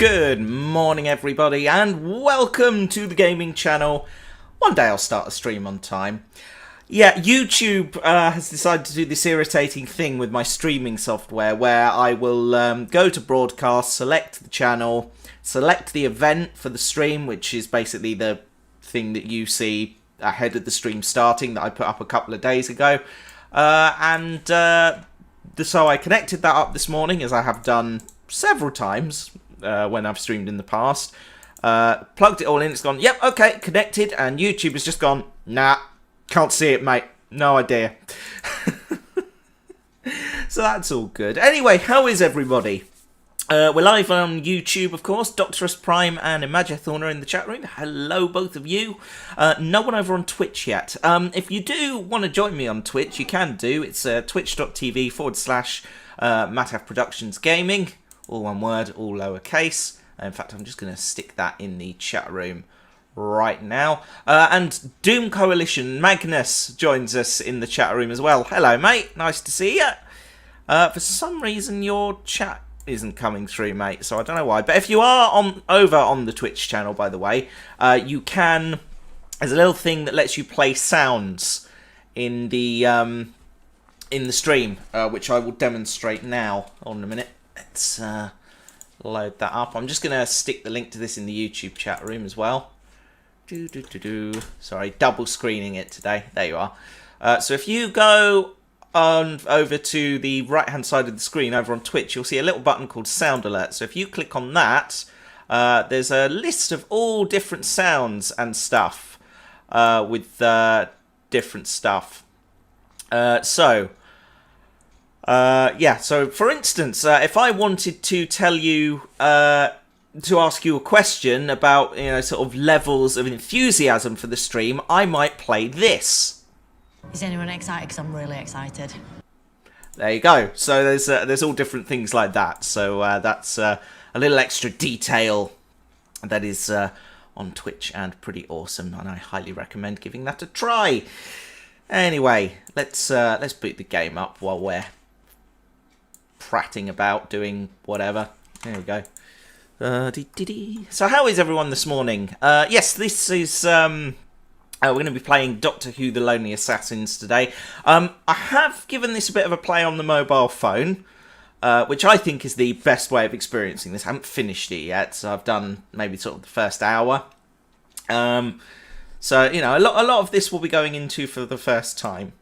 Good morning everybody and welcome to the gaming channel. One day I'll start a stream on time. Yeah, YouTube has decided to do this irritating thing with my streaming software where I will go to broadcast, select the channel, select the event for the stream, which is basically the thing that you see ahead of the stream starting that I put up a couple of days ago. So I connected that up this morning, as I have done several times when I've streamed in the past. Plugged it all in, it's gone, yep, okay, connected, and YouTube has just gone, nah, can't see it, mate, no idea. So that's all good. Anyway, how is everybody? We're live on YouTube, of course. Doctorus Prime and Imagithorn are in the chat room. Hello, both of you. No one over on Twitch yet. If you do want to join me on Twitch, you can do. It's twitch.tv/Mattaf Productions Gaming. All one word, all lowercase. In fact, I'm just going to stick that in the chat room right now. And Doom Coalition Magnus joins us in the chat room as well. Hello, mate. Nice to see you. For some reason, your chat isn't coming through, mate, so I don't know why. But if you are over on the Twitch channel, by the way, you can. There's a little thing that lets you play sounds in the stream, which I will demonstrate now. Hold on a minute. Let's load that up. I'm just gonna stick the link to this in the YouTube chat room as well. Sorry, double screening it today. There you are. So if you go over to the right hand side of the screen over on Twitch, you'll see a little button called Sound Alert. So if you click on that, there's a list of all different sounds and stuff with different stuff. Yeah, so for instance, if I wanted to tell you to ask you a question about, you know, sort of levels of enthusiasm for the stream, I might play this. Is anyone excited? Because I'm really excited. There you go. So there's all different things like that. So that's a little extra detail that is on Twitch and pretty awesome, and I highly recommend giving that a try. Anyway, let's boot the game up while we're prattling about doing whatever. There we go. So how is everyone this morning? Yes, this is we're going to be playing Doctor Who: The Lonely Assassins today. I have given this a bit of a play on the mobile phone, which I think is the best way of experiencing this. I haven't finished it yet, so I've done maybe sort of the first hour. So, you know, a lot of this will be going into for the first time.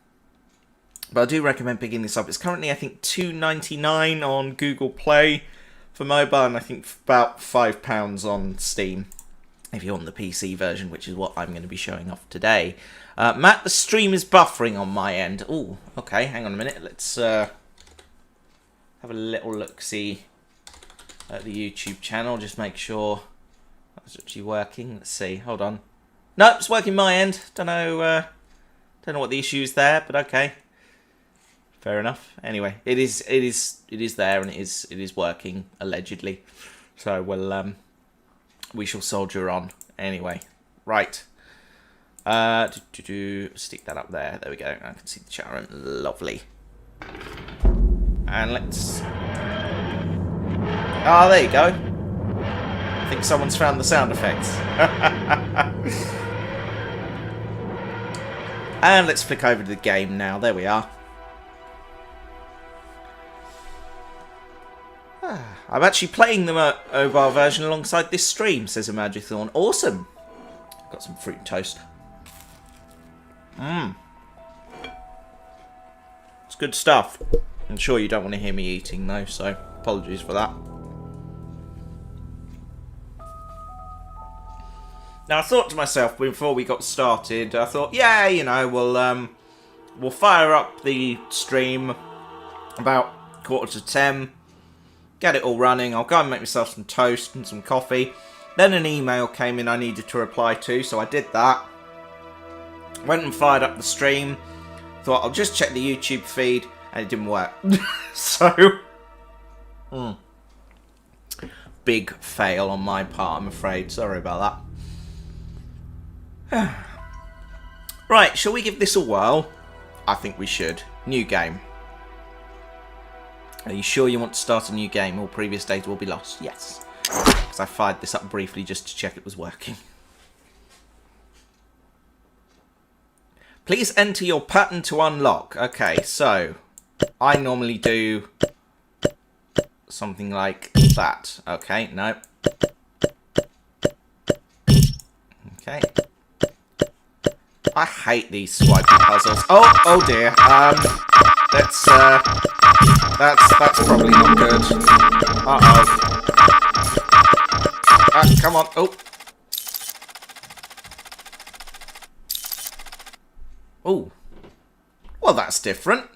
But I do recommend picking this up. It's currently, I think, £2.99 on Google Play for mobile, and I think about £5 on Steam if you want the PC version, which is what I'm going to be showing off today. Matt, the stream is buffering on my end. Oh, okay, hang on a minute. Let's have a little look-see at the YouTube channel. Just make sure that's actually working. Let's see. Hold on. No, it's working my end. Don't know what the issue is there, but okay. Fair enough. Anyway, it is there, and it is working allegedly. So we shall soldier on. Anyway, right. Stick that up there. There we go. I can see the chat room. Lovely. And let's. Ah, there you go. I think someone's found the sound effects. And let's flick over to the game now. There we are. I'm actually playing the mobile version alongside this stream, says Imagithorn. Awesome. Got some fruit and toast. It's good stuff. I'm sure you don't want to hear me eating though, so apologies for that. Now I thought to myself before we got started, I thought, yeah, you know, we'll fire up the stream about 9:45. Get it all running. I'll go and make myself some toast and some coffee. Then an email came in I needed to reply to, so I did that. Went and fired up the stream. Thought I'll just check the YouTube feed, and it didn't work. So, big fail on my part, I'm afraid. Sorry about that. Right, shall we give this a whirl? I think we should. New game. Are you sure you want to start a new game? All previous data will be lost. Yes. because I fired this up briefly just to check it was working. Please enter your pattern to unlock. Okay, so I normally do something like that. Okay, no. Okay. I hate these swiping puzzles. Oh dear. That's probably not good. Come on. Oh. Oh. Well, that's different.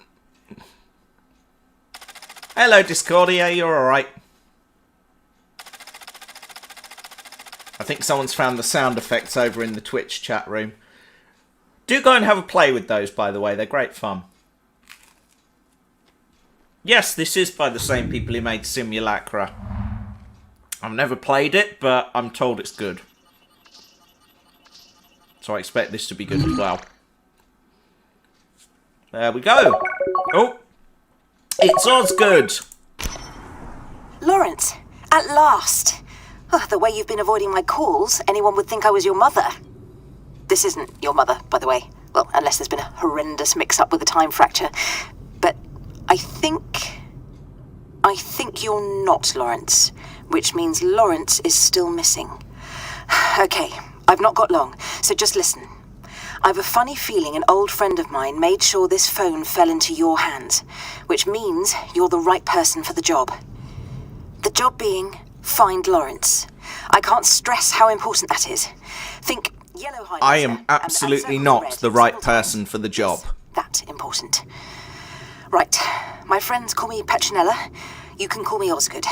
Hello, Discordia. You're alright. I think someone's found the sound effects over in the Twitch chat room. Do go and have a play with those, by the way. They're great fun. Yes, this is by the same people who made Simulacra. I've never played it, but I'm told it's good. So I expect this to be good as well. There we go. Oh, it's Osgood. Lawrence, at last. Oh, the way you've been avoiding my calls, anyone would think I was your mother. This isn't your mother, by the way. Well, unless there's been a horrendous mix-up with a time fracture. But I think you're not Lawrence, which means Lawrence is still missing. Okay, I've not got long, so just listen. I've a funny feeling an old friend of mine made sure this phone fell into your hands, which means you're the right person for the job. The job being, find Lawrence. I can't stress how important that is. Think yellow highlighter. I am absolutely not the right person for the job. That important. Right, my friends call me Petronella. You can call me Osgood.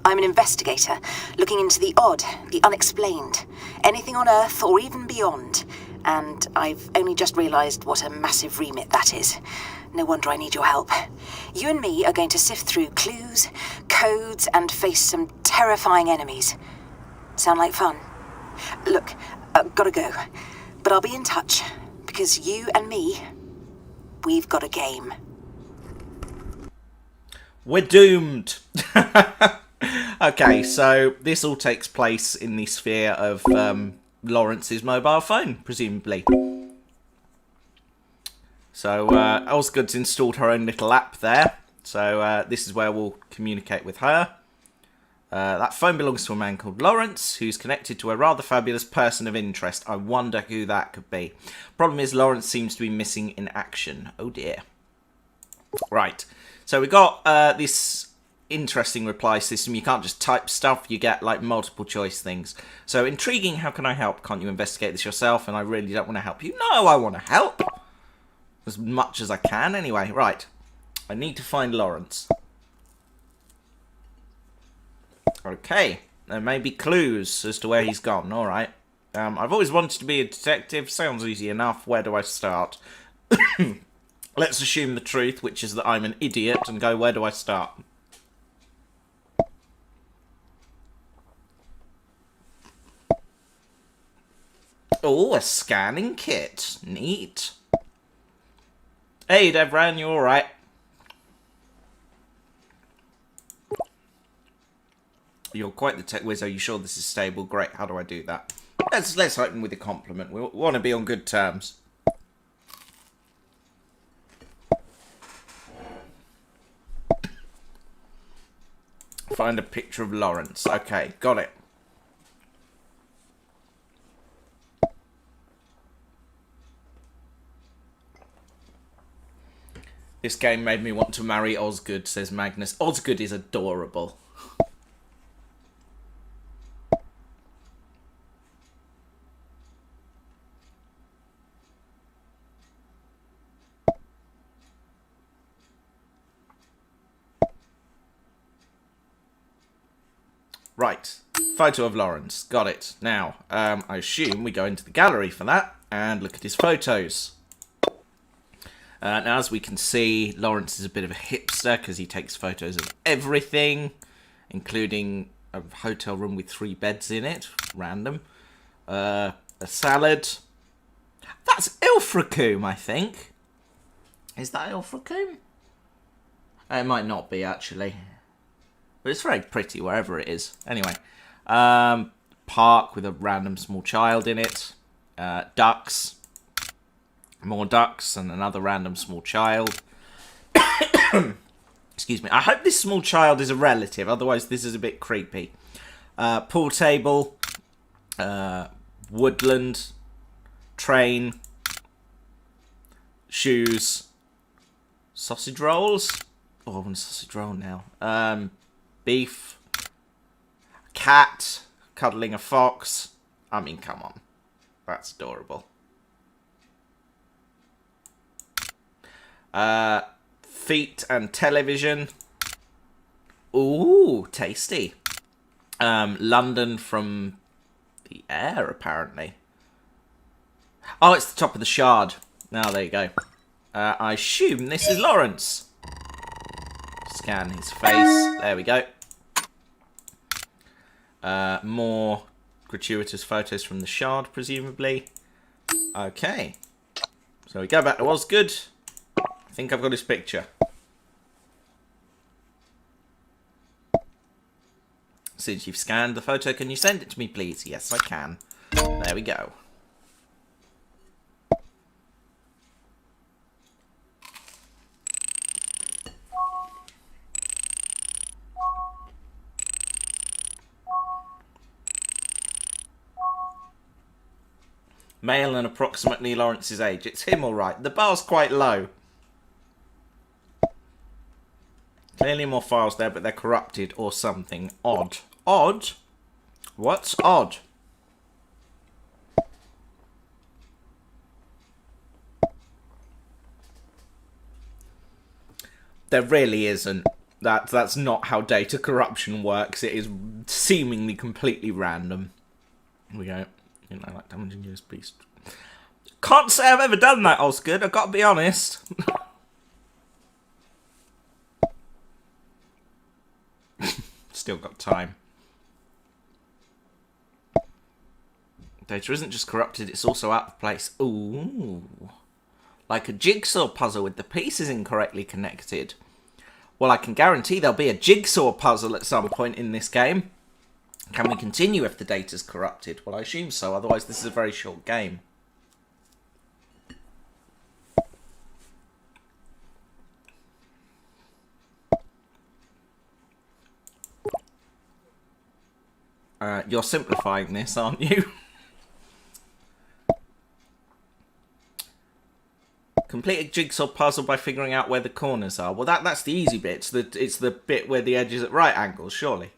I'm an investigator, looking into the odd, the unexplained, anything on Earth or even beyond. And I've only just realised what a massive remit that is. No wonder I need your help. You and me are going to sift through clues, codes, and face some terrifying enemies. Sound like fun? Look, gotta go. But I'll be in touch, because you and me, we've got a game. We're doomed. Okay, so this all takes place in the sphere of Lawrence's mobile phone, presumably. So Osgood's installed her own little app there. So this is where we'll communicate with her. That phone belongs to a man called Lawrence, who's connected to a rather fabulous person of interest. I wonder who that could be. Problem is, Lawrence seems to be missing in action. Oh dear. Right. So we got this interesting reply system. You can't just type stuff, you get like multiple choice things. So intriguing, how can I help? Can't you investigate this yourself? And I really don't want to help you. No, I want to help. As much as I can anyway. Right. I need to find Lawrence. Okay. There may be clues as to where he's gone. Alright. I've always wanted to be a detective. Sounds easy enough. Where do I start? Let's assume the truth, which is that I'm an idiot, and go, where do I start? Oh, a scanning kit. Neat. Hey, Devran, you alright? You're quite the tech whiz. Are you sure this is stable? Great. How do I do that? Let's open with a compliment. We want to be on good terms. Find a picture of Lawrence. Okay, got it. This game made me want to marry Osgood, says Magnus. Osgood is adorable. Right, photo of Lawrence. Got it. Now, I assume we go into the gallery for that and look at his photos. Now, as we can see, Lawrence is a bit of a hipster because he takes photos of everything, including a hotel room with 3 beds in it. Random. A salad. That's Ilfracombe, I think. Is that Ilfracombe? It might not be, actually. But it's very pretty wherever it is. Anyway, Park with a random small child in it. Ducks. More ducks and another random small child. Excuse me. I hope this small child is a relative, otherwise this is a bit creepy. Pool table. Woodland. Train. Shoes. Sausage rolls. Oh, I want a sausage roll now. Beef. Cat. Cuddling a fox. I mean, come on. That's adorable. Feet and television. Ooh, tasty. London from the air, apparently. Oh, it's the top of the Shard. Now, there you go. I assume this is Lawrence. Scan his face. There we go. More gratuitous photos from the Shard, presumably. Okay. So we go back to Osgood. I think I've got his picture. Since you've scanned the photo, can you send it to me, please? Yes, I can. There we go. Male and approximately Lawrence's age. It's him, all right. The bar's quite low. Clearly more files there, but they're corrupted or something. Odd. Odd? What's odd? There really isn't. That's not how data corruption works. It is seemingly completely random. Here we go. You know, like damaging USB. Can't say I've ever done that, Osgood. I've got to be honest. Still got time. Data isn't just corrupted, it's also out of place. Ooh. Like a jigsaw puzzle with the pieces incorrectly connected. Well, I can guarantee there'll be a jigsaw puzzle at some point in this game. Can we continue if the data's corrupted? Well, I assume so, otherwise this is a very short game. You're simplifying this, aren't you? Complete a jigsaw puzzle by figuring out where the corners are. Well, that's the easy bit. It's the bit where the edge is at right angles, surely.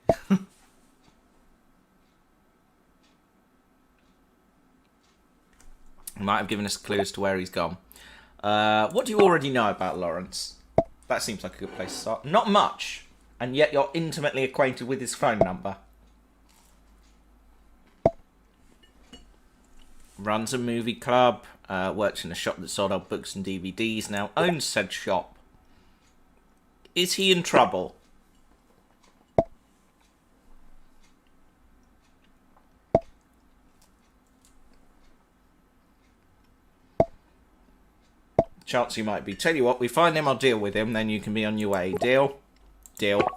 He might have given us a clue as to where he's gone. What do you already know about Lawrence? That seems like a good place to start. Not much, and yet you're intimately acquainted with his phone number. Runs a movie club, works in a shop that sold old books and DVDs, now owns said shop. Is he in trouble? Chance you might be. Tell you what, we find him, I'll deal with him, then you can be on your way. Deal? Deal.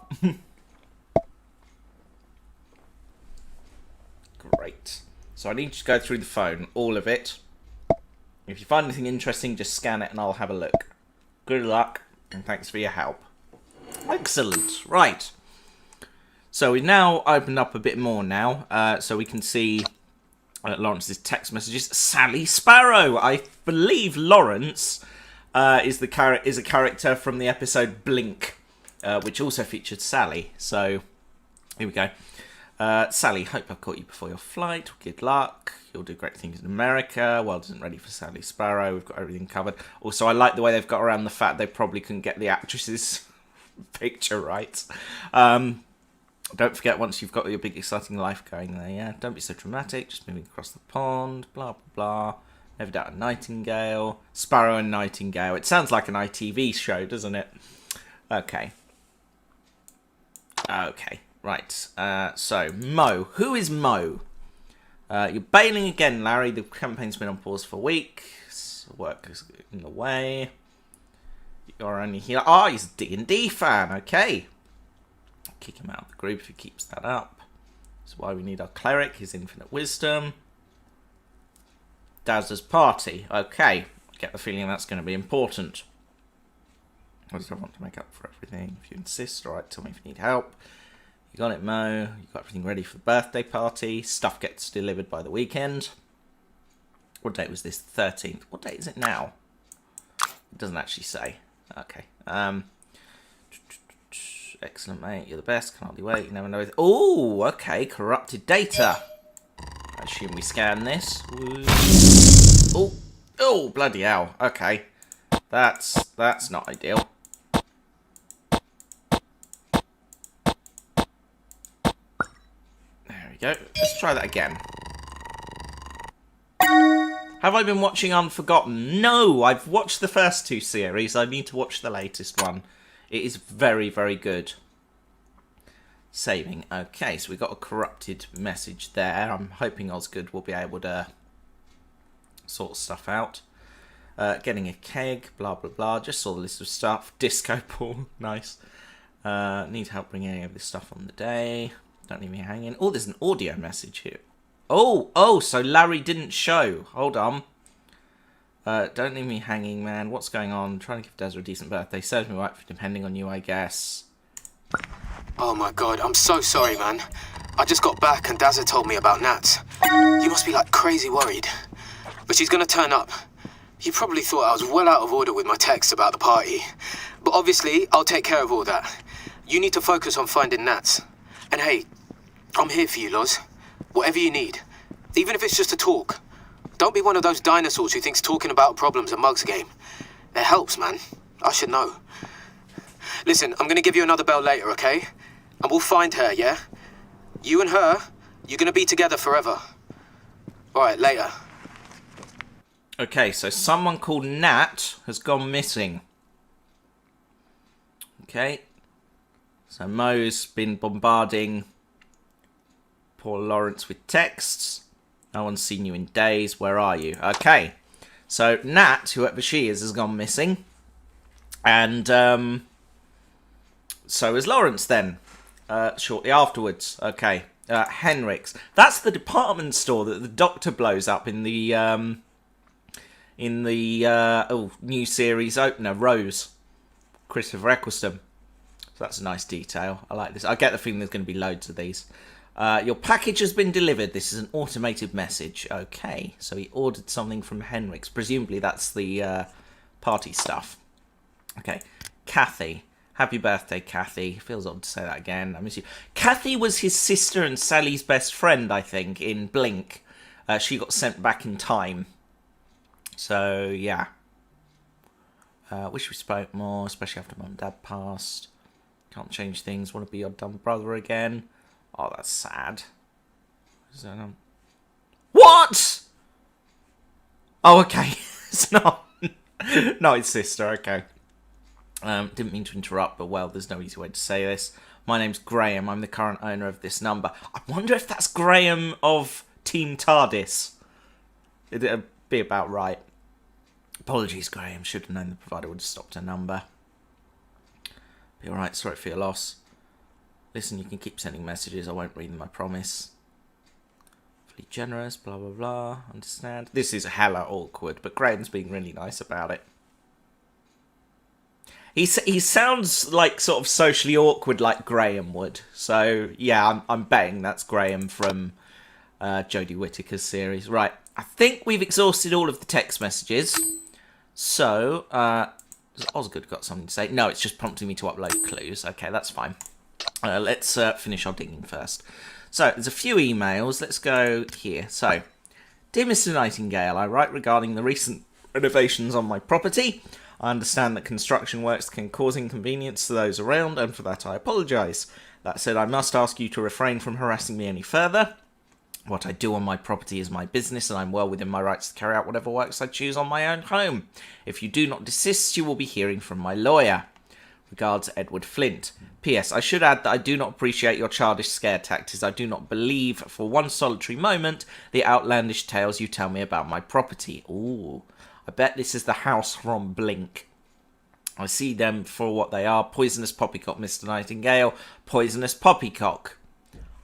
Great. So I need to go through the phone, all of it. If you find anything interesting, just scan it and I'll have a look. Good luck, and thanks for your help. Excellent. Right. So we've now opened up a bit more now, so we can see Lawrence's text messages. Sally Sparrow! I believe Lawrence is a character from the episode Blink, which also featured Sally. So, here we go. Sally, hope I caught you before your flight. Good luck. You'll do great things in America. World isn't ready for Sally Sparrow. We've got everything covered. Also, I like the way they've got around the fact they probably couldn't get the actress's picture right. Don't forget, once you've got your big exciting life going there, yeah, don't be so dramatic. Just moving across the pond. Blah, blah, blah. Never doubt a Nightingale. Sparrow and Nightingale. It sounds like an ITV show, doesn't it? Okay. Okay. Right, so, Mo. Who is Mo? You're bailing again, Larry. The campaign's been on pause for weeks. Work is in the way. You're only here. Oh, he's a D&D fan. Okay. Kick him out of the group if he keeps that up. That's why we need our cleric, his infinite wisdom. Daz's party. Okay. Get the feeling that's going to be important. What does I want to make up for everything? If you insist, alright, tell me if you need help. You got it, Mo. You got everything ready for the birthday party. Stuff gets delivered by the weekend. What date was this? 13th. What date is it now? It doesn't actually say. Okay. Excellent, mate. You're the best. Can hardly wait. You never know. Oh, okay. Corrupted data. I assume we scan this. Oh, oh, bloody hell. Okay. That's not ideal. There we go. Let's try that again. Have I been watching Unforgotten? No, I've watched the first 2 series. I need to watch the latest one. It is very, very good. Saving. Okay, so we got a corrupted message there. I'm hoping Osgood will be able to sort stuff out. Getting a keg, blah, blah, blah. Just saw the list of stuff. Disco pool, nice. Need help bringing any of this stuff on the day. Don't leave me hanging. Oh, there's an audio message here. Oh, so Larry didn't show. Hold on. Don't leave me hanging, man. What's going on? I'm trying to give Dazza a decent birthday. Serves me right for depending on you, I guess. Oh my god, I'm so sorry, man. I just got back and Dazza told me about Nat. You must be like crazy worried. But she's gonna turn up. You probably thought I was well out of order with my text about the party. But obviously, I'll take care of all that. You need to focus on finding Nat. And hey, I'm here for you, Loz. Whatever you need. Even if it's just a talk. Don't be one of those dinosaurs who thinks talking about problems a mug's game. It helps, man. I should know. Listen, I'm gonna give you another bell later, okay? And we'll find her, yeah? You and her, you're gonna be together forever. Alright, later. Okay, so someone called Nat has gone missing. Okay. So Mo's been bombarding poor Lawrence with texts. No one's seen you in days. Where are you? Okay. So Nat, whoever she is, has gone missing. And so is Lawrence then. Shortly afterwards. Okay. Henrik's. That's the department store that the Doctor blows up in the new series opener, Rose. Christopher Eccleston. So that's a nice detail. I like this. I get the feeling there's going to be loads of these. Your package has been delivered. This is an automated message. Okay, so he ordered something from Henrik's. Presumably that's the party stuff. Okay, Kathy. Happy birthday, Kathy. Feels odd to say that again. I miss you. Kathy was his sister and Sally's best friend, I think, in Blink. She got sent back in time. So, yeah. Wish we spoke more, especially after Mum and Dad passed. Can't change things. Want to be your dumb brother again. Oh, that's sad. Is that, What? Oh, okay. It's not. Not his sister, okay. Didn't mean to interrupt, but well, there's no easy way to say this. My name's Graham. I'm the current owner of this number. I wonder if that's Graham of Team TARDIS. It'd be about right. Apologies, Graham. Should have known the provider would have stopped a number. Be alright. Sorry for your loss. Listen, you can keep sending messages. I won't read them, I promise. Fully generous, blah, blah, blah. Understand? This is hella awkward, but Graham's being really nice about it. He sounds like sort of socially awkward like Graham would. So, yeah, I'm betting that's Graham from Jodie Whittaker's series. Right, I think we've exhausted all of the text messages. So, has Osgood got something to say? No, it's just prompting me to upload clues. Okay, that's fine. Let's finish our digging first. So, there's a few emails. Let's go here. So, dear Mr. Nightingale, I write regarding the recent renovations on my property. I understand that construction works can cause inconvenience to those around, and for that I apologise. That said, I must ask you to refrain from harassing me any further. What I do on my property is my business, and I'm well within my rights to carry out whatever works I choose on my own home. If you do not desist, you will be hearing from my lawyer. Regards, Edward Flint. P.S. I should add that I do not appreciate your childish scare tactics. I do not believe, for one solitary moment, the outlandish tales you tell me about my property. Ooh. I bet this is the house from Blink. I see them for what they are. Poisonous poppycock, Mr. Nightingale. Poisonous poppycock.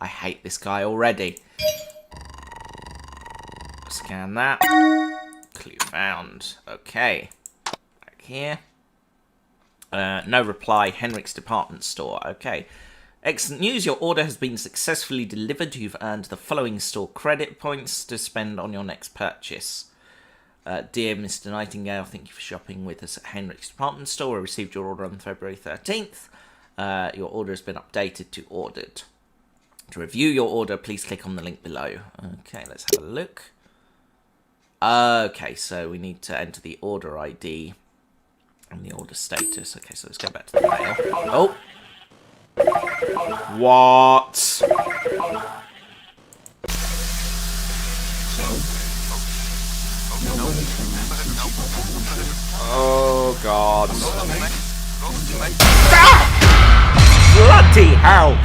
I hate this guy already. Scan that. Clue found. Okay. Back here. No reply. Henrik's department store. Okay. Excellent news. Your order has been successfully delivered. You've earned the following store credit points to spend on your next purchase. Dear Mr. Nightingale, thank you for shopping with us at Henrik's department store. I received your order on February 13th. Your order has been updated to ordered. To review your order, please click on the link below. Okay, let's have a look. Okay, so we need to enter the order ID and the order status. Okay, so let's go back to the mail. Oh! What? Oh, God. Ah! Bloody hell!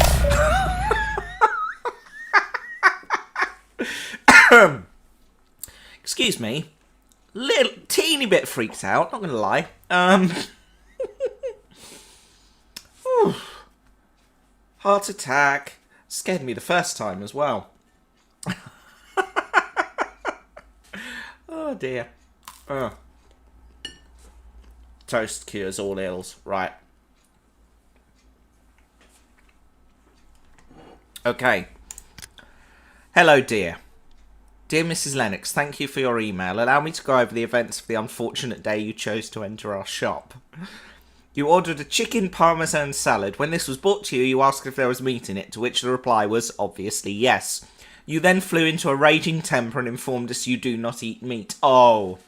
Excuse me. Little teeny bit freaked out, not gonna lie. Heart attack. Scared me the first time as well. Oh dear. Toast cures all ills. Right. Okay. Hello, dear. Dear Mrs. Lennox, thank you for your email. Allow me to go over the events of the unfortunate day you chose to enter our shop. You ordered a chicken parmesan salad. When this was brought to you, you asked if there was meat in it, to which the reply was obviously yes. You then flew into a raging temper and informed us you do not eat meat. Oh.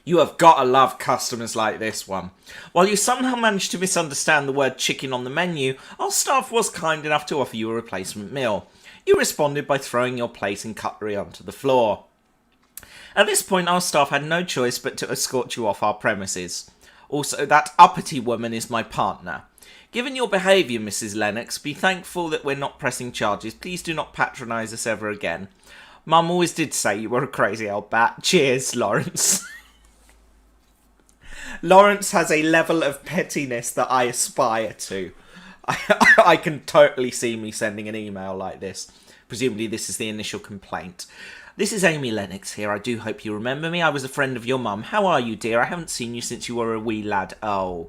You have got to love customers like this one. While you somehow managed to misunderstand the word chicken on the menu, our staff was kind enough to offer you a replacement meal. You responded by throwing your plate and cutlery onto the floor. At this point, our staff had no choice but to escort you off our premises. Also, that uppity woman is my partner. Given your behaviour, Mrs. Lennox, be thankful that we're not pressing charges. Please do not patronise us ever again. Mum always did say you were a crazy old bat. Cheers, Lawrence. Lawrence has a level of pettiness that I aspire to. I can totally see me sending an email like this. Presumably this is the initial complaint. This is Amy Lennox here. I do hope you remember me. I was a friend of your mum. How are you, dear? I haven't seen you since you were a wee lad. Oh,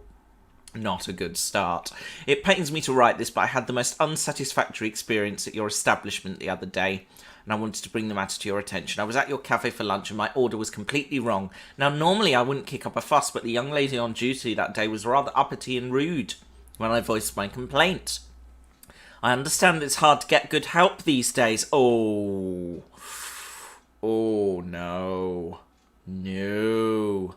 not a good start. It pains me to write this, but I had the most unsatisfactory experience at your establishment the other day, and I wanted to bring the matter to your attention. I was at your cafe for lunch and my order was completely wrong. Now, normally I wouldn't kick up a fuss, but the young lady on duty that day was rather uppity and rude when I voiced my complaint. I understand it's hard to get good help these days. Oh, no. No.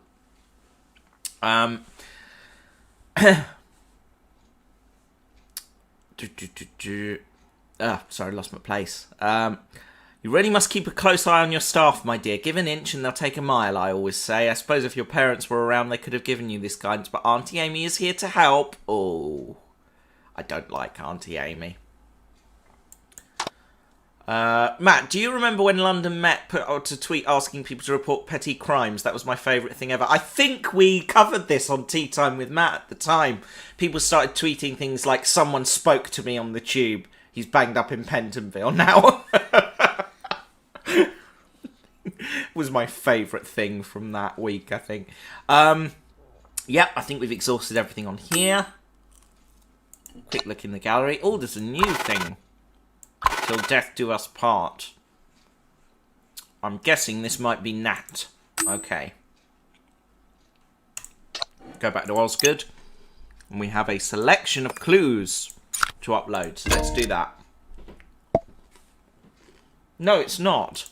Sorry, lost my place. You really must keep a close eye on your staff, my dear. Give an inch and they'll take a mile, I always say. I suppose if your parents were around, they could have given you this guidance, but Auntie Amy is here to help. Oh, I don't like Auntie Amy. Matt, do you remember when London Met put out a tweet asking people to report petty crimes? That was my favourite thing ever. I think we covered this on Tea Time with Matt at the time. People started tweeting things like, someone spoke to me on the tube. He's banged up in Pentonville now. Was my favourite thing from that week, I think. Yep, I think we've exhausted everything on here. Quick look in the gallery. Oh, there's a new thing. Till death do us part. I'm guessing this might be Nat. Okay. Go back to Osgood. And we have a selection of clues to upload. So let's do that. No, it's not.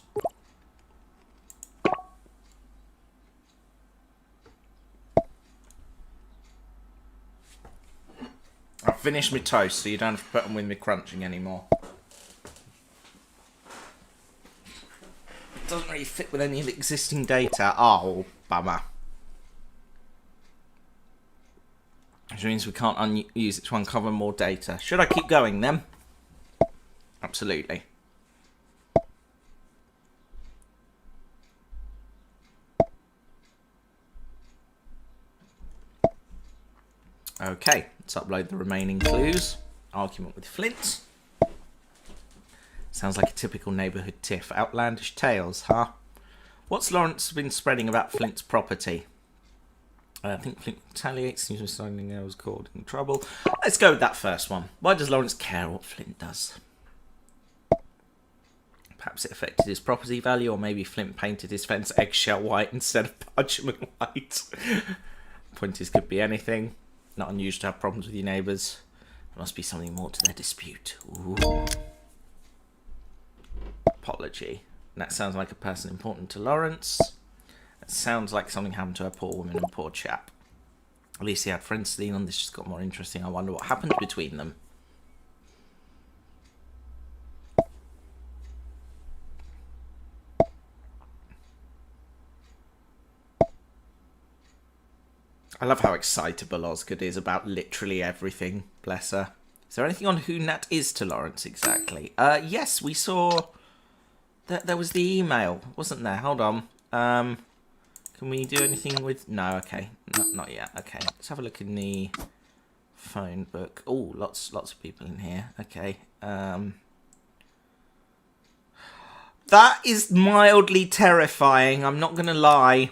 I've finished my toast, so you don't have to put them with me crunching anymore. It doesn't really fit with any of the existing data. Oh, bummer. Which means we can't use it to uncover more data. Should I keep going then? Absolutely. Okay, let's upload the remaining clues. Argument with Flint. Sounds like a typical neighbourhood tiff. Outlandish tales, huh? What's Lawrence been spreading about Flint's property? I think Flint retaliates, seems to be signing there was causing trouble. Let's go with that first one. Why does Lawrence care what Flint does? Perhaps it affected his property value, or maybe Flint painted his fence eggshell white instead of parchment white. Point is, could be anything. Not unusual to have problems with your neighbours. There must be something more to their dispute. Ooh. Apology. That sounds like a person important to Lawrence. It sounds like something happened to a poor woman and poor chap. At least he had friends to lean on. This just got more interesting. I wonder what happened between them. I love how excitable Osgood is about literally everything. Bless her. Is there anything on who Nat is to Lawrence exactly? Yes, we saw that there was the email, wasn't there? Hold on. Can we do anything with... No, okay. Not yet. Okay, let's have a look in the phone book. Oh, lots of people in here. Okay. That is mildly terrifying, I'm not going to lie.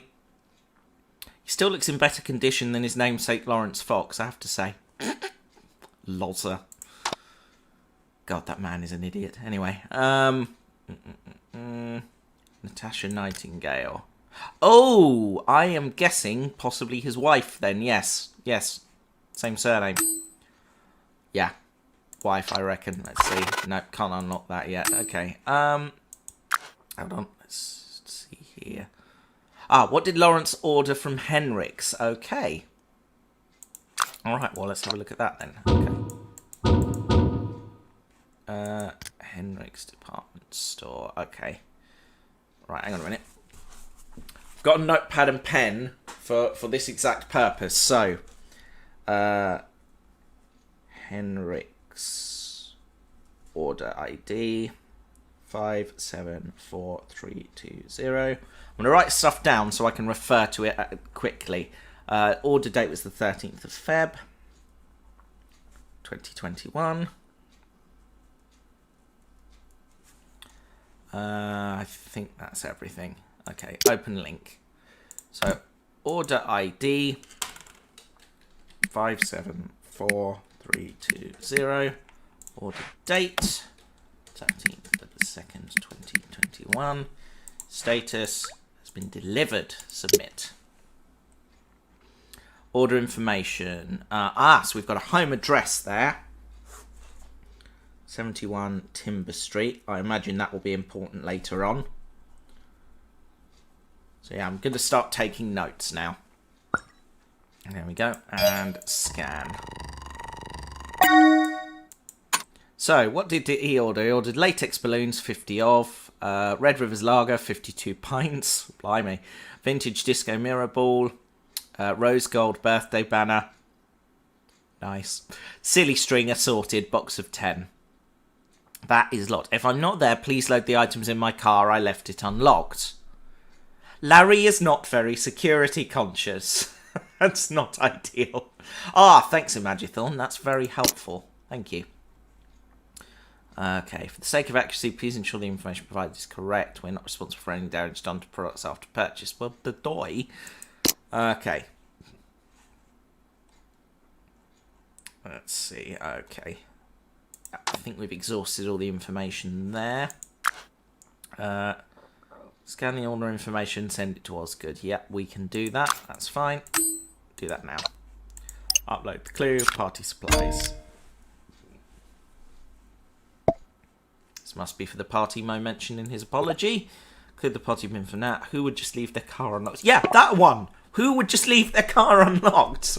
He still looks in better condition than his namesake Lawrence Fox, I have to say. Lozer. God, that man is an idiot. Anyway, Natasha Nightingale. Oh, I am guessing possibly his wife then. Yes. Same surname. Yeah. Wife, I reckon. Let's see. No, can't unlock that yet. Okay. Hold on. Let's see here. Ah, what did Lawrence order from Henrik's? Okay. Alright, well, let's have a look at that then. Okay. Henrik's department store. Okay. Right, hang on a minute. I've got a notepad and pen for this exact purpose. So, Henrik's order ID 574320. I'm going to write stuff down so I can refer to it quickly. Order date was the 13th of Feb 2021. I think that's everything. Okay, open link. So, order ID 574320. Order date 13th of the 2nd, 2021. Status has been delivered. Submit. Order information. So we've got a home address there. 71 Timber Street. I imagine that will be important later on. So yeah, I'm going to start taking notes now. There we go. And scan. So, what did he order? He ordered latex balloons, 50 of. Red Rivers Lager, 52 pints. Blimey. Vintage Disco Mirror Ball. Rose Gold Birthday Banner. Nice. Silly String Assorted, box of 10. That is a lot. If I'm not there, please load the items in my car. I left it unlocked. Larry is not very security conscious. That's not ideal. Thanks, Imagithorn. That's very helpful. Thank you. Okay, for the sake of accuracy, please ensure the information provided is correct. We're not responsible for any damage done to products after purchase. Well, the doy. Okay. Let's see. Okay. I think we've exhausted all the information there. Scan the order information, send it to Osgood. Yep, we can do that. That's fine. Do that now. Upload the clue, party supplies. This must be for the party Mo mentioned in his apology. Could the party have been for Nat? Who would just leave their car unlocked? Yeah, that one! Who would just leave their car unlocked?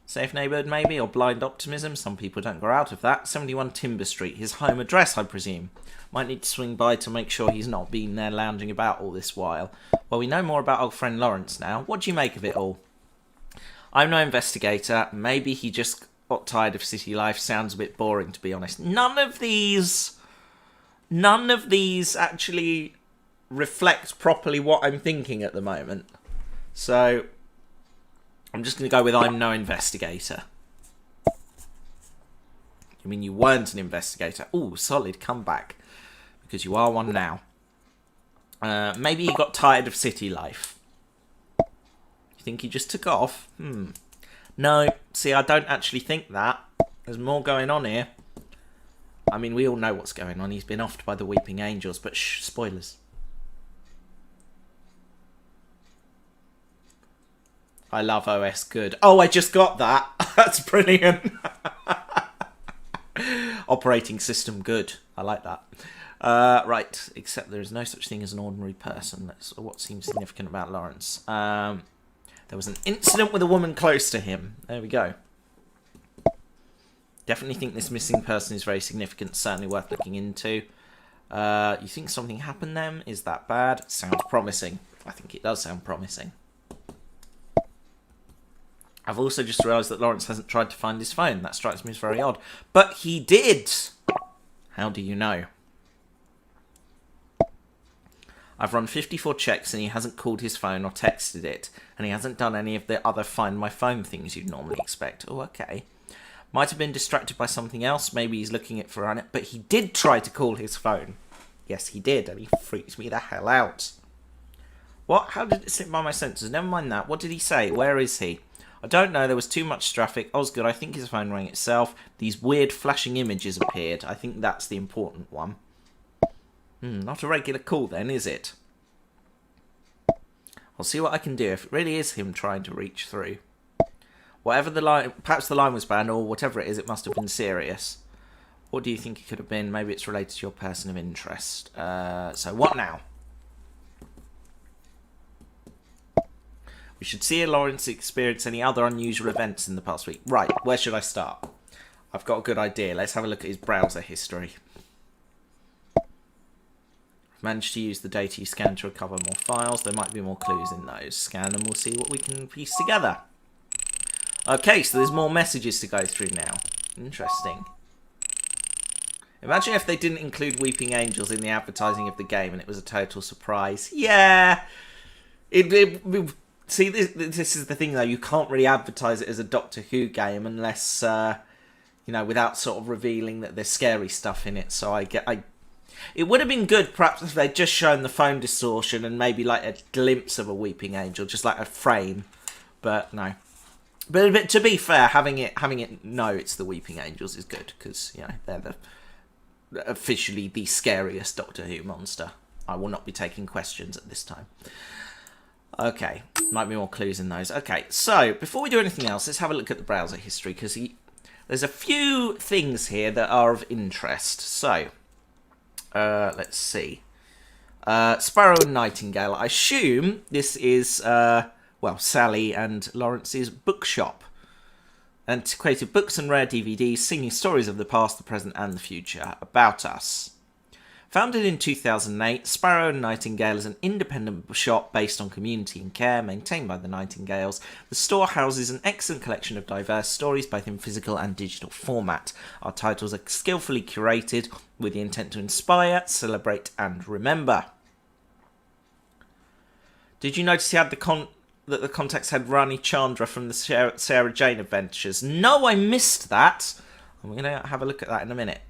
Safe neighbourhood, maybe, or blind optimism. Some people don't grow out of that. 71 Timber Street, his home address, I presume. Might need to swing by to make sure he's not been there lounging about all this while. Well, we know more about old friend Lawrence now. What do you make of it all? I'm no investigator. Maybe he just got tired of city life. Sounds a bit boring, to be honest. None of these actually reflect properly what I'm thinking at the moment. So I'm just going to go with I'm no investigator. You mean you weren't an investigator? Ooh, solid comeback. Because you are one now. Maybe you got tired of city life. You think you just took off? No, see, I don't actually think that. There's more going on here. I mean, we all know what's going on. He's been offed by the Weeping Angels, but shh, spoilers. I love OS good. Oh, I just got that. That's brilliant. Operating system good. I like that. Right, except there is no such thing as an ordinary person. That's what seems significant about Lawrence. There was an incident with a woman close to him. There we go. Definitely think this missing person is very significant. Certainly worth looking into. You think something happened then? Is that bad? Sounds promising. I think it does sound promising. I've also just realised that Lawrence hasn't tried to find his phone. That strikes me as very odd. But he did! How do you know? I've run 54 checks and he hasn't called his phone or texted it. And he hasn't done any of the other Find My Phone things you'd normally expect. Oh, okay. Might have been distracted by something else. Maybe he's looking at for it. But he did try to call his phone. Yes, he did. And he freaked me the hell out. What? How did it slip by my senses? Never mind that. What did he say? Where is he? I don't know. There was too much traffic. Osgood, I think his phone rang itself. These weird flashing images appeared. I think that's the important one. Not a regular call then, is it? I'll see what I can do if it really is him trying to reach through. Whatever the line, perhaps the line was banned, or whatever it is, it must have been serious. What do you think it could have been? Maybe it's related to your person of interest. So what now? We should see if Lawrence experienced any other unusual events in the past week. Right, where should I start? I've got a good idea. Let's have a look at his browser history. I've managed to use the data you scanned to recover more files. There might be more clues in those. Scan and we'll see what we can piece together. Okay, so there's more messages to go through now. Interesting. Imagine if they didn't include Weeping Angels in the advertising of the game and it was a total surprise. Yeah! See, this is the thing, though. You can't really advertise it as a Doctor Who game unless, you know, without sort of revealing that there's scary stuff in it. So it would have been good, perhaps, if they'd just shown the phone distortion and maybe, like, a glimpse of a Weeping Angel, just like a frame. But, no. But to be fair, having it know it's the Weeping Angels is good, because, you know, they're officially the scariest Doctor Who monster. I will not be taking questions at this time. Okay, might be more clues in those. Okay, so before we do anything else, let's have a look at the browser history, because there's a few things here that are of interest. So, let's see. Sparrow and Nightingale. I assume this is, well, Sally and Lawrence's bookshop. Antiquated books and rare DVDs, singing stories of the past, the present, and the future about us. Founded in 2008, Sparrow and Nightingale is an independent shop based on community and care, maintained by the Nightingales. The store houses an excellent collection of diverse stories, both in physical and digital format. Our titles are skillfully curated with the intent to inspire, celebrate, and remember. Did you notice he had that the context had Rani Chandra from the Sarah Jane Adventures? No, I missed that. I'm going to have a look at that in a minute.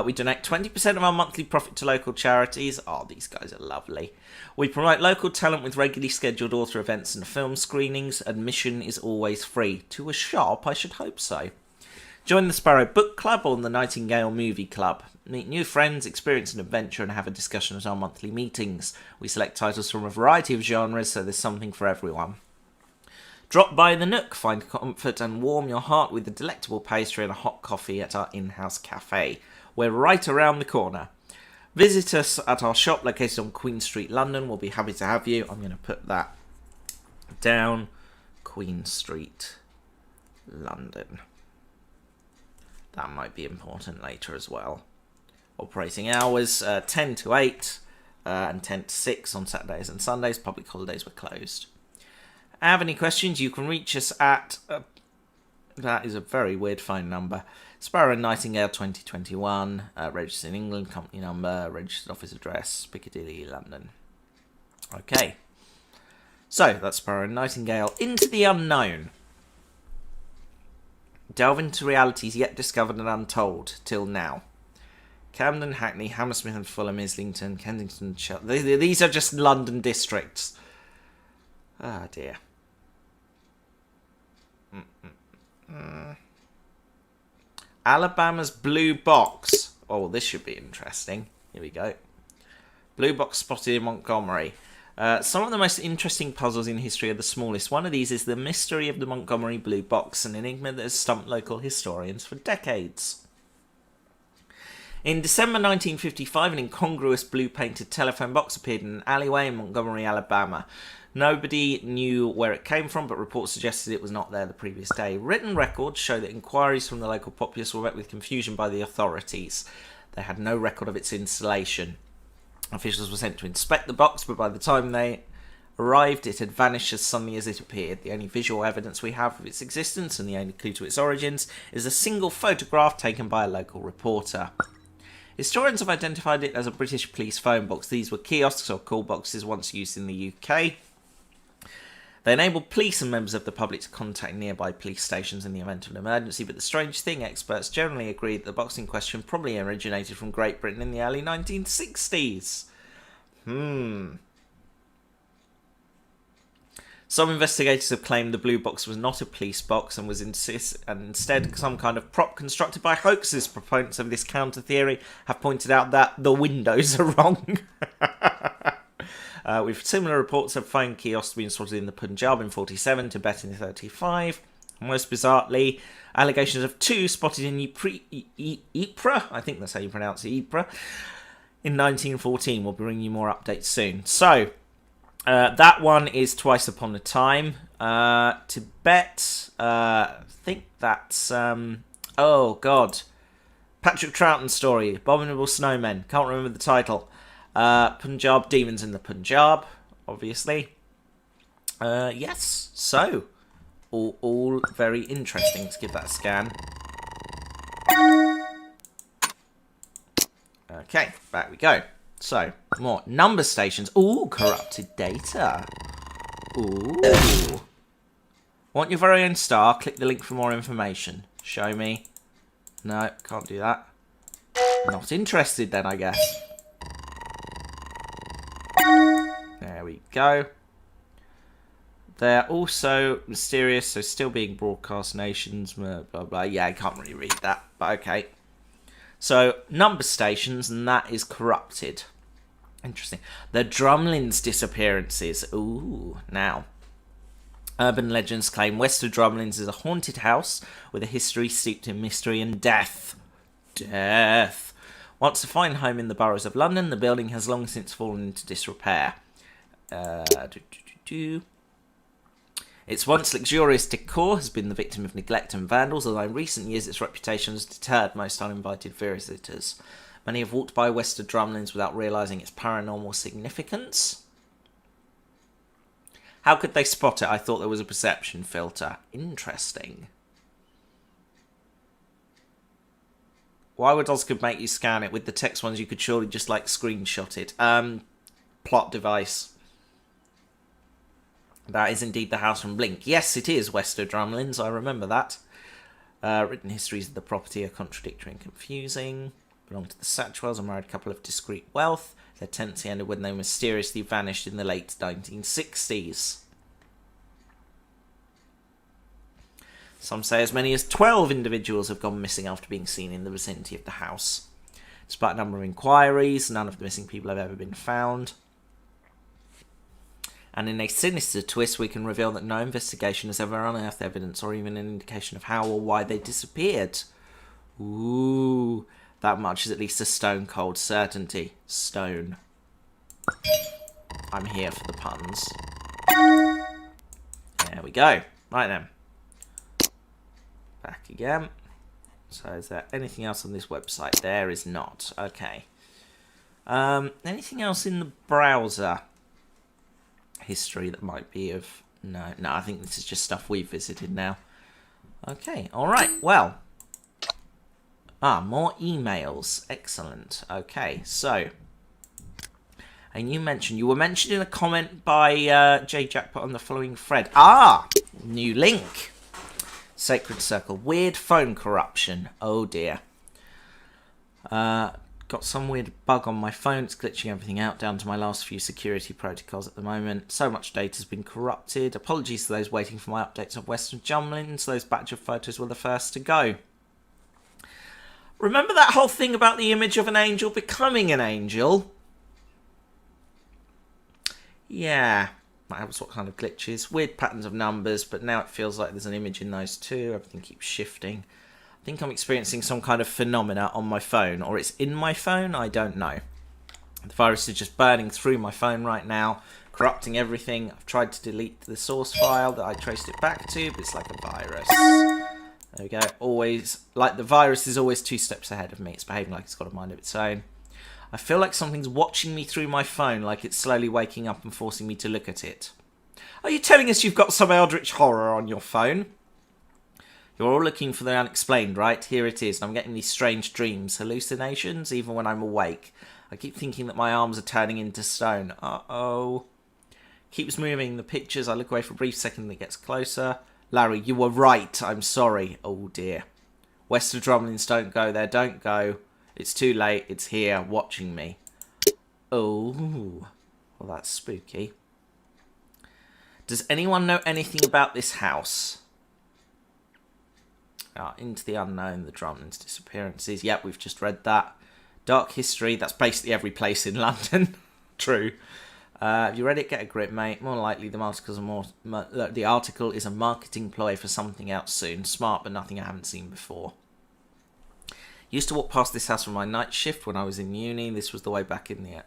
We donate 20% of our monthly profit to local charities. Oh, these guys are lovely. We promote local talent with regularly scheduled author events and film screenings. Admission is always free. To a shop? I should hope so. Join the Sparrow Book Club or the Nightingale Movie Club. Meet new friends, experience an adventure, and have a discussion at our monthly meetings. We select titles from a variety of genres, so there's something for everyone. Drop by the Nook, find comfort and warm your heart with a delectable pastry and a hot coffee at our in-house cafe. We're right around the corner. Visit us at our shop located on Queen Street, London. We'll be happy to have you. I'm going to put that down. Queen Street, London. That might be important later as well. Operating hours 10 to 8 and 10 to 6 on Saturdays and Sundays. Public holidays were closed. Have any questions? You can reach us at... that is a very weird phone number. Sparrow and Nightingale 2021, registered in England, company number, registered office address, Piccadilly, London. Okay. So, that's Sparrow and Nightingale. Into the unknown. delve into realities yet discovered and untold till now. Camden, Hackney, Hammersmith and Fulham, Islington, Kensington, these are just London districts. Ah, dear. Alabama's Blue Box. Oh, this should be interesting. Here we go. Blue Box spotted in Montgomery. Some of the most interesting puzzles in history are the smallest. One of these is the mystery of the Montgomery Blue Box, an enigma that has stumped local historians for decades. In December 1955, an incongruous blue-painted telephone box appeared in an alleyway in Montgomery, Alabama. Nobody knew where it came from, but reports suggested it was not there the previous day. Written records show that inquiries from the local populace were met with confusion by the authorities. They had no record of its installation. Officials were sent to inspect the box, but by the time they arrived, it had vanished as suddenly as it appeared. The only visual evidence we have of its existence, and the only clue to its origins, is a single photograph taken by a local reporter. Historians have identified it as a British police phone box. These were kiosks or call boxes once used in the UK. They enabled police and members of the public to contact nearby police stations in the event of an emergency, but the strange thing, experts generally agree that the box in question probably originated from Great Britain in the early 1960s. Some investigators have claimed the blue box was not a police box and was instead some kind of prop constructed by hoaxes. Proponents of this counter theory have pointed out that the windows are wrong. With similar reports of phone kiosks being spotted in the Punjab in 47, Tibet in 35. Most bizarrely, allegations of two spotted in Ypres, I think that's how you pronounce it, Ypres, in 1914. We'll bring you more updates soon. So, that one is Twice Upon a Time. Tibet, I think that's, oh god, Patrick Troughton's story, Abominable Snowmen, can't remember the title. Punjab, Demons in the Punjab, obviously. Yes, so, all very interesting. Let's give that a scan. Okay, back we go. So, more number stations. Ooh, corrupted data. Ooh. Want your very own star? Click the link for more information. Show me. No, can't do that. Not interested then, I guess. There we go. They're also mysterious, so still being broadcast nations, blah, blah, blah. Yeah, I can't really read that, but okay. So, number stations, and that is corrupted. Interesting. The Drumlins disappearances. Ooh, now. Urban legends claim Wester Drumlins is a haunted house with a history steeped in mystery and death. Death. Once a fine home in the boroughs of London, the building has long since fallen into disrepair. Its once luxurious decor has been the victim of neglect and vandals, although in recent years its reputation has deterred most uninvited visitors. Many have walked by Wester Drumlins without realising its paranormal significance. How could they spot it? I thought there was a perception filter. Interesting. Why would Osgood make you scan it? With the text ones, you could surely just, like, screenshot it. Plot device. That is indeed the house from Blink. Yes, it is Wester Drumlins. I remember that. Written histories of the property are contradictory and confusing. Belonged to the Satchwells, a married couple of discreet wealth. Their tenancy ended when they mysteriously vanished in the late 1960s. Some say as many as 12 individuals have gone missing after being seen in the vicinity of the house. Despite a number of inquiries, none of the missing people have ever been found. And in a sinister twist, we can reveal that no investigation has ever unearthed evidence or even an indication of how or why they disappeared. Ooh, that much is at least a stone-cold certainty. Stone. I'm here for the puns. There we go. Right then. Back again. So is there anything else on this website? There is not. Okay. Anything else in the browser history that might be of... No, I think this is just stuff we've visited now. Okay, alright, well. More emails. Excellent. Okay, so. And you were mentioned in a comment by J Jackpot on the following thread. New link. Sacred Circle. Weird phone corruption. Oh dear. Got some weird bug on my phone. It's glitching everything out down to my last few security protocols at the moment. So much data's been corrupted. Apologies to those waiting for my updates of Western Jumblins. Those batch of photos were the first to go. Remember that whole thing about the image of an angel becoming an angel? Yeah, that was what kind of glitches. Weird patterns of numbers, but now it feels like there's an image in those too. Everything keeps shifting. I think I'm experiencing some kind of phenomena on my phone, or it's in my phone, I don't know. The virus is just burning through my phone right now, corrupting everything. I've tried to delete the source file that I traced it back to, but it's like a virus. There we go. Always, like the virus is always 2 steps ahead of me. It's behaving like it's got a mind of its own. I feel like something's watching me through my phone, like it's slowly waking up and forcing me to look at it. Are you telling us you've got some eldritch horror on your phone? You're all looking for the unexplained, right? Here it is, and I'm getting these strange dreams, hallucinations, even when I'm awake. I keep thinking that my arms are turning into stone. Uh-oh. Keeps moving the pictures. I look away for a brief second and it gets closer. Larry, you were right. I'm sorry. Oh, dear. Western Drumlins, don't go there. Don't go. It's too late. It's here, watching me. Oh. Well, that's spooky. Does anyone know anything about this house? Into the Unknown, the Drumlins' disappearances. Yep, we've just read that. Dark History, that's basically every place in London. True. Have you read it? Get a grip, mate. More likely the article is a marketing ploy for something out soon. Smart, but nothing I haven't seen before. Used to walk past this house for my night shift when I was in uni. This was way back in the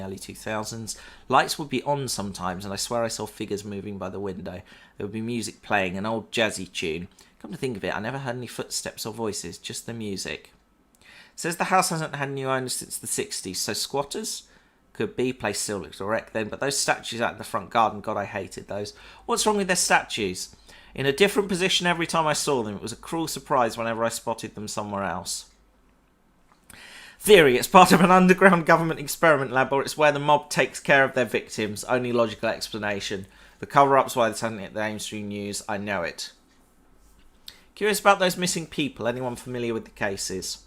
early 2000s. Lights would be on sometimes, and I swear I saw figures moving by the window. There would be music playing, an old jazzy tune. Come to think of it, I never heard any footsteps or voices, just the music. Says the house hasn't had new owners since the 60s, so squatters? Could be, place still looks correct then, but those statues out in the front garden, God, I hated those. What's wrong with their statues? In a different position every time I saw them. It was a cruel surprise whenever I spotted them somewhere else. Theory, it's part of an underground government experiment lab, or it's where the mob takes care of their victims. Only logical explanation. The cover-up's why this hasn't hit the mainstream news. I know it. Curious about those missing people. Anyone familiar with the cases?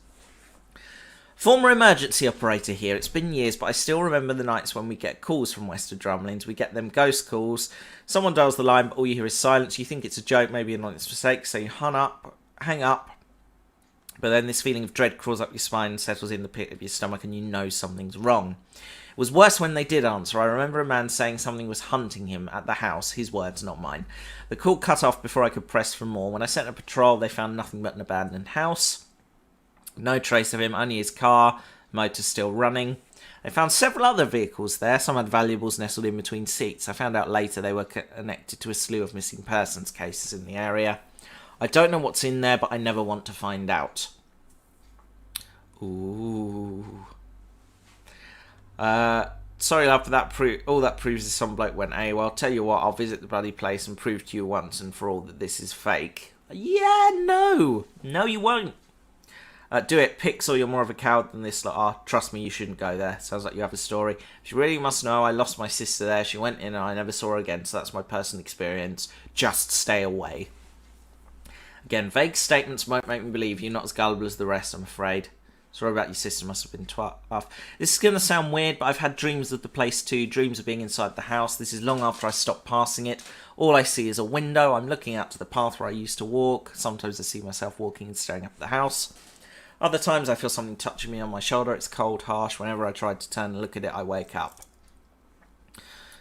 Former emergency operator here. It's been years, but I still remember the nights when we get calls from Western Drumlins. We get them ghost calls. Someone dials the line, but all you hear is silence. You think it's a joke, maybe an honest mistake, so you hang up. But then this feeling of dread crawls up your spine and settles in the pit of your stomach, and you know something's wrong. It was worse when they did answer. I remember a man saying something was hunting him at the house. His words, not mine. The call cut off before I could press for more. When I sent a patrol, they found nothing but an abandoned house. No trace of him, only his car, motor still running. They found several other vehicles there. Some had valuables nestled in between seats. I found out later they were connected to a slew of missing persons cases in the area. I don't know what's in there, but I never want to find out. Ooh. Sorry, love, but all that proves is some bloke went AWOL. Tell you what, I'll visit the bloody place and prove to you once and for all that this is fake. Yeah, no. No, you won't. Do it, Pix, or you're more of a coward than this lot are. Trust me, you shouldn't go there. Sounds like you have a story. If you really must know, I lost my sister there. She went in and I never saw her again, so that's my personal experience. Just stay away. Again, vague statements won't make me believe you. Not as gullible as the rest, I'm afraid. Sorry about your sister, must have been tough. This is going to sound weird, but I've had dreams of the place too. Dreams of being inside the house. This is long after I stopped passing it. All I see is a window. I'm looking out to the path where I used to walk. Sometimes I see myself walking and staring up at the house. Other times I feel something touching me on my shoulder. It's cold, harsh. Whenever I try to turn and look at it, I wake up.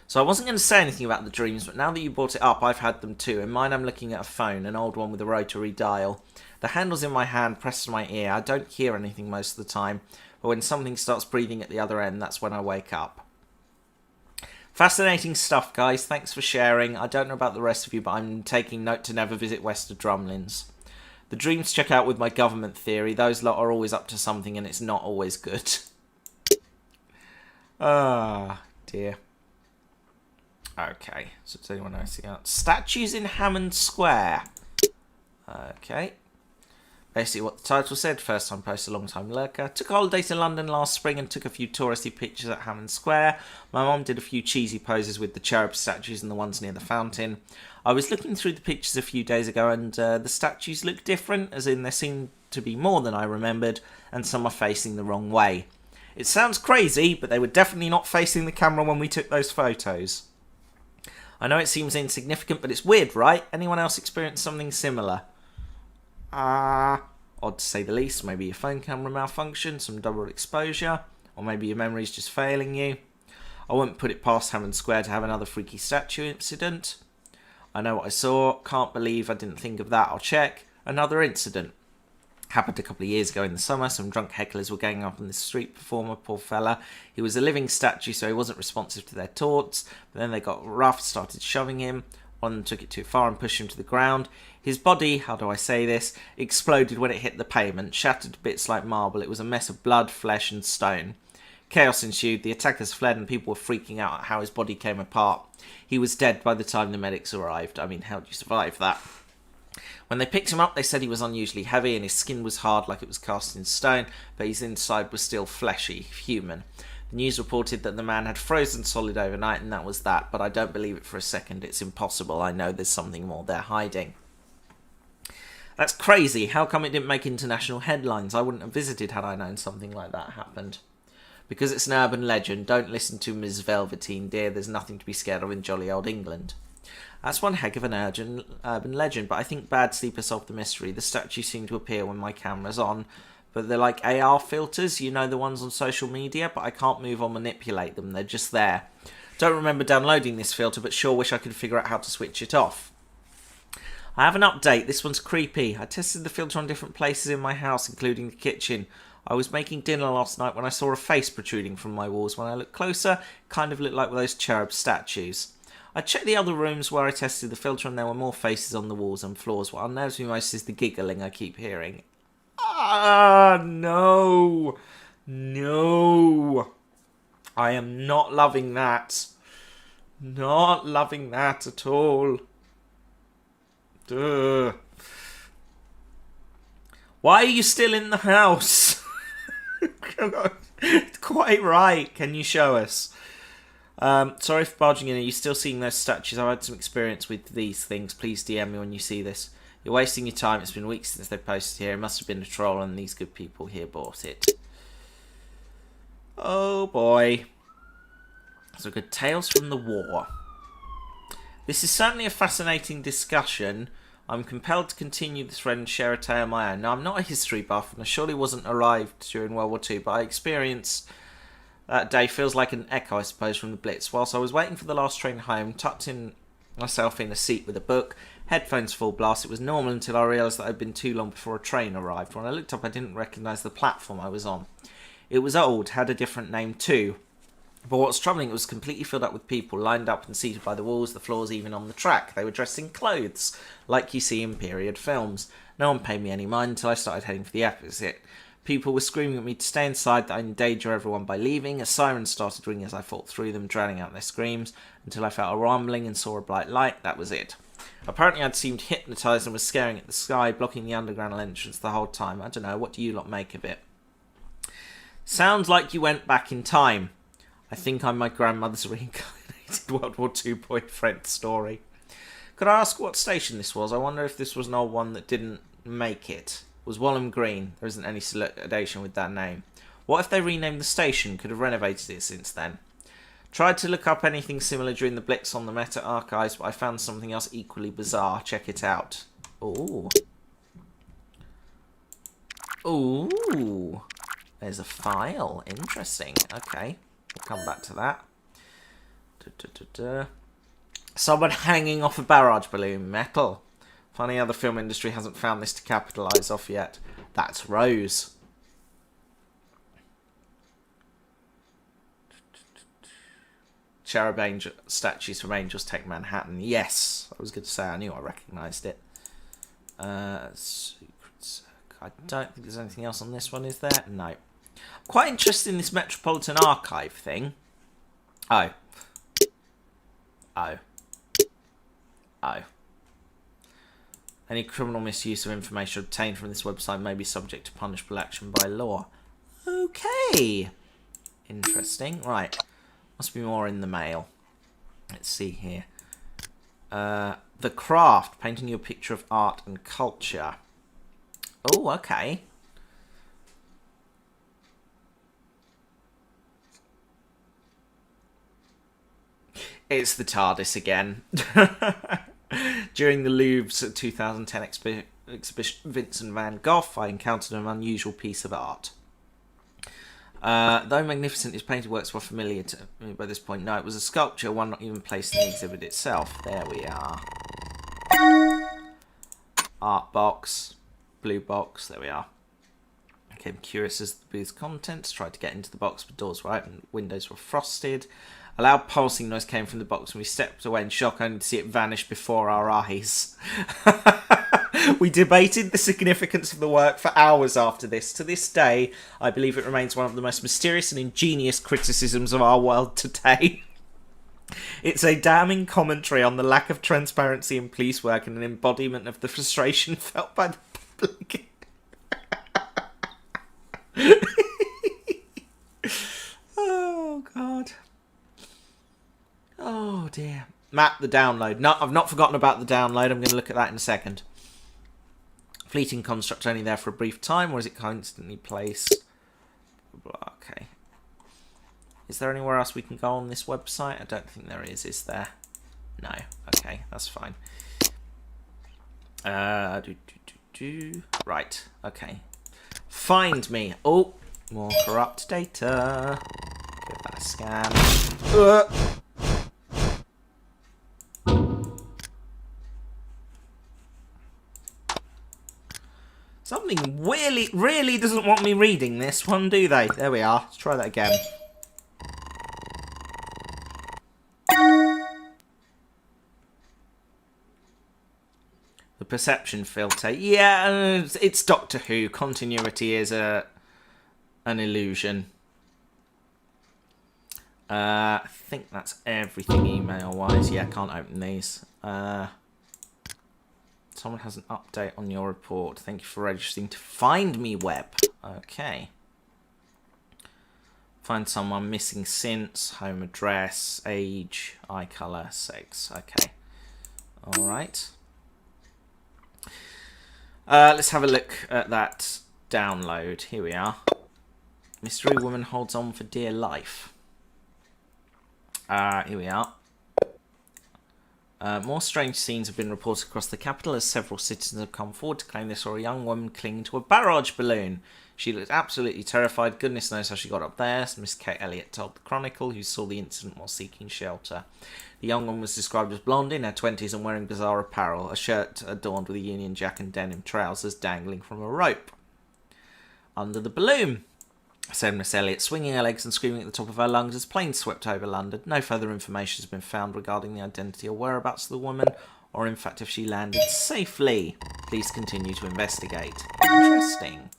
So I wasn't going to say anything about the dreams, but now that you brought it up, I've had them too. In mine, I'm looking at a phone, an old one with a rotary dial. The handle's in my hand, pressed to my ear. I don't hear anything most of the time, but when something starts breathing at the other end, that's when I wake up. Fascinating stuff, guys. Thanks for sharing. I don't know about the rest of you, but I'm taking note to never visit Western Drumlins. The dreams check out with my government theory. Those lot are always up to something, and it's not always good. Ah, dear. Okay, so does anyone know anything else? Statues in Hammond Square. Okay. Basically what the title said, first time post, a long time lurker. Took a holiday to London last spring and took a few touristy pictures at Hammond Square. My mum did a few cheesy poses with the cherub statues and the ones near the fountain. I was looking through the pictures a few days ago and the statues look different, as in there seem to be more than I remembered, and some are facing the wrong way. It sounds crazy, but they were definitely not facing the camera when we took those photos. I know it seems insignificant, but it's weird, right? Anyone else experienced something similar? Odd to say the least. Maybe your phone camera malfunction, some double exposure, or maybe your memory's just failing you. I wouldn't put it past Hammond Square to have another freaky statue incident. I know what I saw. Can't believe I didn't think of that. I'll check. Another incident. Happened a couple of years ago in the summer. Some drunk hecklers were ganging up on this street performer, poor fella. He was a living statue, so he wasn't responsive to their taunts. But then they got rough, started shoving him. One took it too far and pushed him to the ground. His body, how do I say this, exploded when it hit the pavement, shattered to bits like marble. It was a mess of blood, flesh and stone. Chaos ensued, the attackers fled and people were freaking out at how his body came apart. He was dead by the time the medics arrived. I mean, how did you survive that? When they picked him up, they said he was unusually heavy and his skin was hard like it was cast in stone, but his inside was still fleshy, human. The news reported that the man had frozen solid overnight and that was that, but I don't believe it for a second. It's impossible. I know there's something more they're hiding. That's crazy. How come it didn't make international headlines? I wouldn't have visited had I known something like that happened. Because it's an urban legend, don't listen to Ms. Velveteen, dear. There's nothing to be scared of in jolly old England. That's one heck of an urban legend, but I think Bad Sleeper solved the mystery. The statues seem to appear when my camera's on, but they're like AR filters, you know, the ones on social media, but I can't move or manipulate them. They're just there. Don't remember downloading this filter, but sure wish I could figure out how to switch it off. I have an update. This one's creepy. I tested the filter on different places in my house, including the kitchen. I was making dinner last night when I saw a face protruding from my walls. When I looked closer, it kind of looked like those cherub statues. I checked the other rooms where I tested the filter and there were more faces on the walls and floors. What unnerves me most is the giggling I keep hearing. No. No. I am not loving that. Not loving that at all. Duh. Why are you still in the house? Quite right. Can you show us? Sorry for barging in. Are you still seeing those statues? I've had some experience with these things. Please DM me when you see this. You're wasting your time. It's been weeks since they posted here. It must have been a troll and these good people here bought it. Oh boy. So good. Tales from the War. This is certainly a fascinating discussion. I'm compelled to continue the thread and share a tale of my own. Now, I'm not a history buff, and I surely wasn't arrived during World War II, but I experienced that day feels like an echo, I suppose, from the Blitz. Whilst I was waiting for the last train home, tucked in myself in a seat with a book, headphones full blast, it was normal until I realised that I'd been too long before a train arrived. When I looked up, I didn't recognise the platform I was on. It was old, had a different name too. But what was troubling, it was completely filled up with people, lined up and seated by the walls, the floors, even on the track. They were dressed in clothes, like you see in period films. No one paid me any mind until I started heading for the exit. People were screaming at me to stay inside, that I'd endanger everyone by leaving. A siren started ringing as I fought through them, drowning out their screams, until I felt a rumbling and saw a bright light. That was it. Apparently I'd seemed hypnotised and was staring at the sky, blocking the underground entrance the whole time. I don't know, what do you lot make of it? Sounds like you went back in time. I think I'm my grandmother's reincarnated World War II boyfriend story. Could I ask what station this was? I wonder if this was an old one that didn't make it. It was Walham Green. There isn't any solidation with that name. What if they renamed the station? Could have renovated it since then. Tried to look up anything similar during the Blitz on the Meta archives, but I found something else equally bizarre. Check it out. Ooh. Ooh. There's a file. Interesting. Okay. We'll come back to that. Someone hanging off a barrage balloon. Metal. Funny how the film industry hasn't found this to capitalise off yet. That's Rose. Cherub angel statues from Angels Take Manhattan. Yes. I was going to say I knew I recognised it. Secrets. I don't think there's anything else on this one, is there? No. Quite interested in this Metropolitan Archive thing. Oh. Oh. Oh. Any criminal misuse of information obtained from this website may be subject to punishable action by law. Okay. Interesting. Right. Must be more in the mail. Let's see here. The Craft, painting you a picture of art and culture. Oh, okay. It's the TARDIS again. During the Louvre's 2010 exhibition Vincent van Gogh, I encountered an unusual piece of art. Though magnificent, his painted works were familiar to me by this point. No, it was a sculpture, one not even placed in the exhibit itself. There we are. Art box. Blue box. There we are. I became curious as to the booth's contents. Tried to get into the box, but doors were open. Windows were frosted. A loud pulsing noise came from the box, and we stepped away in shock, only to see it vanish before our eyes. We debated the significance of the work for hours after this. To this day, I believe it remains one of the most mysterious and ingenious criticisms of our world today. It's a damning commentary on the lack of transparency in police work and an embodiment of the frustration felt by the public. Oh, God. Oh, dear. Map the download. No, I've not forgotten about the download. I'm going to look at that in a second. Fleeting construct only there for a brief time, or is it constantly placed? Okay. Is there anywhere else we can go on this website? I don't think there is there? No. Okay, that's fine. Right, okay. Find me. Oh, more corrupt data. Give that a scan. Something really doesn't want me reading this one, do they? There we are. Let's try that again. The perception filter. Yeah, it's Doctor Who. Continuity is an illusion. I think that's everything email-wise. Yeah, I can't open these. Someone has an update on your report. Thank you for registering to Find Me Web. Okay. Find someone missing since, home address, age, eye colour, sex. Okay. Alright. Let's have a look at that download. Here we are. Mystery woman holds on for dear life. Here we are. More strange scenes have been reported across the capital as several citizens have come forward to claim they saw a young woman clinging to a barrage balloon. She looked absolutely terrified. Goodness knows how she got up there. Miss Kate Elliott told the Chronicle, who saw the incident while seeking shelter. The young woman was described as blonde, in her 20s, and wearing bizarre apparel, a shirt adorned with a Union Jack and denim trousers dangling from a rope. Under the balloon, said Miss Elliott, swinging her legs and screaming at the top of her lungs as planes swept over London. No further information has been found regarding the identity or whereabouts of the woman, or in fact if she landed safely. Please continue to investigate. Interesting.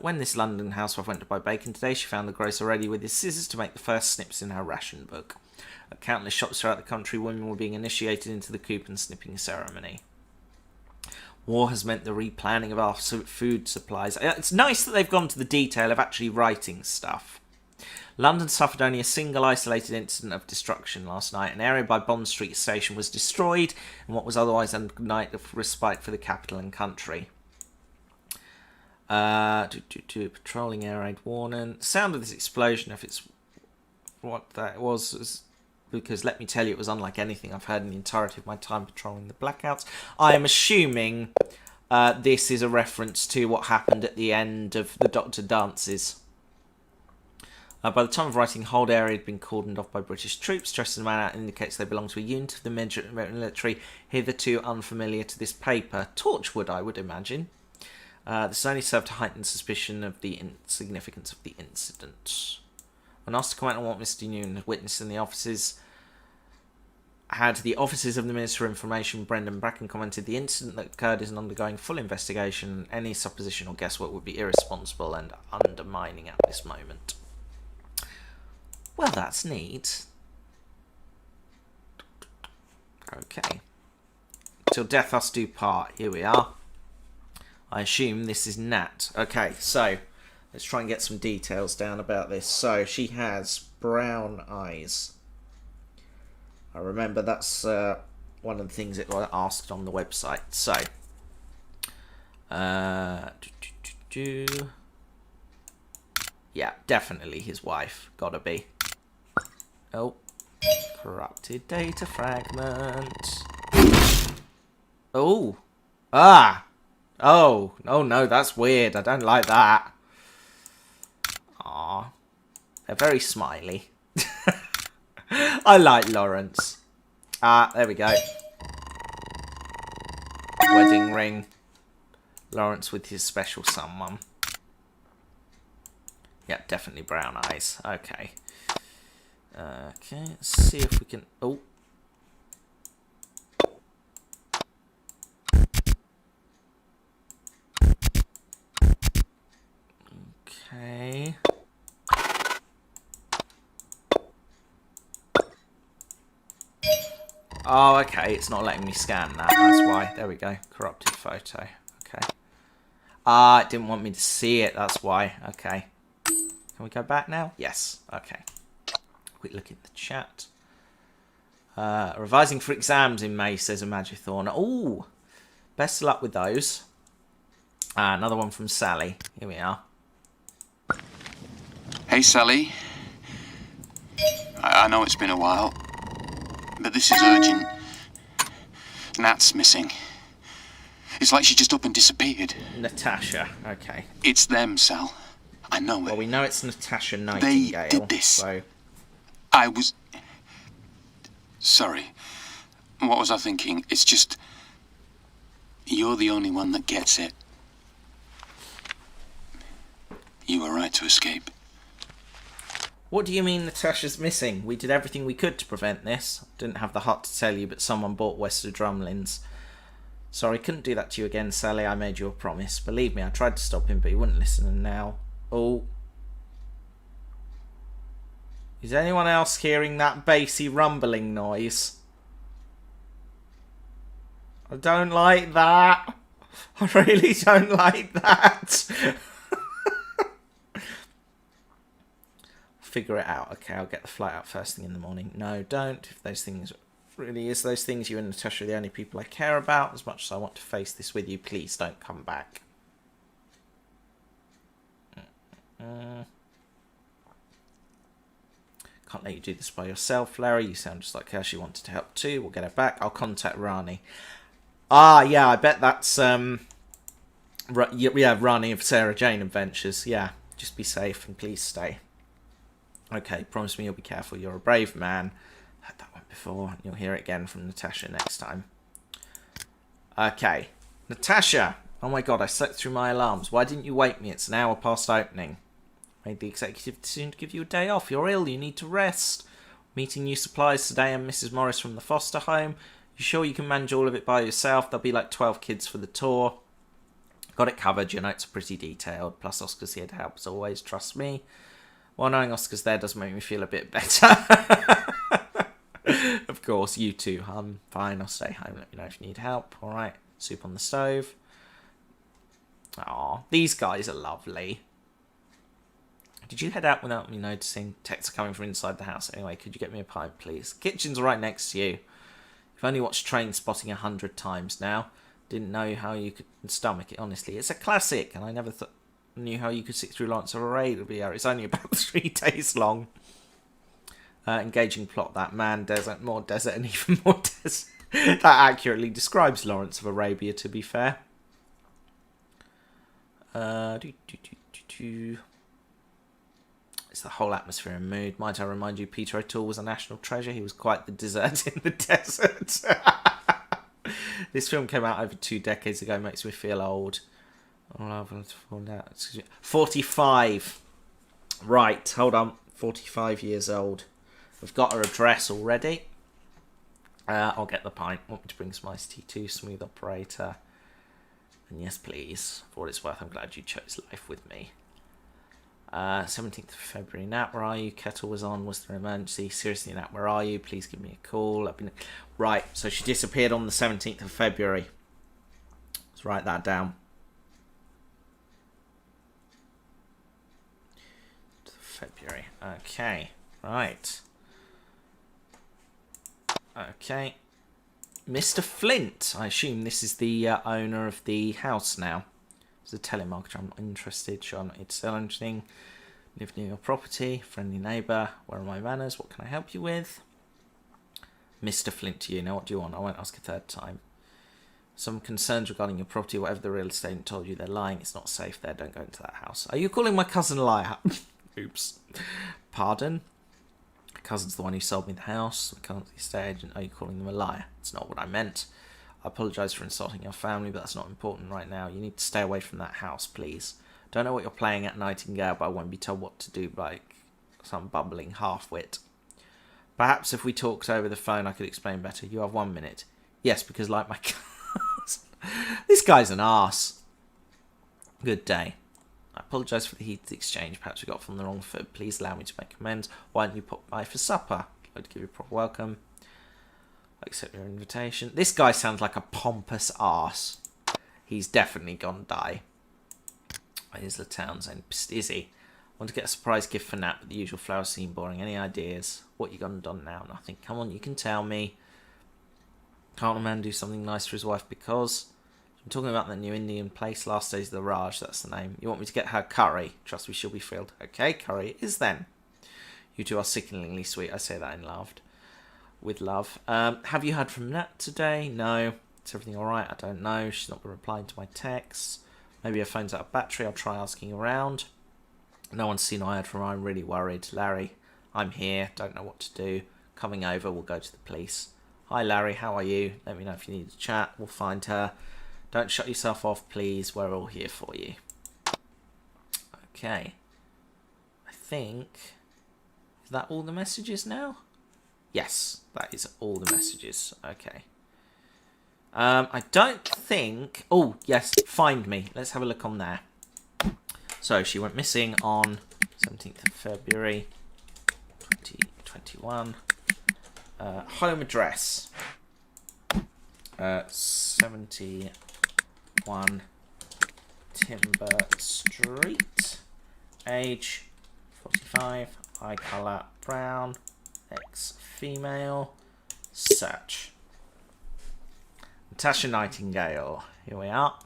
When this London housewife went to buy bacon today, she found the grocer ready with his scissors to make the first snips in her ration book. At countless shops throughout the country, women were being initiated into the coupon snipping ceremony. War has meant the replanning of our food supplies. It's nice that they've gone to the detail of actually writing stuff. London suffered only a single isolated incident of destruction last night. An area by Bond Street Station was destroyed in what was otherwise a night of respite for the capital and country. Patrolling air raid warning. Sound of this explosion, if it's what that was because let me tell you, it was unlike anything I've heard in the entirety of my time patrolling the blackouts. I am assuming this is a reference to what happened at the end of the Doctor Dances. By the time of writing, the whole area had been cordoned off by British troops. Dressed in a manner that indicates they belong to a unit of the military hitherto unfamiliar to this paper. Torchwood, I would imagine. This only served to heighten suspicion of the significance of the incident. When asked to comment on what Mr. Newton had witnessed in the offices, the offices of the Minister for Information, Brendan Bracken, commented the incident that occurred is undergoing full investigation. Any supposition or guesswork would be irresponsible and undermining at this moment. Well, that's neat. Okay. Till death us do part. Here we are. I assume this is Nat. Okay, so let's try and get some details down about this. So she has brown eyes. I remember that's one of the things it got asked on the website. So, yeah, definitely his wife. Gotta be. Oh, corrupted data fragment. Oh, oh no, that's weird. I don't like that. Aw, they're very smiley. I like Lawrence. There we go. Wedding ring. Lawrence with his special someone. Yep, definitely brown eyes. Okay. Okay, let's see if we can... Oh. Okay. Oh, okay. It's not letting me scan that. That's why. There we go. Corrupted photo. Okay. It didn't want me to see it. That's why. Okay. Can we go back now? Yes. Okay. Quick look at the chat. Revising for exams in May, says Imagithorn. Oh, best of luck with those. Another one from Sally. Here we are. Hey, Sally. I know it's been a while, but this is urgent. Nat's missing. It's like she just up and disappeared. Natasha. Okay. It's them, Sal. I know it. Well, we know it's Natasha Nightingale. They did this. So. I was... Sorry. What was I thinking? It's just... You're the only one that gets it. You were right to escape. What do you mean Natasha's missing? We did everything we could to prevent this. Didn't have the heart to tell you, but someone bought Wester Drumlins. Sorry, couldn't do that to you again, Sally. I made you a promise. Believe me, I tried to stop him, but he wouldn't listen, and now... Oh. Is anyone else hearing that bassy rumbling noise? I don't like that. I really don't like that. Figure it out. Okay, I'll get the flight out first thing in the morning. No, don't. If those things really is those things, you and Natasha are the only people I care about. As much as I want to face this with you, please don't come back. Can't let you do this by yourself, Larry. You sound just like her. She wanted to help too. We'll get her back. I'll contact Rani. Yeah, I bet that's yeah, Rani of Sarah Jane Adventures. Yeah, just be safe and please stay. Okay, promise me you'll be careful. You're a brave man. Heard that one before. You'll hear it again from Natasha next time. Okay, Natasha. Oh my god, I slept through my alarms. Why didn't you wake me? It's an hour past opening. Made the executive decision to give you a day off. You're ill. You need to rest. Meeting new suppliers today and Mrs. Morris from the foster home. You sure you can manage all of it by yourself? There'll be like 12 kids for the tour. Got it covered. Your notes are pretty detailed. Plus Oscar's here to help as always. Trust me. Well, knowing Oscar's there does make me feel a bit better. Of course, you too. I'm fine. I'll stay home. Let me know if you need help. All right. Soup on the stove. Aw, these guys are lovely. Did you head out without me noticing? Texts are coming from inside the house. Anyway, could you get me a pint, please? Kitchen's right next to you. I've only watched Train Spotting 100 times now. Didn't know how you could stomach it, honestly. It's a classic, and I never knew how you could sit through Lawrence of Arabia. It's only about 3 days long. Engaging plot, that man, desert, more desert, and even more desert. That accurately describes Lawrence of Arabia, to be fair. It's the whole atmosphere and mood. Might I remind you, Peter O'Toole was a national treasure. He was quite the dessert in the desert. This film came out over 2 decades ago. Makes me feel old. 45. Right, hold on. 45 years old. We've got her address already. I'll get the pint. Want me to bring some iced tea too? Smooth operator. And yes, please. For what it's worth, I'm glad you chose life with me. 17th of February. Nat, where are you? Kettle was on. Was there an emergency? Seriously, Nat, where are you? Please give me a call. Right, so she disappeared on the 17th of February. Let's write that down. February. Okay, right. Okay. Mr. Flint. I assume this is the owner of the house now. He's a telemarketer. I'm not interested. Sure, I'm not here to sell anything. Live near your property. Friendly neighbour. Where are my manners? What can I help you with? Mr. Flint to you. Now, what do you want? I won't ask a third time. Some concerns regarding your property. Whatever the real estate agent told you, they're lying. It's not safe there. Don't go into that house. Are you calling my cousin a liar? Oops. Pardon? My cousin's the one who sold me the house. I can't the estate agent. Are you calling them a liar? It's not what I meant. I apologise for insulting your family, but that's not important right now. You need to stay away from that house, please. Don't know what you're playing at Nightingale, but I won't be told what to do by some bumbling half-wit. Perhaps if we talked over the phone, I could explain better. You have 1 minute. Yes, because like my cousin... This guy's an arse. Good day. I apologise for the heated exchange. Perhaps we got from the wrong foot. Please allow me to make amends. Why don't you pop by for supper? I'd like to give you a proper welcome. I accept your invitation. This guy sounds like a pompous arse. He's definitely gonna die. Isla Townsend. Psst, is he? I want to get a surprise gift for Nat, but the usual flowers seem boring. Any ideas? What you gonna done now? Nothing. Come on, you can tell me. Can't a man do something nice for his wife because... I'm talking about the new Indian place, Last Days of the Raj, that's the name. You want me to get her curry? Trust me, she'll be thrilled. Okay, curry it is then. You two are sickeningly sweet, I say that in love. With love. Have you heard from Nat today? No. Is everything alright? I don't know. She's not been replying to my texts. Maybe her phone's out of battery, I'll try asking around. No one's seen or heard from her, I'm really worried. Larry, I'm here, don't know what to do. Coming over, we'll go to the police. Hi Larry, how are you? Let me know if you need to chat, we'll find her. Don't shut yourself off, please. We're all here for you. Okay. I think... Is that all the messages now? Yes, that is all the messages. Okay. I don't think... Oh, yes, find me. Let's have a look on there. So, she went missing on 17th of February 2021. Home address. 71 Timber Street. Age 45. Eye colour brown. Ex-female. Search. Natasha Nightingale. Here we are.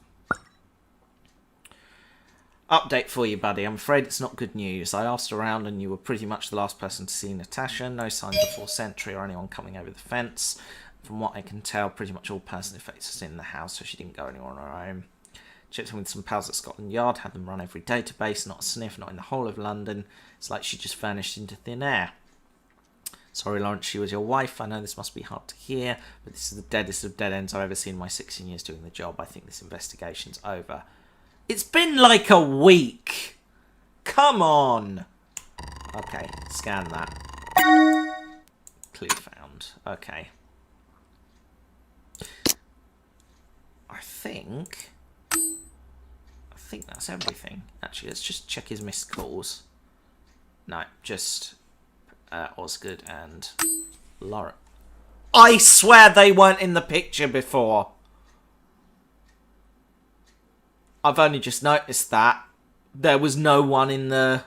Update for you, buddy. I'm afraid it's not good news. I asked around and you were pretty much the last person to see Natasha. No signs of full sentry or anyone coming over the fence. From what I can tell, pretty much all person effects is in the house, so she didn't go anywhere on her own. Checked in with some pals at Scotland Yard, had them run every database, not a sniff, not in the whole of London. It's like she just vanished into thin air. Sorry, Lawrence, she was your wife. I know this must be hard to hear, but this is the deadest of dead ends I've ever seen in my 16 years doing the job. I think this investigation's over. It's been like a week. Come on. Okay, scan that. Clue found. Okay. I think that's everything. Actually, let's just check his missed calls. No, just Osgood and Laura. I swear they weren't in the picture before. I've only just noticed that. There was no one in the...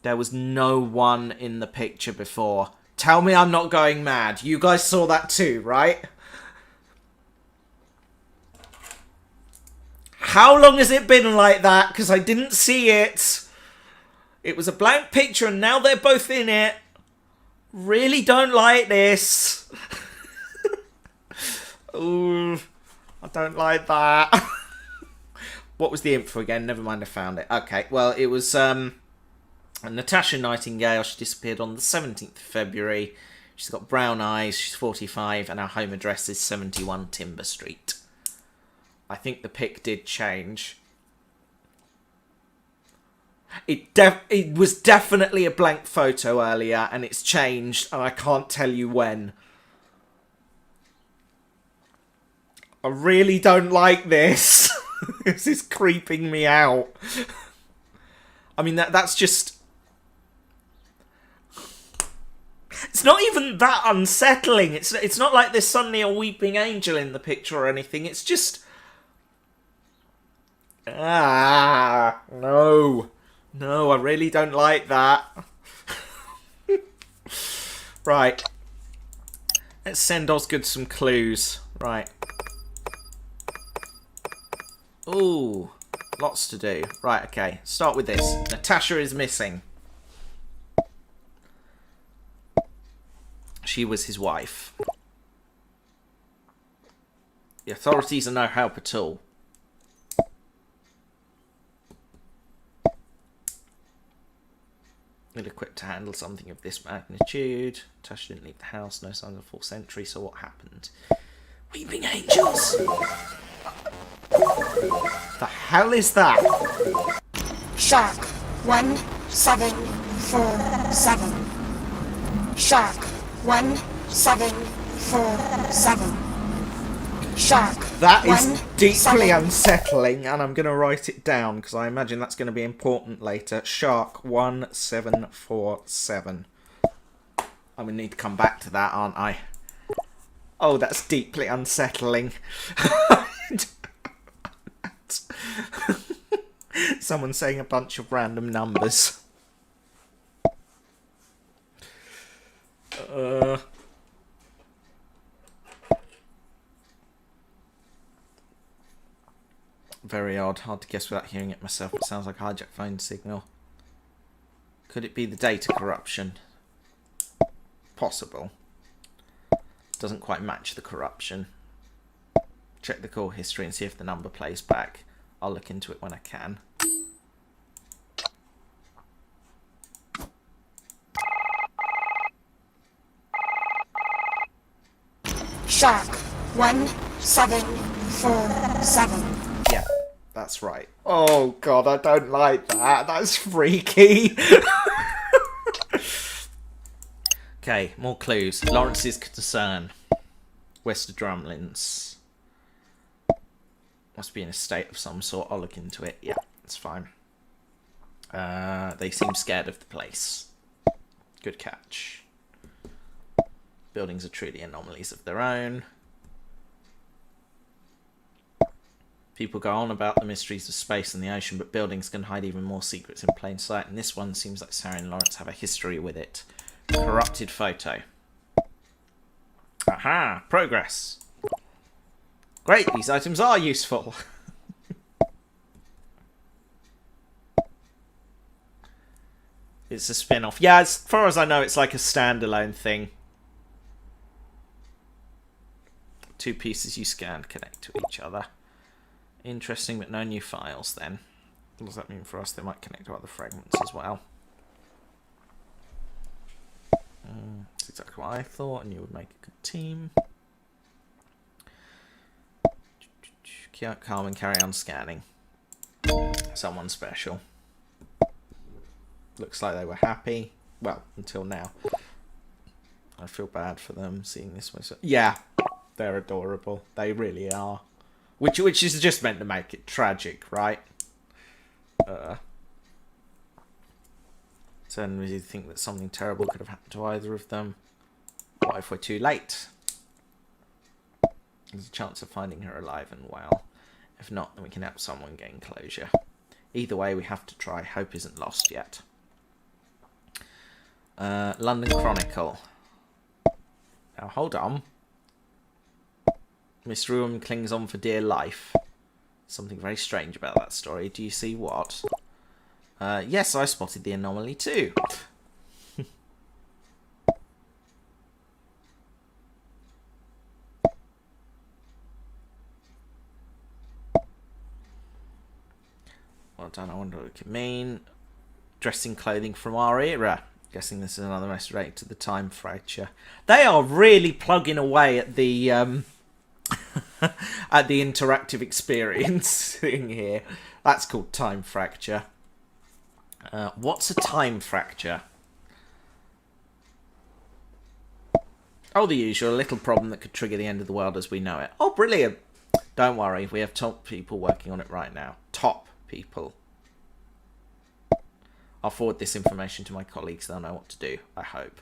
There was no one in the picture before. Tell me I'm not going mad. You guys saw that too, right? How long has it been like that? Because I didn't see it. It was a blank picture and now they're both in it. Really don't like this. Ooh, I don't like that. What was the info again? Never mind, I found it. Okay, well, it was Natasha Nightingale. She disappeared on the 17th of February. She's got brown eyes. She's 45 and her home address is 71 Timber Street. I think the pic did change. It was definitely a blank photo earlier, and it's changed, and I can't tell you when. I really don't like this. This is creeping me out. I mean, that's just... It's not even that unsettling. It's not like there's suddenly a weeping angel in the picture or anything. It's just... Ah, no. No, I really don't like that. Right. Let's send Osgood some clues. Right. Ooh, lots to do. Right, okay. Start with this. Natasha is missing. She was his wife. The authorities are no help at all. Ill-equipped to handle something of this magnitude. Natasha didn't leave the house. No signs of false entry. So what happened? Weeping angels. The hell is that? Shark 1747. Shark 1747. Shark. That is deeply unsettling, and I'm going to write it down because I imagine that's going to be important later. Shark 1747. I'm going to need to come back to that, aren't I? Oh, that's deeply unsettling. Someone saying a bunch of random numbers. Very odd. Hard to guess without hearing it myself. It sounds like a hijacked phone signal. Could it be the data corruption? Possible. Doesn't quite match the corruption. Check the call history and see if the number plays back. I'll look into it when I can. Shark 1747. Yeah, that's right. Oh god, I don't like that. That's freaky. Okay, more clues. Lawrence's concern. West of Drumlins. Must be in a state of some sort. I'll look into it. Yeah, it's fine. They seem scared of the place. Good catch. Buildings are truly anomalies of their own. People go on about the mysteries of space and the ocean, but buildings can hide even more secrets in plain sight, and this one seems like Sarah and Lawrence have a history with it. Corrupted photo. Aha! Progress! Great, these items are useful! It's a spin-off. Yeah, as far as I know, it's like a standalone thing. Two pieces you scanned connect to each other. Interesting, but no new files then. What does that mean for us? They might connect to other fragments as well. That's exactly what I thought, and you would make a good team. Calm and carry on scanning. Someone special. Looks like they were happy. Well, until now. I feel bad for them seeing this way. So, yeah, they're adorable. They really are. Which is just meant to make it tragic, right? Certain reason to think that something terrible could have happened to either of them. What if we're too late? There's a chance of finding her alive and well. If not, then we can help someone gain closure. Either way, we have to try. Hope isn't lost yet. London Chronicle. Now, hold on. Miss Ruham clings on for dear life. Something very strange about that story. Do you see what? Yes, I spotted the anomaly too. Well done, I wonder what it could mean. Dressing clothing from our era. Guessing this is another message related to the time fracture. They are really plugging away at the at the interactive experience thing here. That's called time fracture. What's a time fracture? Oh, the usual. A little problem that could trigger the end of the world as we know it. Oh, brilliant. Don't worry, we have top people working on it right now. Top people. I'll forward this information to my colleagues. They'll know what to do, I hope.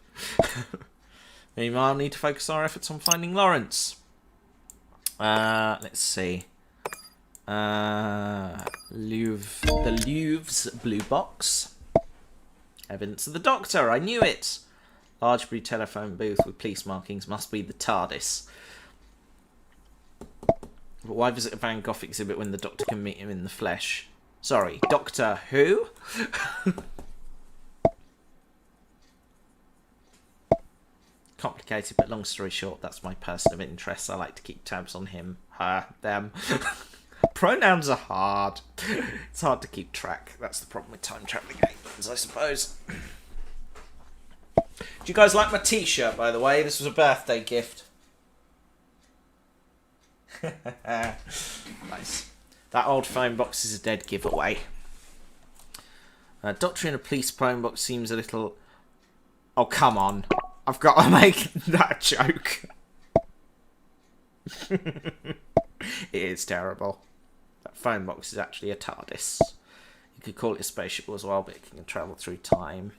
Meanwhile, I'll need to focus our efforts on finding Lawrence. Let's see. The Louvre's blue box. Evidence of the Doctor. I knew it. Large blue telephone booth with police markings. Must be the TARDIS. But why visit a Van Gogh exhibit when the Doctor can meet him in the flesh? Sorry, Doctor who? Complicated, but long story short, that's my person of interest. I like to keep tabs on him, her, them. Pronouns are hard. It's hard to keep track. That's the problem with time travelling aliens, I suppose. Do you guys like my t-shirt, by the way? This was a birthday gift. Nice. That old phone box is a dead giveaway. Doctor in a police phone box seems a little... Oh, come on. I've got to make that joke. It is terrible. That phone box is actually a TARDIS. You could call it a spaceship as well, but it can travel through time.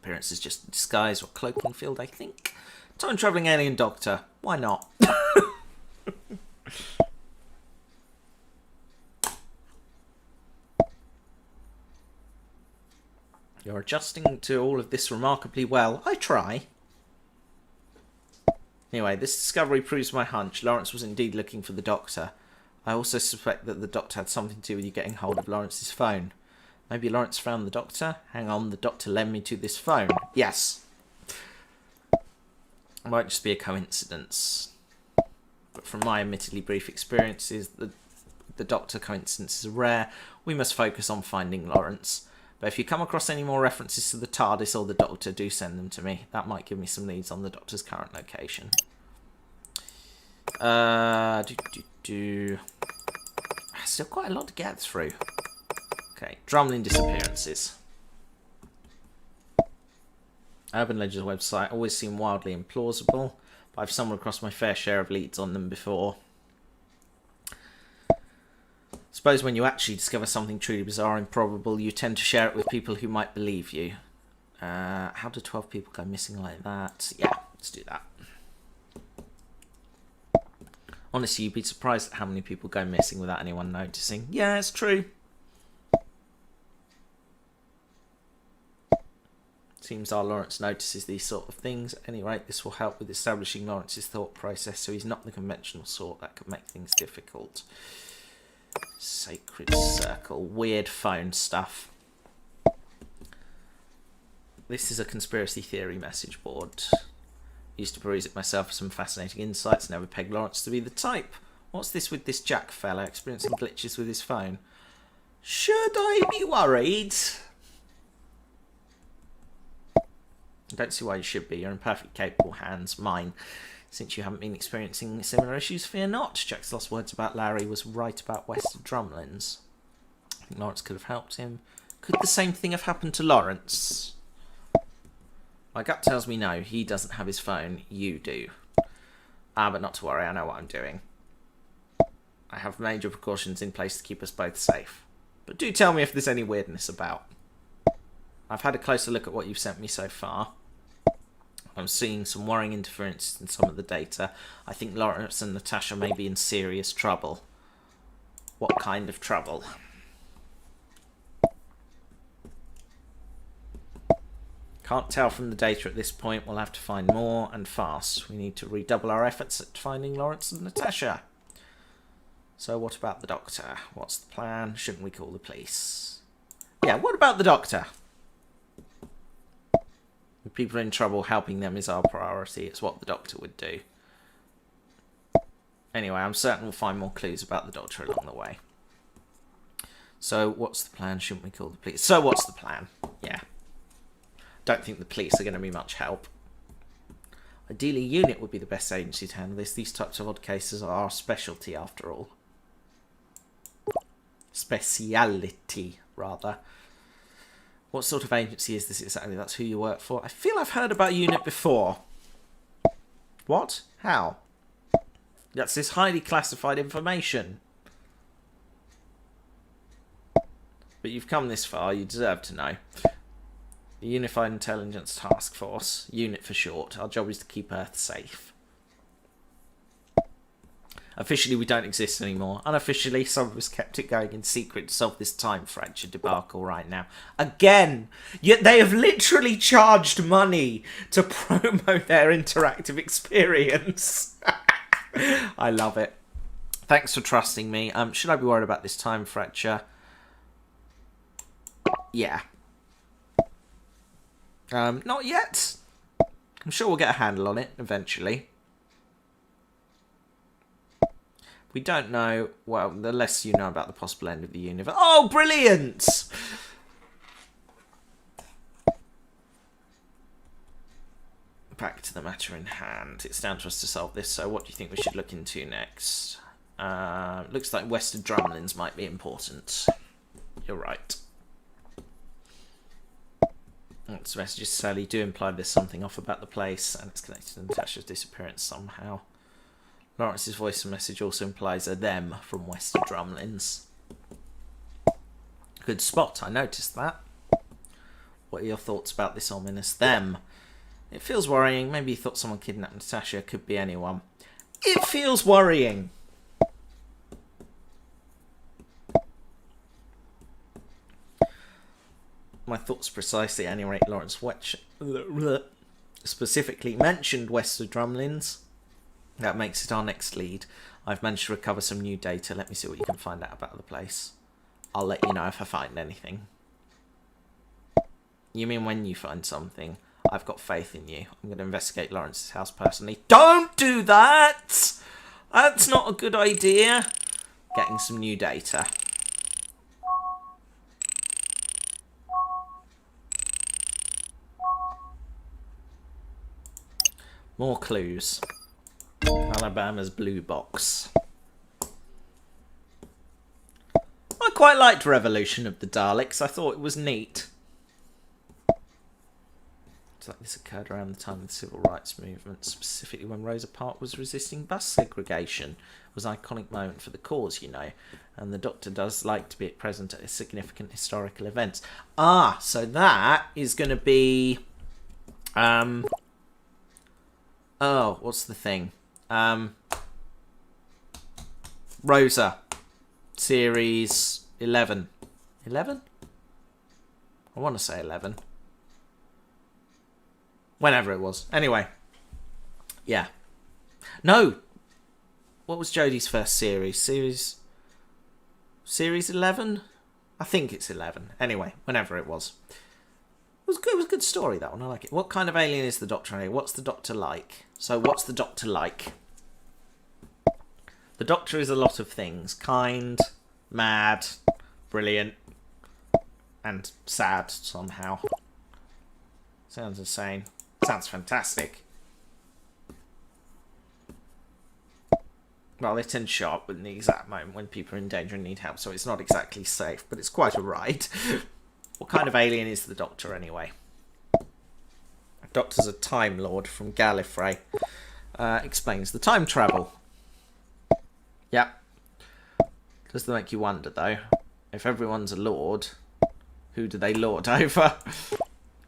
Appearance is just a disguise or cloaking field, I think. Time travelling alien Doctor. Why not? You're adjusting to all of this remarkably well. I try. Anyway, this discovery proves my hunch. Lawrence was indeed looking for the Doctor. I also suspect that the Doctor had something to do with you getting hold of Lawrence's phone. Maybe Lawrence found the Doctor? Hang on, the Doctor led me to this phone. Yes. It might just be a coincidence. But from my admittedly brief experiences, the Doctor coincidences are rare. We must focus on finding Lawrence. But if you come across any more references to the TARDIS or the Doctor, do send them to me. That might give me some leads on the Doctor's current location. Still quite a lot to get through. Okay, Drumlin disappearances. Urban Legends website always seem wildly implausible, but I've stumbled across my fair share of leads on them before. Suppose when you actually discover something truly bizarre and improbable, you tend to share it with people who might believe you. How do 12 people go missing like that? Yeah, let's do that. Honestly, you'd be surprised at how many people go missing without anyone noticing. Yeah, it's true. Seems our Lawrence notices these sort of things. At any rate, this will help with establishing Lawrence's thought process, so he's not the conventional sort that could make things difficult. Sacred Circle. Weird phone stuff. This is a conspiracy theory message board. Used to peruse it myself for some fascinating insights. Never pegged Lawrence to be the type. What's this with this Jack fella experiencing glitches with his phone? Should I be worried? I don't see why you should be. You're in perfectly capable hands. Mine. Since you haven't been experiencing similar issues, fear not. Jack's lost words about Larry was right about West of Drumlins. I think Lawrence could have helped him. Could the same thing have happened to Lawrence? My gut tells me no. He doesn't have his phone. You do. But not to worry. I know what I'm doing. I have major precautions in place to keep us both safe. But do tell me if there's any weirdness about. I've had a closer look at what you've sent me so far. I'm seeing some worrying interference in some of the data. I think Lawrence and Natasha may be in serious trouble. What kind of trouble? Can't tell from the data at this point. We'll have to find more and fast. We need to redouble our efforts at finding Lawrence and Natasha. So what about the Doctor? What's the plan? Shouldn't we call the police? Yeah, what about the Doctor? If people are in trouble, helping them is our priority. It's what the Doctor would do. Anyway, I'm certain we'll find more clues about the Doctor along the way. So, what's the plan? Shouldn't we call the police? So, what's the plan? Yeah. Don't think the police are going to be much help. Ideally, UNIT would be the best agency to handle this. These types of odd cases are our specialty, after all. Speciality, rather. What sort of agency is this exactly? That's who you work for? I feel I've heard about UNIT before. What? How? That's this highly classified information. But you've come this far, you deserve to know. The Unified Intelligence Task Force, UNIT for short, our job is to keep Earth safe. Officially, we don't exist anymore. Unofficially, some of us kept it going in secret to solve this time fracture debacle right now. Again! Yet they have literally charged money to promote their interactive experience. I love it. Thanks for trusting me. Should I be worried about this time fracture? Yeah. Not yet. I'm sure we'll get a handle on it eventually. We don't know, well, the less you know about the possible end of the universe. Oh, brilliant! Back to the matter in hand. It's down to us to solve this, so what do you think we should look into next? Looks like Western Drumlins might be important. You're right. Its messages sadly do imply there's something off about the place, and it's connected to Natasha's disappearance somehow. Lawrence's voice and message also implies a them from Western Drumlins. Good spot, I noticed that. What are your thoughts about this ominous them? It feels worrying. Maybe you thought someone kidnapped Natasha. Could be anyone. It feels worrying. My thoughts precisely, at any rate. Lawrence specifically mentioned Western Drumlins. That makes it our next lead. I've managed to recover some new data. Let me see what you can find out about the place. I'll let you know if I find anything. You mean when you find something? I've got faith in you. I'm going to investigate Lawrence's house personally. Don't do that! That's not a good idea. Getting some new data. More clues. Alabama's blue box. I quite liked Revolution of the Daleks. I thought it was neat. It's like this occurred around the time of the civil rights movement, specifically when Rosa Parks was resisting bus segregation. It was an iconic moment for the cause, you know, and the Doctor does like to be present at significant historical events. Ah, so that is going to be... Oh, what's the thing? Rosa. Series 11. 11? I want to say 11. Whenever it was. Anyway. Yeah. No! What was Jodie's first series? Series 11? I think it's 11. Anyway, whenever it was. It was good. It was a good story, that one. I like it. What kind of alien is the Doctor anyway? What's the Doctor like? So, what's the Doctor like? The Doctor is a lot of things. Kind, mad, brilliant, and sad somehow. Sounds insane. Sounds fantastic. Well, they tend to show up in the exact moment when people are in danger and need help, so it's not exactly safe, but it's quite a ride. What kind of alien is the Doctor, anyway? The Doctor's a Time Lord from Gallifrey. Explains the time travel. Yep. Does that make you wonder, though? If everyone's a lord, who do they lord over?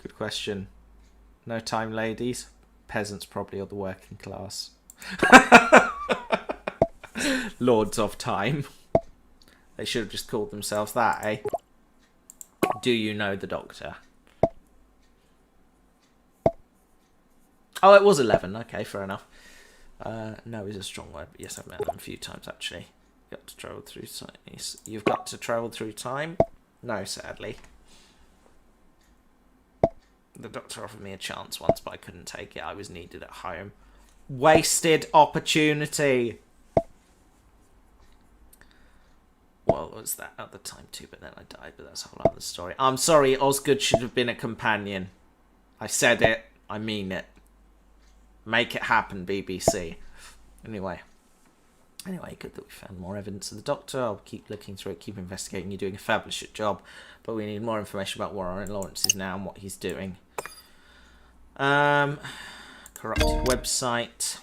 Good question. No time ladies? Peasants, probably, or the working class. Lords of Time. They should have just called themselves that, eh? Do you know the Doctor? Oh, it was 11. Okay, fair enough. No is a strong word, but yes, I've met them a few times, actually. Got to travel through time. You've got to travel through time? No, sadly. The Doctor offered me a chance once, but I couldn't take it. I was needed at home. Wasted opportunity! Well, it was that at the time too, but then I died, but that's a whole other story. I'm sorry, Osgood should have been a companion. I said it. I mean it. Make it happen, BBC. Anyway, good that we found more evidence of the Doctor. I'll keep looking through it, keep investigating. You're doing a fabulous job, but we need more information about Warren Lawrence is now and what he's doing. Corrupted website.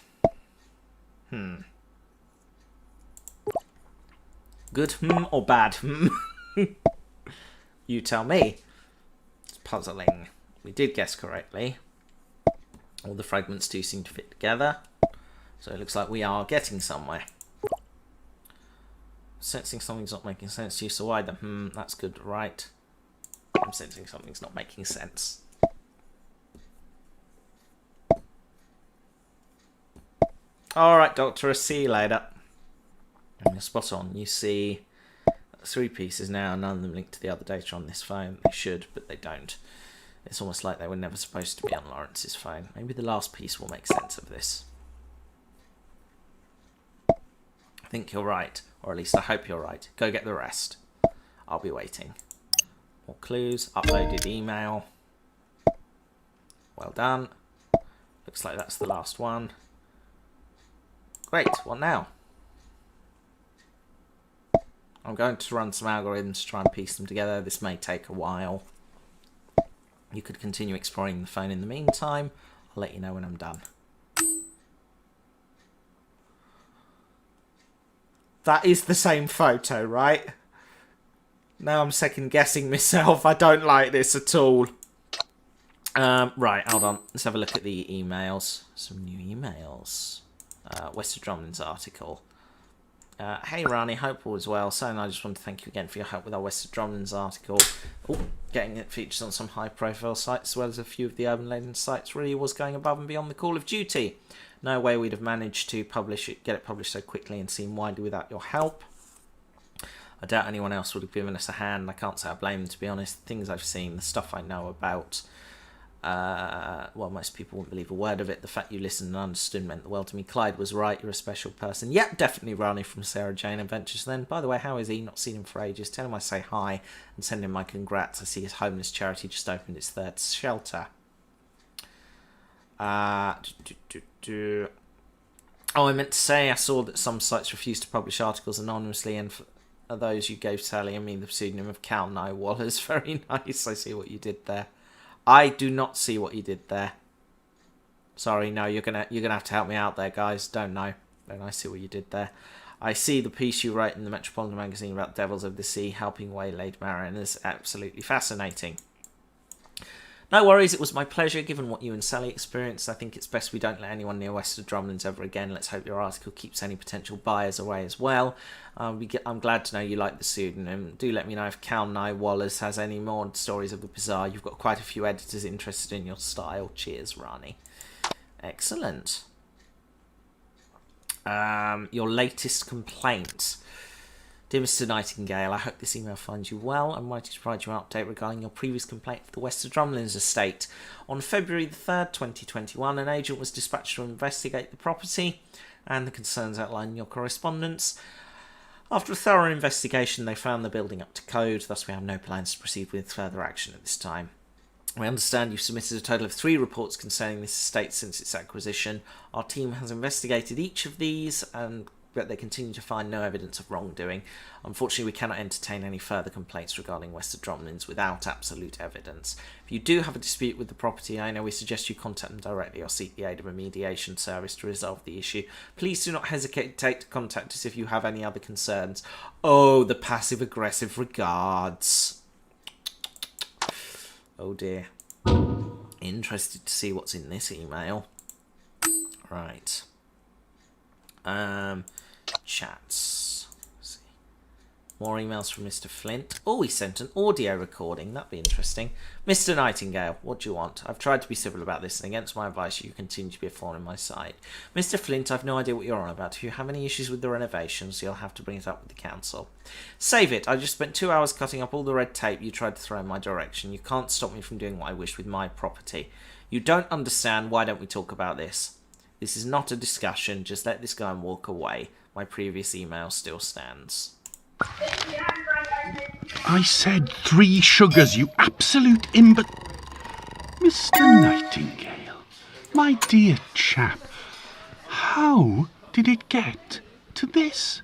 Good or bad? You tell me. It's puzzling. We did guess correctly. All the fragments do seem to fit together. So it looks like we are getting somewhere. Sensing something's not making sense to you, so either. That's good, right? I'm sensing something's not making sense. Alright, Doctor, I'll see you later. And you're spot on. You see 3 pieces now, none of them linked to the other data on this phone. They should, but they don't. It's almost like they were never supposed to be on Lawrence's phone. Maybe the last piece will make sense of this. I think you're right, or at least I hope you're right. Go get the rest. I'll be waiting. More clues. Uploaded email. Well done. Looks like that's the last one. Great, what now? I'm going to run some algorithms to try and piece them together. This may take a while. You could continue exploring the phone in the meantime. I'll let you know when I'm done. That is the same photo, right? Now I'm second guessing myself. I don't like this at all. Right, hold on. Let's have a look at the emails. Some new emails. West Drumlin's article. Hey Rani, hope all is well. So I just want to thank you again for your help with our West Drumlin's article. Getting it featured on some high profile sites as well as a few of the urban legend sites really was going above and beyond the call of duty. No way we'd have managed to get it published so quickly and seen widely without your help. I doubt anyone else would have given us a hand. I can't say I blame them, to be honest. The things I've seen, the stuff I know about, well, most people wouldn't believe a word of it. The fact you listened and understood meant the world to me. Clyde was right. You're a special person. Yep, definitely Rani from Sarah Jane Adventures then. By the way, how is he? Not seen him for ages. Tell him I say hi and send him my congrats. I see his homeless charity just opened its 3rd shelter. Oh, I meant to say I saw that some sites refused to publish articles anonymously, and for those you gave Sally and me the pseudonym of Cal Nye Wallace. Very nice. I see what you did there. I do not see what you did there. Sorry, no, you're gonna have to help me out there, guys. Don't know. Don't I see what you did there? I see the piece you wrote in the Metropolitan magazine about Devils of the Sea helping waylaid mariners. Absolutely fascinating. No worries, it was my pleasure. Given what you and Sally experienced, I think it's best we don't let anyone near West of Drumlin's ever again. Let's hope your article keeps any potential buyers away as well. I'm glad to know you like the pseudonym. Do let me know if Cal Nye Wallace has any more stories of the bizarre. You've got quite a few editors interested in your style. Cheers, Rani. Excellent. Your latest complaint. Dear Mr. Nightingale, I hope this email finds you well. I'm writing to provide you an update regarding your previous complaint for the West of Drumlin's estate. On February the 3rd, 2021, an agent was dispatched to investigate the property and the concerns outlined in your correspondence. After a thorough investigation, they found the building up to code, thus we have no plans to proceed with further action at this time. We understand you've submitted a total of 3 reports concerning this estate since its acquisition. Our team has investigated each of these, but they continue to find no evidence of wrongdoing. Unfortunately, we cannot entertain any further complaints regarding West of Drumlin's without absolute evidence. If you do have a dispute with the property owner, we suggest you contact them directly or seek the aid of a mediation service to resolve the issue. Please do not hesitate to contact us if you have any other concerns. Oh, the passive-aggressive regards. Oh dear. Interested to see what's in this email. Right. Chats. Let's see. More emails from Mr. Flint. Oh, he sent an audio recording. That'd be interesting. Mr. Nightingale, what do you want? I've tried to be civil about this, and against my advice, you continue to be a thorn in my side. Mr. Flint, I've no idea what you're on about. If you have any issues with the renovations, you'll have to bring it up with the council. Save it. I just spent 2 hours cutting up all the red tape you tried to throw in my direction. You can't stop me from doing what I wish with my property. You don't understand. Why don't we talk about this? This is not a discussion. Just let this go and walk away. My previous email still stands. I said 3 sugars, you absolute imbecile. Mr. Nightingale, my dear chap, how did it get to this?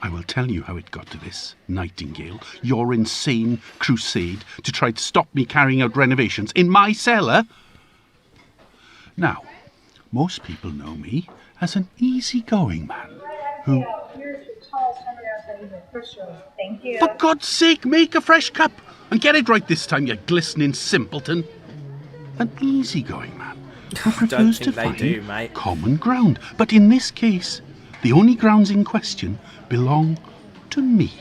I will tell you how it got to this, Nightingale. Your insane crusade to try to stop me carrying out renovations in my cellar. Now, most people know me as an easygoing man who... For sure. Thank you. For God's sake, make a fresh cup and get it right this time, you glistening simpleton. An easygoing man who prefers to find common ground. But in this case, the only grounds in question belong to me.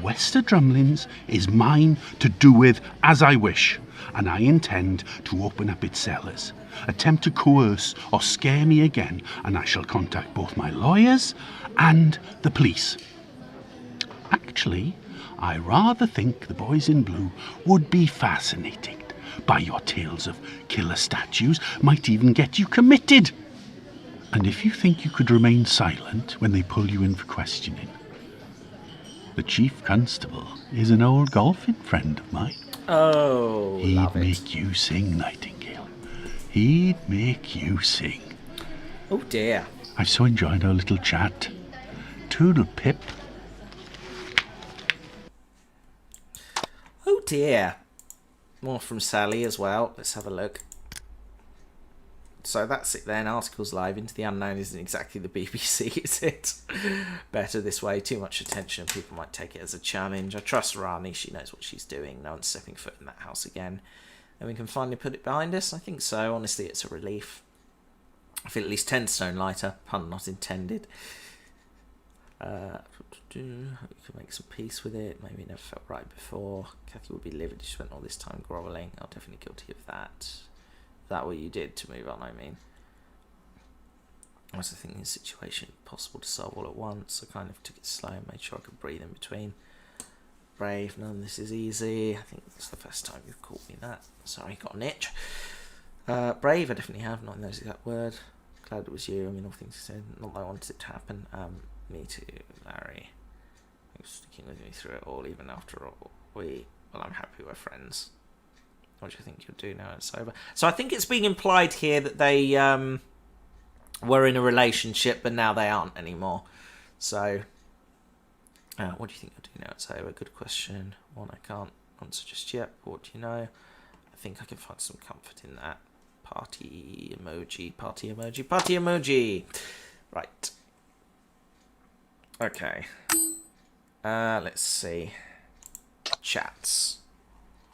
Wester Drumlins is mine to do with as I wish, and I intend to open up its cellars. Attempt to coerce or scare me again, and I shall contact both my lawyers and the police. Actually, I rather think the boys in blue would be fascinated by your tales of killer statues, might even get you committed. And if you think you could remain silent when they pull you in for questioning, the chief constable is an old golfing friend of mine. Oh, He'd make you sing, Nightingale. He'd make you sing. Oh dear. I've so enjoyed our little chat. Toodle pip. Oh dear. More from Sally as well. Let's have a look. So that's it then. Articles live. Into the Unknown isn't exactly the BBC, is it? Better this way. Too much attention. People might take it as a challenge. I trust Rani. She knows what she's doing. No one's stepping foot in that house again. And we can finally put it behind us? I think so. Honestly, it's a relief. I feel at least 10 stone lighter. Pun not intended. You can make some peace with it. Maybe it never felt right before. Kathy would be livid. She spent all this time grovelling. I'm definitely guilty of that. That what you did to move on, I mean. I was thinking the situation possible to solve all at once. I kind of took it slow and made sure I could breathe in between. Brave, none of this is easy. I think it's the first time you've caught me that. Sorry, got an itch. Brave, I definitely have, not in those exact words. Glad it was you. I mean, all things said, not that I wanted it to happen. Me too, Larry. Thanks for sticking with me through it all, even after all. Well, I'm happy we're friends. What do you think you'll do now it's over? So I think it's being implied here that they were in a relationship, but now they aren't anymore. So, what do you think you'll do now it's over? Good question. One I can't answer just yet. But what do you know? I think I can find some comfort in that. Party emoji, party emoji, party emoji. Right. Okay. Let's see. Chats.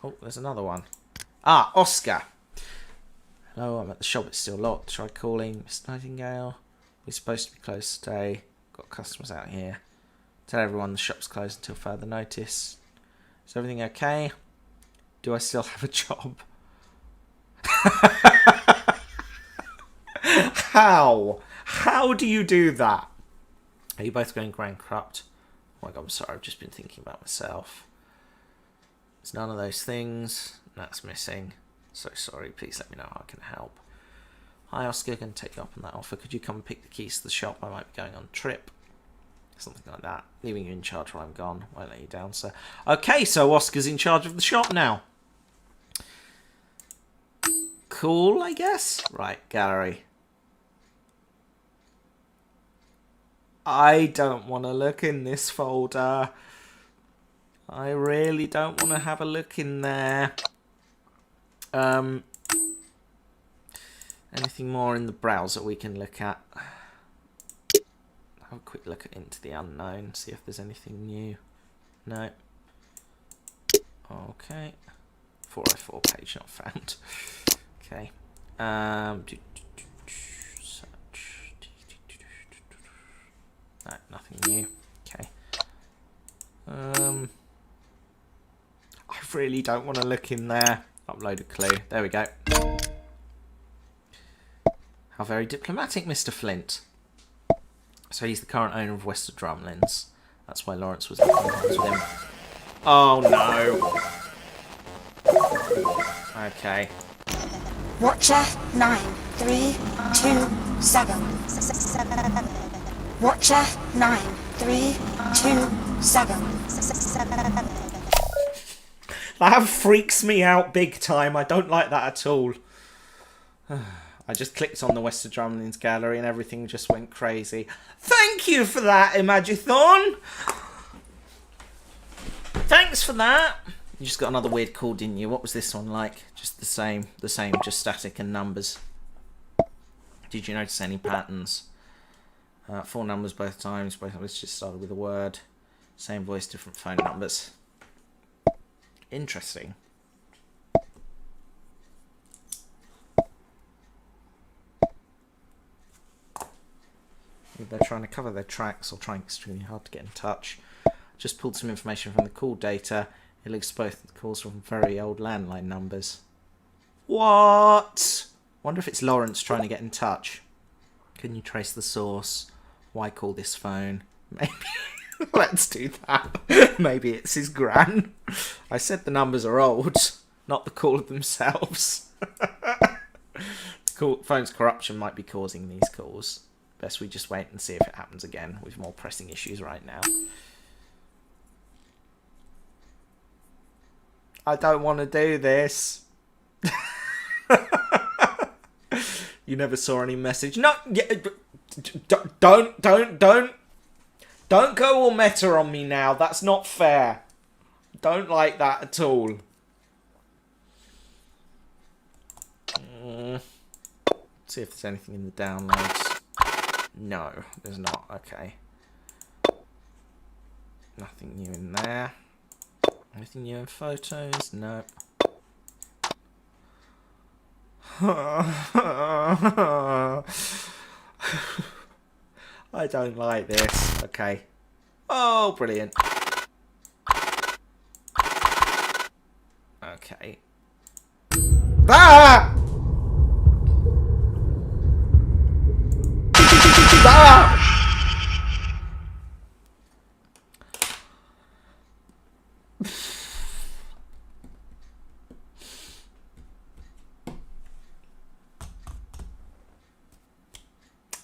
Oh, there's another one. Ah, Oscar. Hello, I'm at the shop. It's still locked. Try calling Miss Nightingale. We're supposed to be closed today. Got customers out here. Tell everyone the shop's closed until further notice. Is everything okay? Do I still have a job? How? How do you do that? Are you both going bankrupt? Oh my god, I'm sorry. I've just been thinking about myself. It's none of those things. That's missing. So sorry. Please let me know how I can help. Hi, Oscar. Going to take you up on that offer. Could you come and pick the keys to the shop? I might be going on a trip. Something like that. Leaving you in charge while I'm gone. Won't let you down, sir. Okay, so Oscar's in charge of the shop now. Cool, I guess. Right, gallery. I don't want to look in this folder. I really don't want to have a look in there. Anything more in the browser we can look at? Have a quick look at Into the Unknown, see if there's anything new. No. Okay. 404 page not found. Okay. Search. No, nothing new. Okay. I really don't want to look in there. Upload a clue. There we go. How very diplomatic, Mr. Flint. So he's the current owner of Wester Drumlins. That's why Lawrence was looking with him. Oh no. Okay. Watcher 9327. Watcher 9327. That freaks me out big time. I don't like that at all. I just clicked on the Wester Drumlins gallery and everything just went crazy. Thank you for that, Imagithorn. Thanks for that. You just got another weird call, didn't you? What was this one like? Just the same, just static and numbers. Did you notice any patterns? 4 numbers both times. Both numbers just started with a word. Same voice, different phone numbers. Interesting. Maybe they're trying to cover their tracks or trying extremely hard to get in touch. Just pulled some information from the call data. It looks both the calls from very old landline numbers. What? Wonder if it's Lawrence trying to get in touch. Can you trace the source? Why call this phone? Maybe. Let's do that. Maybe it's his gran. I said the numbers are old, not the caller themselves. Phone's corruption might be causing these calls. Best we just wait and see if it happens again. We've more pressing issues right now. I don't want to do this. You never saw any message. No, yeah, don't go all meta on me now. That's not fair. Don't like that at all. See if there's anything in the downloads. No, there's not. Okay. Nothing new in there. Anything new in photos? No. I don't like this. Okay. Oh, brilliant. Okay. Ah! Ah!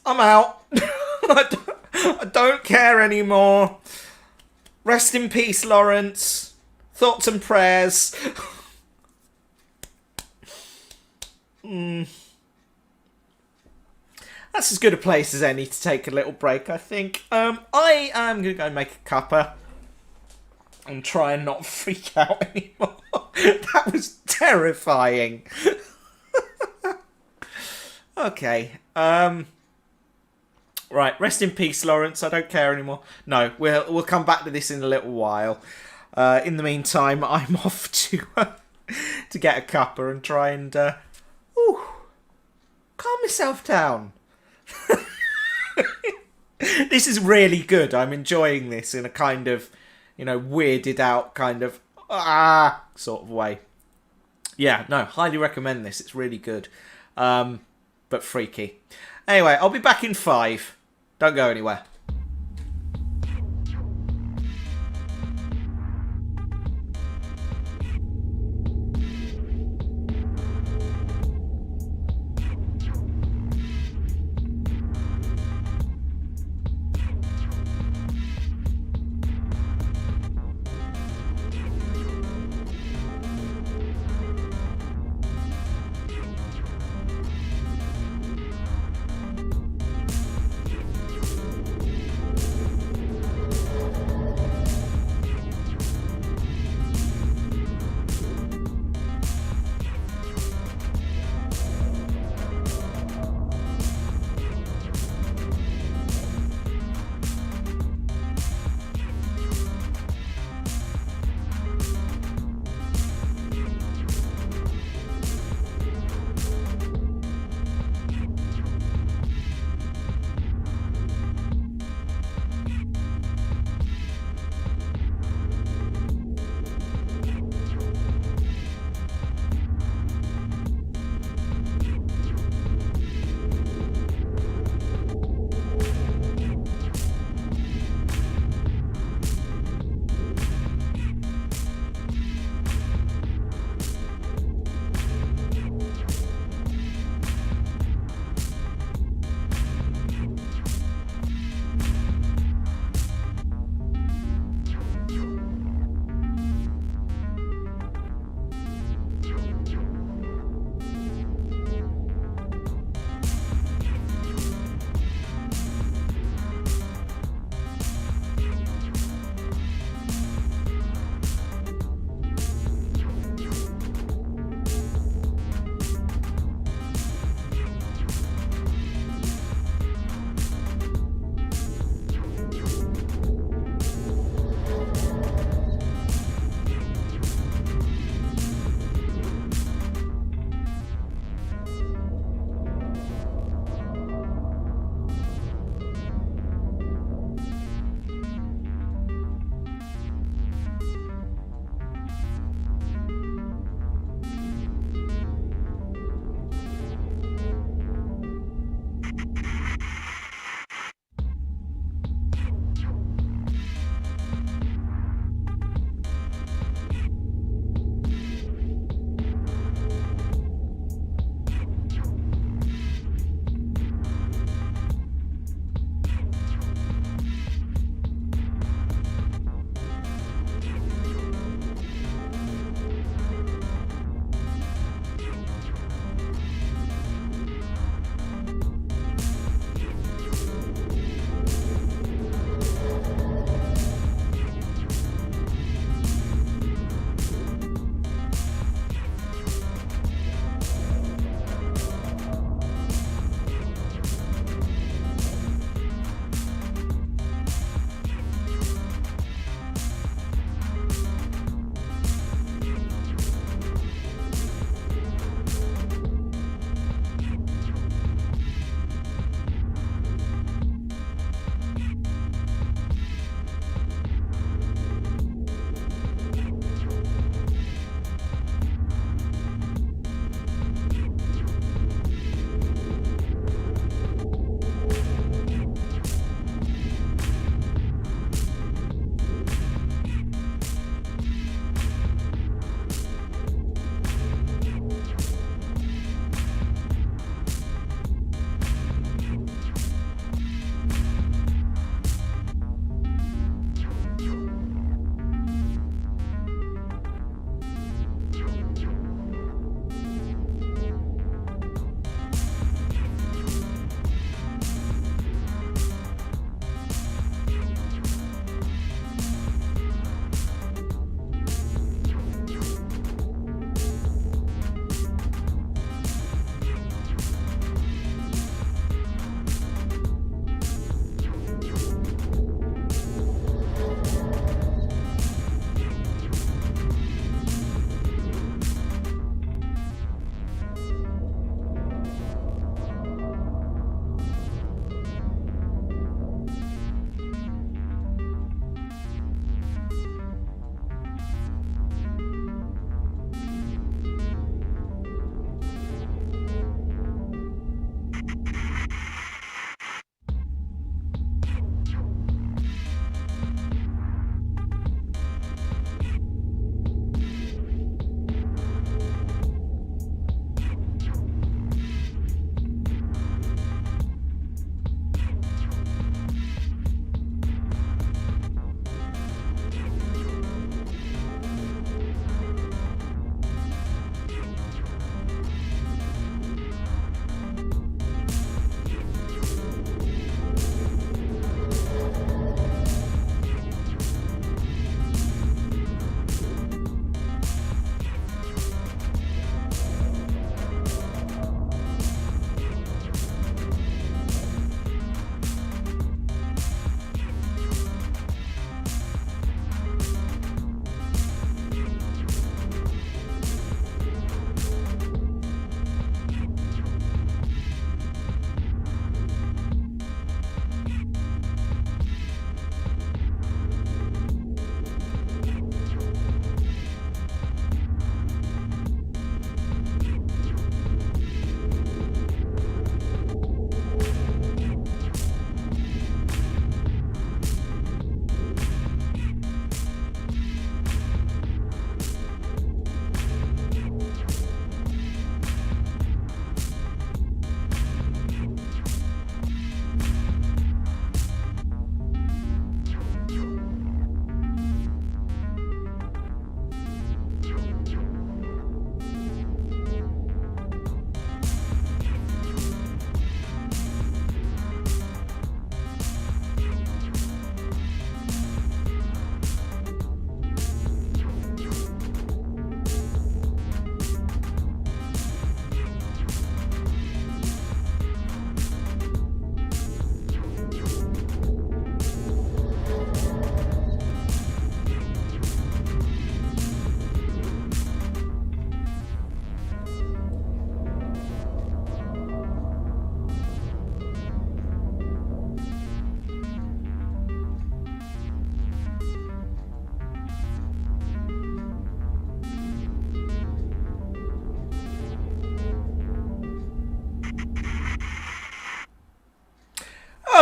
I'm out. I don't care anymore. Rest in peace, Lawrence. Thoughts and prayers. That's as good a place as any to take a little break, I think. I am going to go make a cuppa and try and not freak out anymore. That was terrifying. Okay. Right, rest in peace, Lawrence. I don't care anymore. No, we'll come back to this in a little while. In the meantime, I'm off to get a cuppa and try and calm myself down. This is really good. I'm enjoying this in a kind of, weirded out kind of sort of way. Yeah, no, highly recommend this. It's really good, but freaky. Anyway, I'll be back in 5. Don't go anywhere.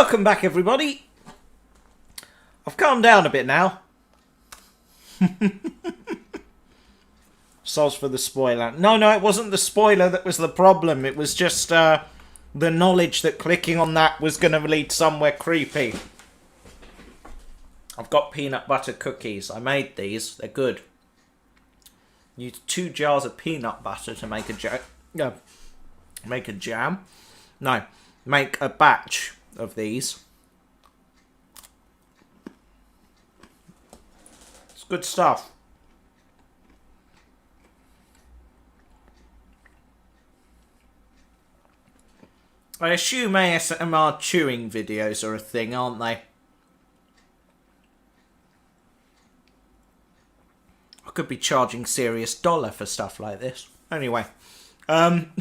Welcome back, everybody. I've calmed down a bit now. Soz for the spoiler. No, it wasn't the spoiler that was the problem. It was just the knowledge that clicking on that was going to lead somewhere creepy. I've got peanut butter cookies. I made these. They're good. Use 2 jars of peanut butter to make a jam. No, make a jam. No, make a batch of these. It's good stuff. I assume ASMR chewing videos are a thing, aren't they? I could be charging serious dollar for stuff like this. Anyway. Right.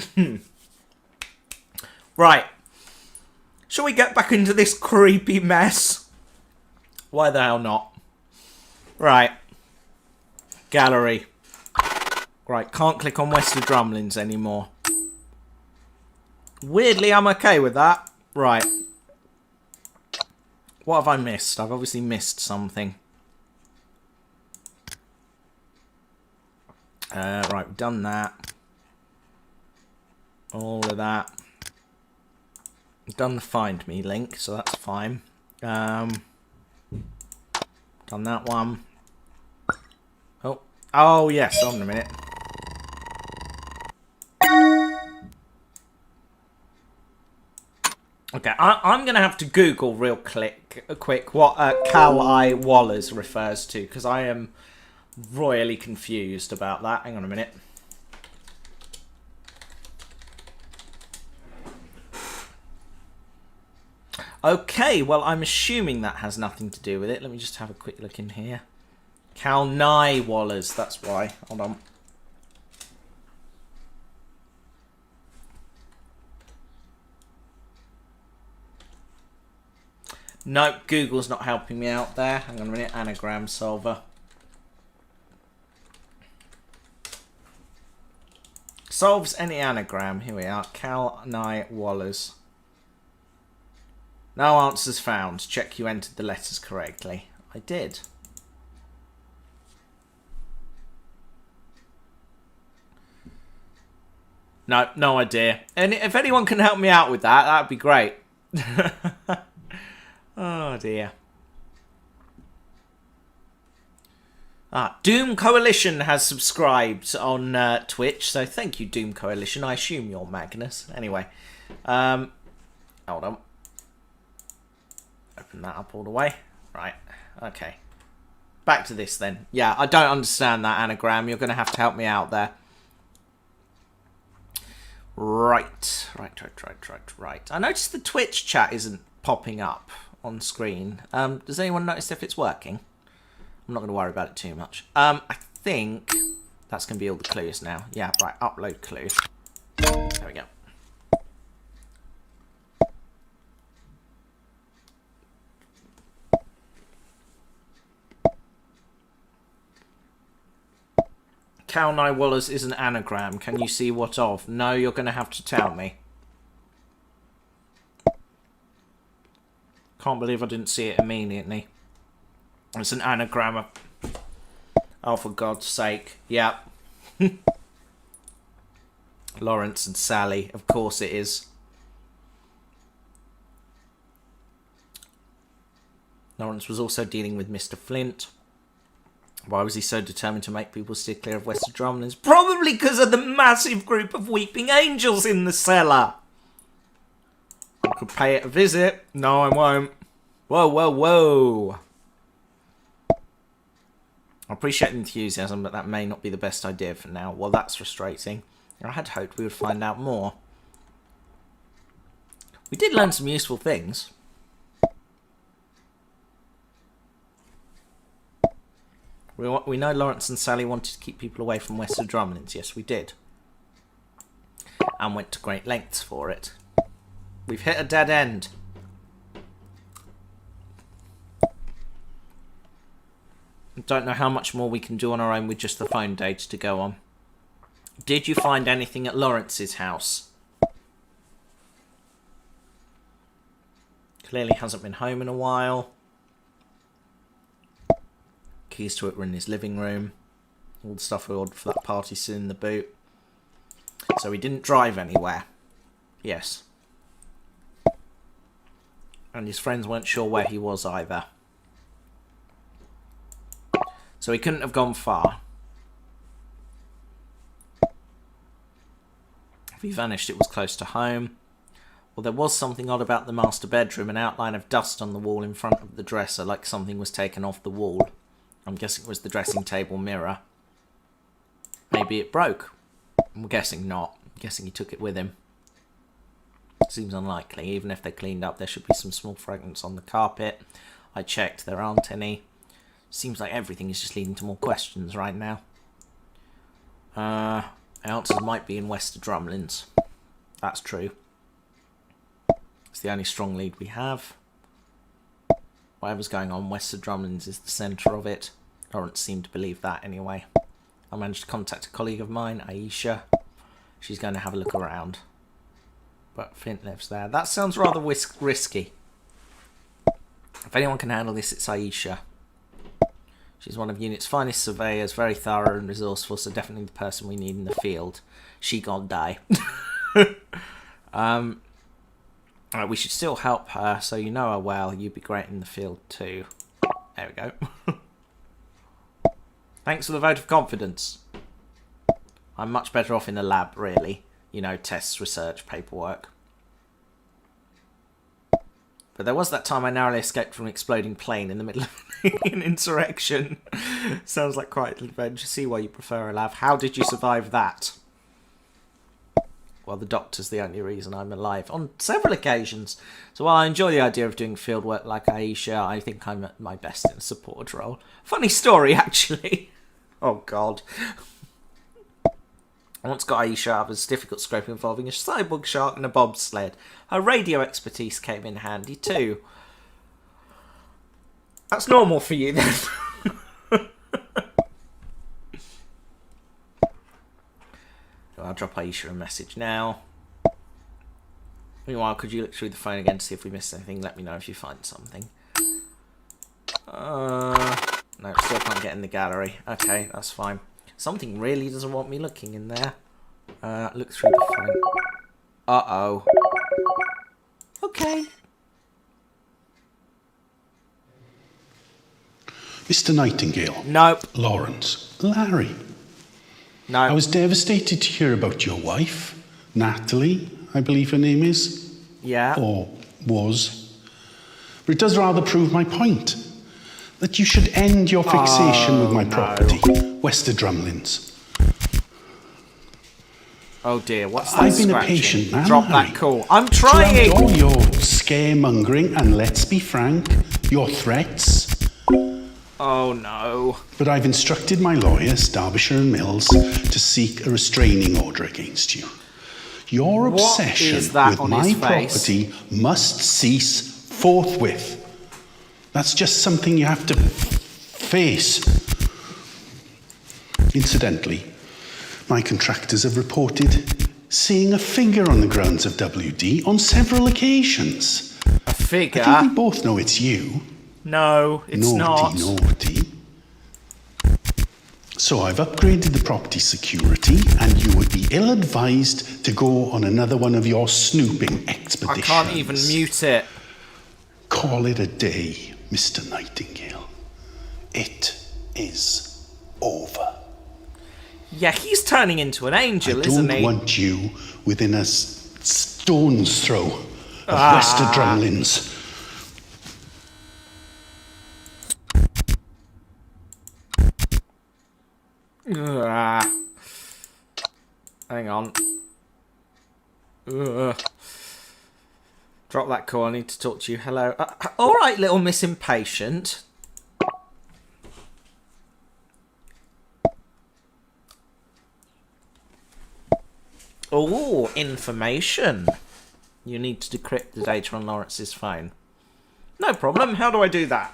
Shall we get back into this creepy mess? Why the hell not? Right. Gallery. Right, can't click on Wester Drumlins anymore. Weirdly, I'm okay with that. Right. What have I missed? I've obviously missed something. Right, we've done that. All of that. We've done the Find Me link, so that's fine. Done that one. Oh yes, hold on a minute. Okay, I'm going to have to Google real quick what Cal-I Wallers refers to, because I am royally confused about that. Hang on a minute. Okay, well, I'm assuming that has nothing to do with it. Let me just have a quick look in here. Cal-Ni Wallers, that's why. Hold on. Nope, Google's not helping me out there. Hang on a minute, anagram solver. Solves any anagram. Here we are. Cal-Ni Wallers. No answers found. Check you entered the letters correctly. I did. No, no idea. And if anyone can help me out with that, that'd be great. Oh dear. Doom Coalition has subscribed on Twitch, so thank you, Doom Coalition. I assume you're Magnus. Anyway, hold on. Open that up all the way. Right, okay. Back to this then. Yeah, I don't understand that anagram. You're going to have to help me out there. Right. I noticed the Twitch chat isn't popping up on screen. Does anyone notice if it's working? I'm not going to worry about it too much. I think that's going to be all the clues now. Yeah, right. Upload clue. There we go. Cal-Ni Wallers is an anagram. Can you see what of? No, you're going to have to tell me. Can't believe I didn't see it immediately. It's an anagram of... Oh, for God's sake. Yeah. Lawrence and Sally. Of course it is. Lawrence was also dealing with Mr. Flint. Why was he so determined to make people steer clear of Wester Drumlins? Probably because of the massive group of weeping angels in the cellar. I could pay it a visit. No, I won't. Whoa. I appreciate the enthusiasm, but that may not be the best idea for now. Well, that's frustrating. I had hoped we would find out more. We did learn some useful things. We know Lawrence and Sally wanted to keep people away from Wester Drumlins. Yes, we did. And went to great lengths for it. We've hit a dead end. Don't know how much more we can do on our own with just the phone data to go on. Did you find anything at Lawrence's house? Clearly hasn't been home in a while. Keys to it were in his living room. All the stuff we ordered for that party still in the boot. So he didn't drive anywhere. Yes. And his friends weren't sure where he was either. So he couldn't have gone far. If he vanished, it was close to home. Well, there was something odd about the master bedroom, an outline of dust on the wall in front of the dresser, like something was taken off the wall. I'm guessing it was the dressing table mirror. Maybe it broke. I'm guessing not. I'm guessing he took it with him. Seems unlikely. Even if they're cleaned up, there should be some small fragments on the carpet. I checked, there aren't any. Seems like everything is just leading to more questions right now. Answers might be in Wester Drumlins. That's true. It's the only strong lead we have. Whatever's going on, Wester Drumlins is the centre of it. I don't seem to believe that anyway. I managed to contact a colleague of mine, Aisha. She's going to have a look around. But Flint lives there. That sounds rather risky. If anyone can handle this, it's Aisha. She's one of Unit's finest surveyors, very thorough and resourceful, so definitely the person we need in the field. She gon' die. We should still help her, so you know her well. You'd be great in the field too. There we go. Thanks for the vote of confidence. I'm much better off in the lab, really. You know, tests, research, paperwork. But there was that time I narrowly escaped from an exploding plane in the middle of an insurrection. Sounds like quite an adventure. See why you prefer a lab. How did you survive that? Well, the doctor's the only reason I'm alive. On several occasions. So while I enjoy the idea of doing field work like Aisha, I think I'm at my best in a support role. Funny story, actually. Oh, God. I once got Aisha out of a difficult scrape involving a cyborg shark and a bobsled. Her radio expertise came in handy too. That's normal for you then. I'll drop Aisha a message now. Meanwhile, could you look through the phone again to see if we missed anything? Let me know if you find something. No, still can't get in the gallery. Okay, that's fine. Something really doesn't want me looking in there. Look through the phone. Uh-oh. Okay. Mr. Nightingale. Nope. Lawrence. Larry. No. I was devastated to hear about your wife, Natalie, I believe her name is. Yeah. Or was. But it does rather prove my point. That you should end your fixation with my property, Wester Drumlins. Oh dear, what's that? I've been a patient man. Drop Harry. that call. I'm trying! Throughout all your scaremongering and, let's be frank, your threats. Oh no. But I've instructed my lawyers, Derbyshire and Mills, to seek a restraining order against you. Your obsession with my property must cease forthwith. That's just something you have to face. Incidentally, my contractors have reported seeing a figure on the grounds of WD on several occasions. A figure? I think we both know it's you. No, it's not. Naughty. So I've upgraded the property security, and you would be ill-advised to go on another one of your snooping expeditions. I can't even mute it. Call it a day, Mr. Nightingale. It is over. Yeah, he's turning into an angel, isn't he? I don't want you within a stone's throw of Wester Drumlins. Hang on. Drop that call. I need to talk to you. Hello. All right, little Miss Impatient. Oh, information. You need to decrypt the data on Lawrence's phone. No problem. How do I do that?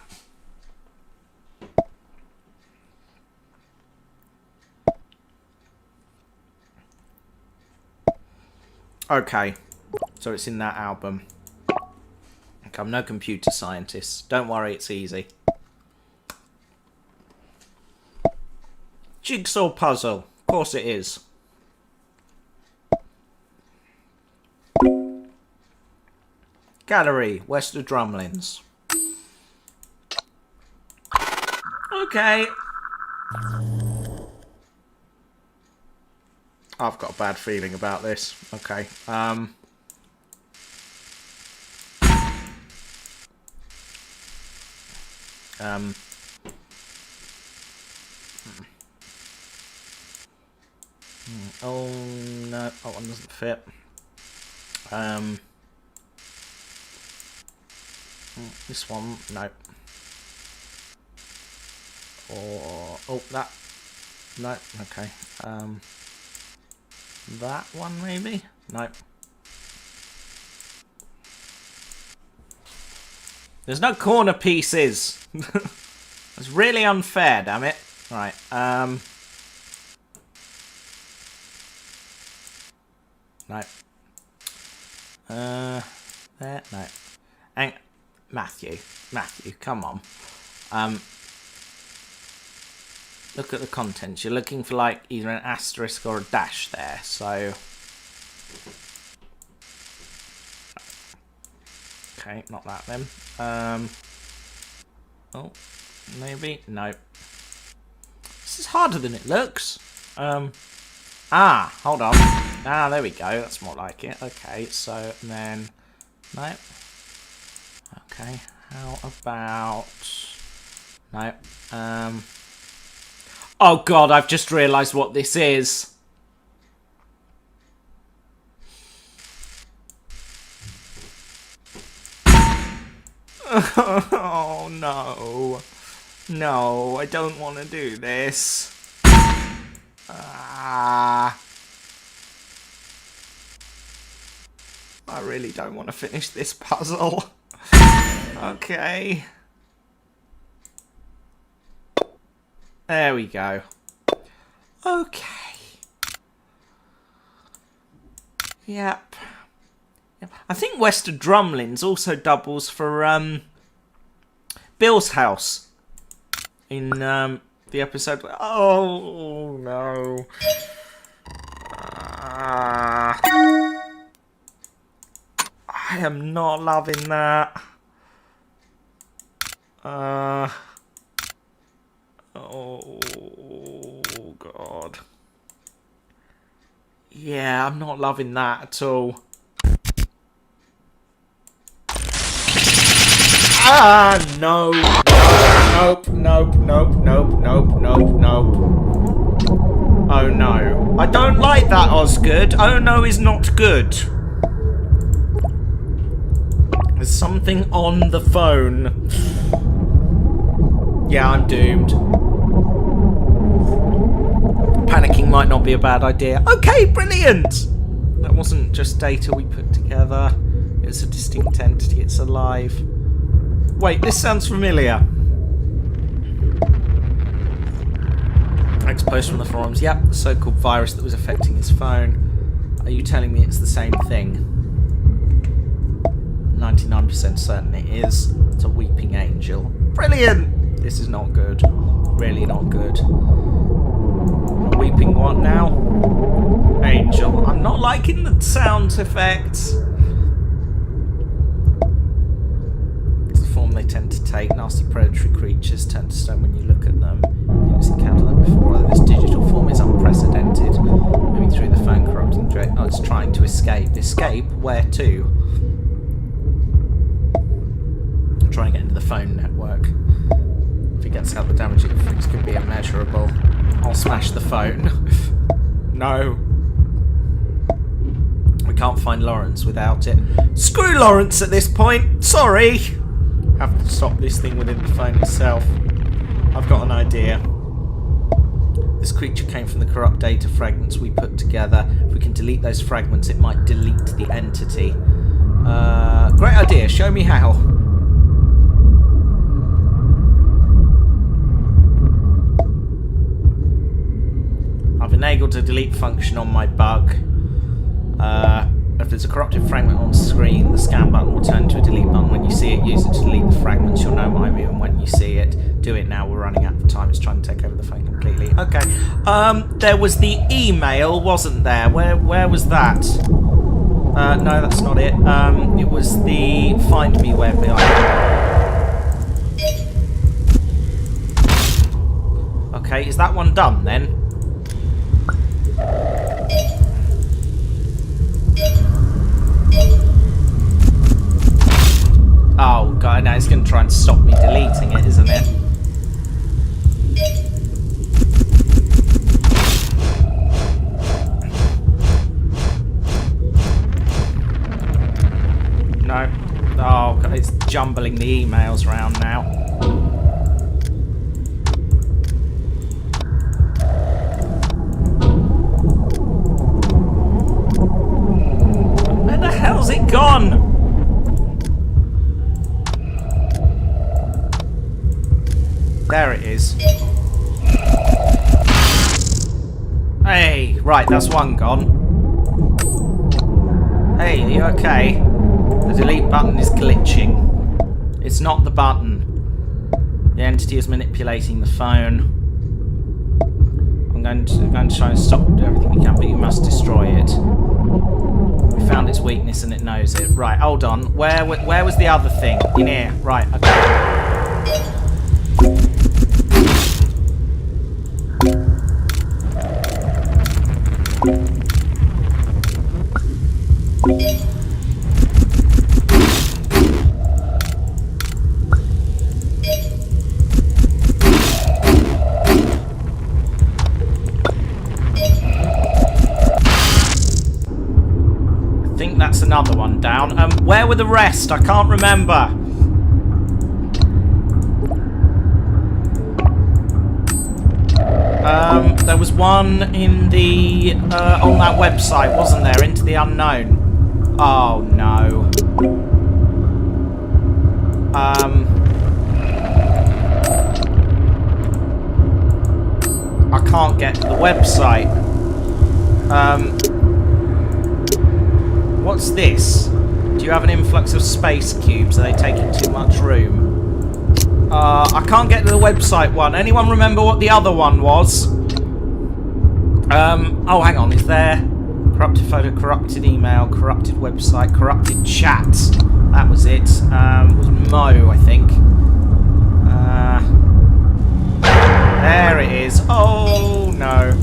Okay. So it's in that album. think. I'm no computer scientist. Don't worry, it's easy. Jigsaw puzzle. Of course it is. Gallery, west of Drumlins. Okay. I've got a bad feeling about this. Okay. Oh no, that one doesn't fit. This one, no. Or that, no. Okay. That one maybe, no. There's no corner pieces. It's really unfair, damn it. Right. No. There, no. And Matthew, come on. Look at the contents. You're looking for like either an asterisk or a dash there. So, okay, not that then. Oh, maybe no. This is harder than it looks. Hold on. There we go. That's more like it. Okay, so then no. Okay, how about no? Oh god, I've just realised what this is. Oh no. No, I don't want to do this. I really don't want to finish this puzzle. Okay. There we go. Okay. Yep. I think West of Drumlins also doubles for Bill's house in the episode. Oh no. I am not loving that. Oh god. Yeah, I'm not loving that at all. No. Nope. Oh no. I don't like that, Osgood. Oh no is not good. There's something on the phone. Yeah, I'm doomed. Panicking might not be a bad idea. Okay, brilliant! That wasn't just data we put together. It's a distinct entity. It's alive. Wait, this sounds familiar. Ex-post from the forums. Yep, the so-called virus that was affecting his phone. Are you telling me it's the same thing? 99% certain it is. It's a weeping angel. Brilliant! This is not good. Really not good. A weeping what now? Angel. I'm not liking the sound effects. It's the form they tend to take. Nasty predatory creatures turn to stone when you look at them. You've encountered them before. This digital form is unprecedented. Moving through the phone, corrupting dread. Oh, it's trying to escape. Escape? Where to? Trying to get into the phone network. If he gets out, the damage it inflicts could be immeasurable. I'll smash the phone. No. We can't find Lawrence without it. Screw Lawrence at this point. Sorry. Have to stop this thing within the phone itself. I've got an idea. This creature came from the corrupt data fragments we put together. If we can delete those fragments, it might delete the entity. Great idea. Show me how. I've enabled a delete function on my bug. If there's There's a corrupted fragment on screen. The scan button will turn to a delete button. When you see it, use it to delete the fragments. You'll know what I mean when you see it. Do it now. We're running out of time. It's trying to take over the phone completely. Okay. There was the email, wasn't there? Where was that? No, that's not it. It was the Find Me website. Okay, is that one done then? Oh god, now it's going to try and stop me deleting it, isn't it? No. Oh god, it's jumbling the emails around now. Where the hell's it gone? There it is. Hey, right, that's one gone. Hey, are you okay? The delete button is glitching. It's not the button. The entity is manipulating the phone. I'm going to try and stop everything we can, but you must destroy it. We found its weakness and it knows it. Right, hold on. Where was the other thing? In here. Right, okay. Another one down. Where were the rest? I can't remember. There was one in the on that website, wasn't there? Into the Unknown. Oh no. I can't get to the website. What's this? Do you have an influx of space cubes? Are they taking too much room? I can't get to the website one. Anyone remember what the other one was? Oh, hang on. Is there corrupted photo, corrupted email, corrupted website, corrupted chat? That was it. It was Mo, I think. There it is. Oh no.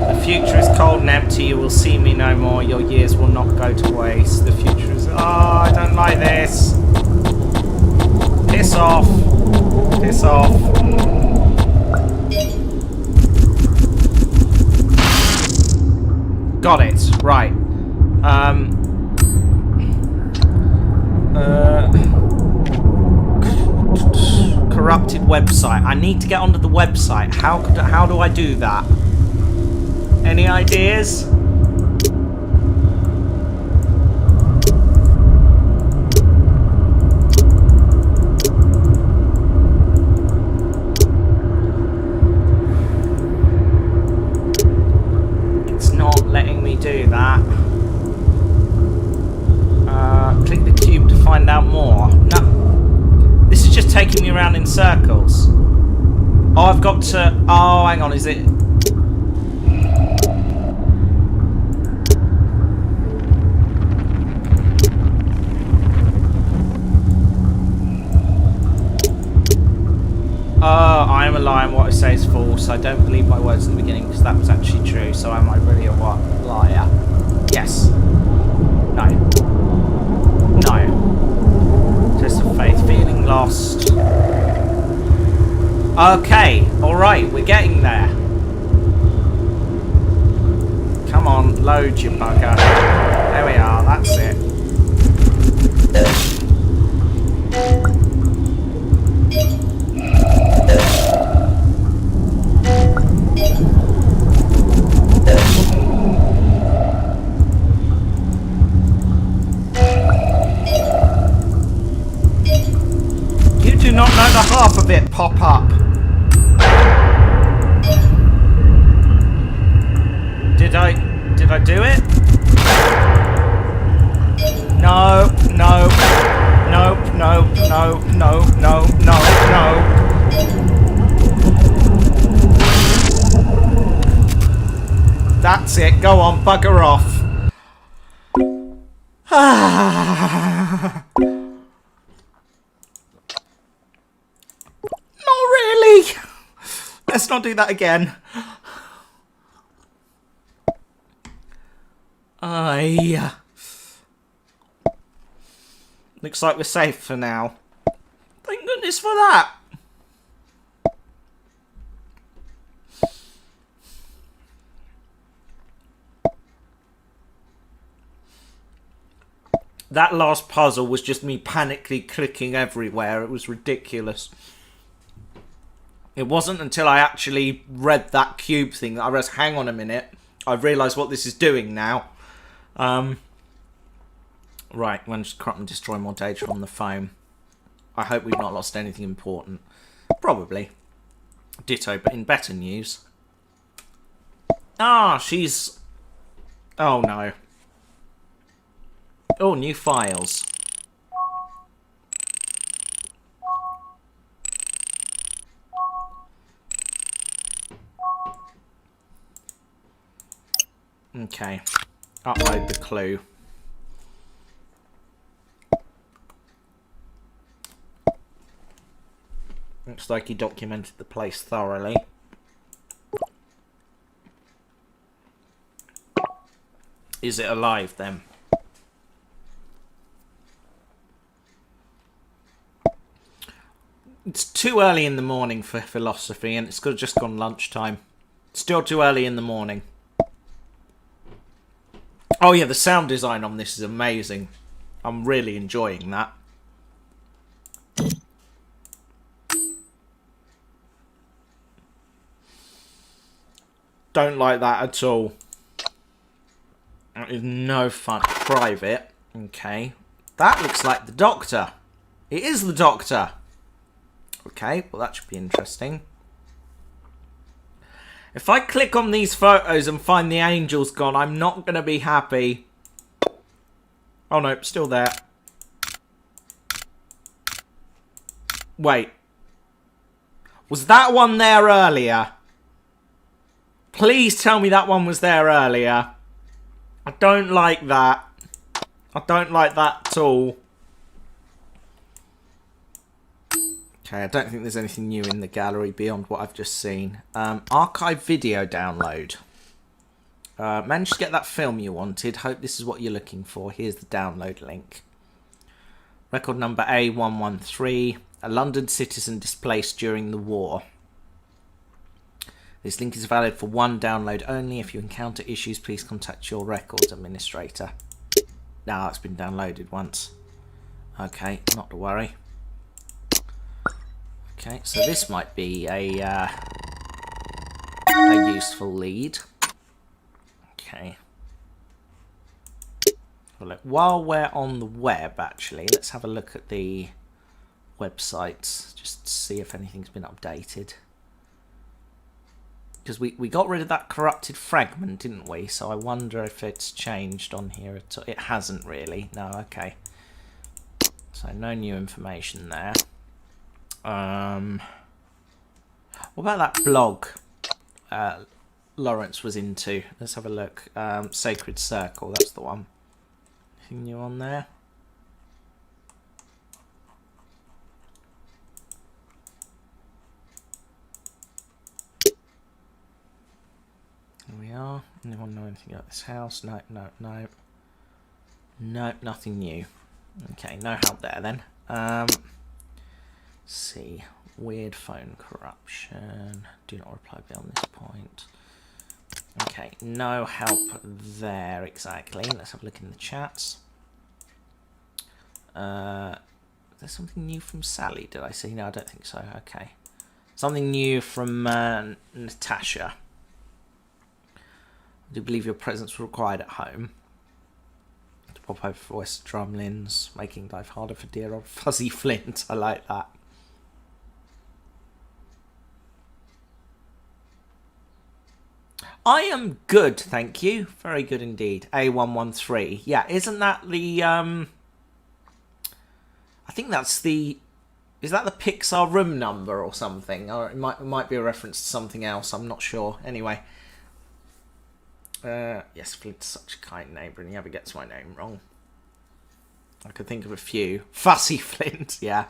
The future is cold and empty. You will see me no more. Your years will not go to waste. The future is... Oh, I don't like this. Piss off. Piss off. Got it. Right. Corrupted website. I need to get onto the website. How do I do that? Any ideas? It's not letting me do that. Click the cube to find out more. No. This is just taking me around in circles. Oh, I've got to... Oh, hang on, is it... I am a liar and what I say is false. I don't believe my words at the beginning because that was actually true. So am I really a what? Liar? Yes. No. No. Test of faith. Feeling lost. Okay. Alright. We're getting there. Come on. Load, you bugger. There we are. That's it. other half of it pop up? Did I do it? No, no, no, no, no, no, no, no, no. That's it. Go on, bugger off. Not really. Let's not do that again. Looks like we're safe for now. Thank goodness for that. That last puzzle was just me panically clicking everywhere. It was ridiculous. It wasn't until I actually read that cube thing that I realized, hang on a minute, I've realised what this is doing now. Right, I'm going to just corrupt and destroy more data on the phone. I hope we've not lost anything important. Probably. Ditto, but in better news. Ah, she's... Oh no. Oh, new files. Okay. Upload the clue. Looks like he documented the place thoroughly. Is it alive then? It's too early in the morning for philosophy, and it's just gone lunchtime. Still too early in the morning. Oh yeah, the sound design on this is amazing. I'm really enjoying that. Don't like that at all. That is no fun. Private. Okay. That looks like the Doctor. It is the Doctor. Okay, well that should be interesting. If I click on these photos and find the angel's gone, I'm not going to be happy. Oh no, still there. Wait. Was that one there earlier? Please tell me that one was there earlier. I don't like that. I don't like that at all. Okay, I don't think there's anything new in the gallery beyond what I've just seen. Archive video download. Managed to get that film you wanted. Hope this is what you're looking for. Here's the download link. Record number A113. A London citizen displaced during the war. This link is valid for one download only. If you encounter issues, please contact your records administrator. Now it's been downloaded once. Okay, not to worry. Okay, so this might be a useful lead. Okay. Well, look, while we're on the web, actually, let's have a look at the websites just to see if anything's been updated. Because we got rid of that corrupted fragment, didn't we? So I wonder if it's changed on here at all. It hasn't really. No, okay. So no new information there. What about that blog Lawrence was into? Let's have a look. Sacred Circle, that's the one. Anything new on there? Here we are. Anyone know anything about this house? No, no, no. No, nothing new. Okay, no help there then. See, weird phone corruption. Do not reply beyond this point. Okay, no help there exactly. Let's have a look in the chats. There's something new from Sally, did I see? No, I don't think so. Okay. Something new from Natasha. I do believe your presence was required at home. To pop over for West Drumlins, making life harder for dear old Fuzzy Flint. I like that. I am good, thank you. Very good indeed. A113. Yeah, isn't that the I think that's the... Is that the Pixar room number or something? Or it might be a reference to something else. I'm not sure. Anyway. Yes, Flint's such a kind neighbour and he never gets my name wrong. I could think of a few. Fussy Flint, yeah.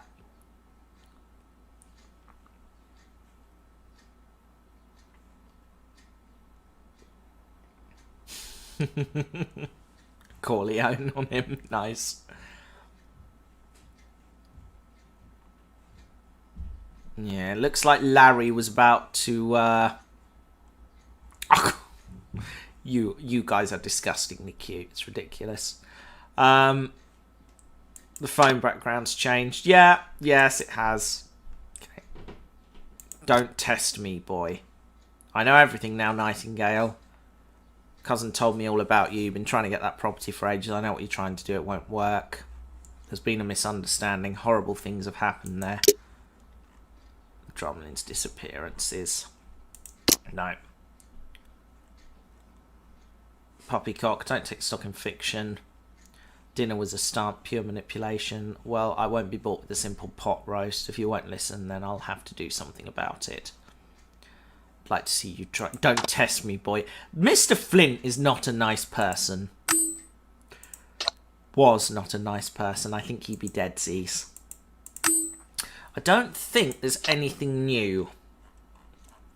Corleone on him. Nice. Yeah, it looks like Larry was about to... You guys are disgustingly cute. It's ridiculous. The phone background's changed. Yeah, yes, it has. Okay. Don't test me, boy. I know everything now, Nightingale. Cousin told me all about you. You've been trying to get that property for ages. I know what you're trying to do. It won't work. There's been a misunderstanding. Horrible things have happened there. Drumlin's disappearances. No. Poppycock, don't take stock in fiction. Dinner was a stunt, pure manipulation. Well, I won't be bought with a simple pot roast. If you won't listen, then I'll have to do something about it. I'd like to see you try. Don't test me, boy. Mr. Flint is not a nice person. Was not a nice person. I think he'd be deadsies. I don't think there's anything new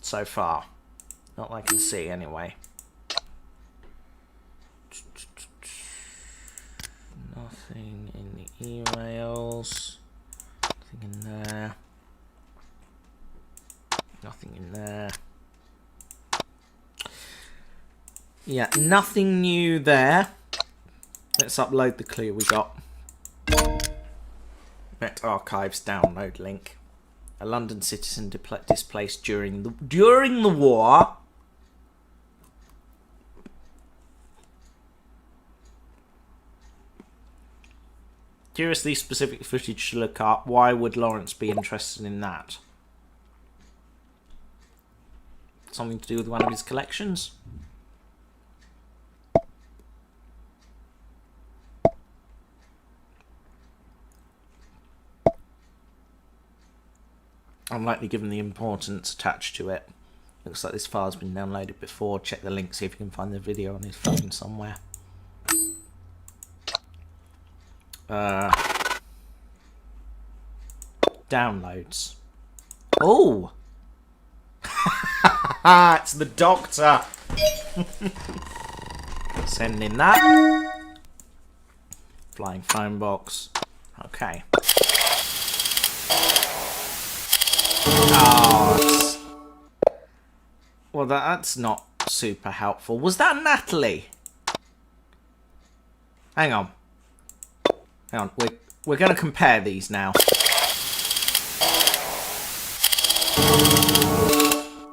so far. Not that I can see, anyway. Nothing in the emails. Nothing in there. Nothing in there. Yeah, nothing new there. Let's upload the clue we got. Met Archives download link. A London citizen displaced during the war. Curiously specific footage to look up. Why would Lawrence be interested in that? Something to do with one of his collections? Unlikely given the importance attached to it. Looks like this file has been downloaded before. Check the link, see if you can find the video on his phone somewhere. Downloads. Oh! It's the Doctor! Sending that. Flying phone box. Okay. Oh, well, that's not super helpful. Was that Natalie? Hang on. Hang on. We're going to compare these now.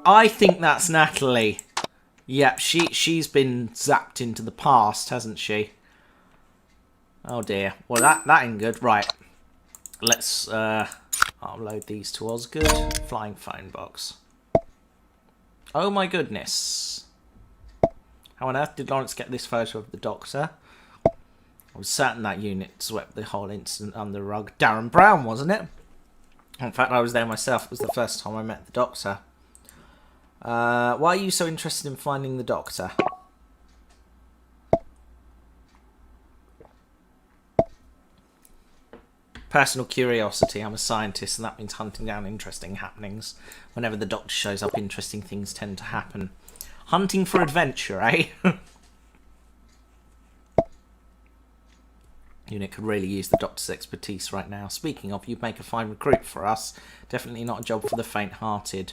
I think that's Natalie. Yep, she's been zapped into the past, hasn't she? Oh dear. Well, that ain't good. Right. Let's upload these to Osgood. Flying phone box. Oh my goodness. How on earth did Lawrence get this photo of the Doctor? I was certain that unit swept the whole incident under the rug. Darren Brown, wasn't it? In fact, I was there myself. It was the first time I met the Doctor. Why are you so interested in finding the Doctor? Personal curiosity. I'm a scientist, and that means hunting down interesting happenings. Whenever the Doctor shows up, interesting things tend to happen. Hunting for adventure, eh? Unit could really use the Doctor's expertise right now. Speaking of, you'd make a fine recruit for us. Definitely not a job for the faint-hearted.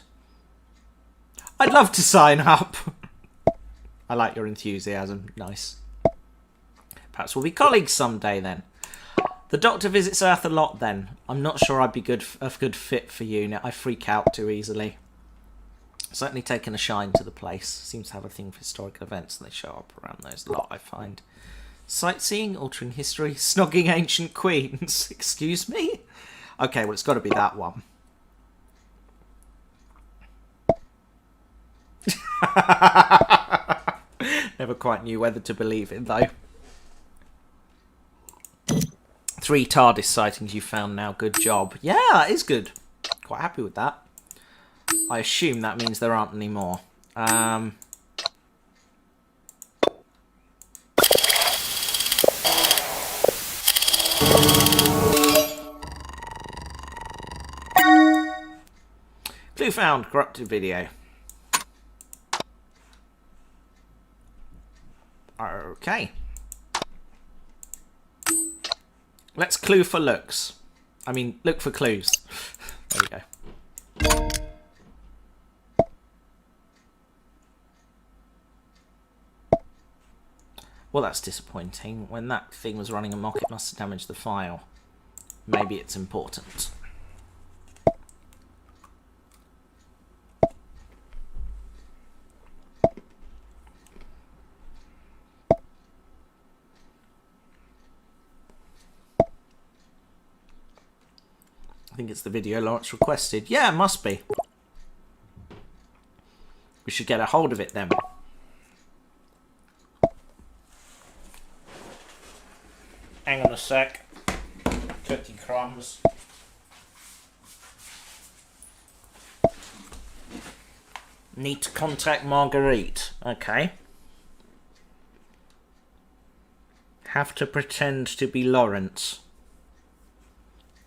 I'd love to sign up. I like your enthusiasm. Nice. Perhaps we'll be colleagues someday then. The Doctor visits Earth a lot then. I'm not sure I'd be a good fit for Unit. I freak out too easily. Certainly taken a shine to the place. Seems to have a thing for historical events and they show up around those a lot, I find. Sightseeing, altering history, snogging ancient queens. Excuse me? Okay, well, it's got to be that one. Never quite knew whether to believe it, though. 3 TARDIS sightings you found now. Good job. Yeah, that is good. Quite happy with that. I assume that means there aren't any more. Clue found. Corrupted video. Okay. Let's clue for looks. I mean, look for clues. There we go. Well, that's disappointing. When that thing was running amok, it must have damaged the file. Maybe it's important. I think it's the video Lawrence requested. Yeah, it must be. We should get a hold of it then. Hang on a sec. Cookie crumbs. Need to contact Marguerite. Okay. Have to pretend to be Lawrence.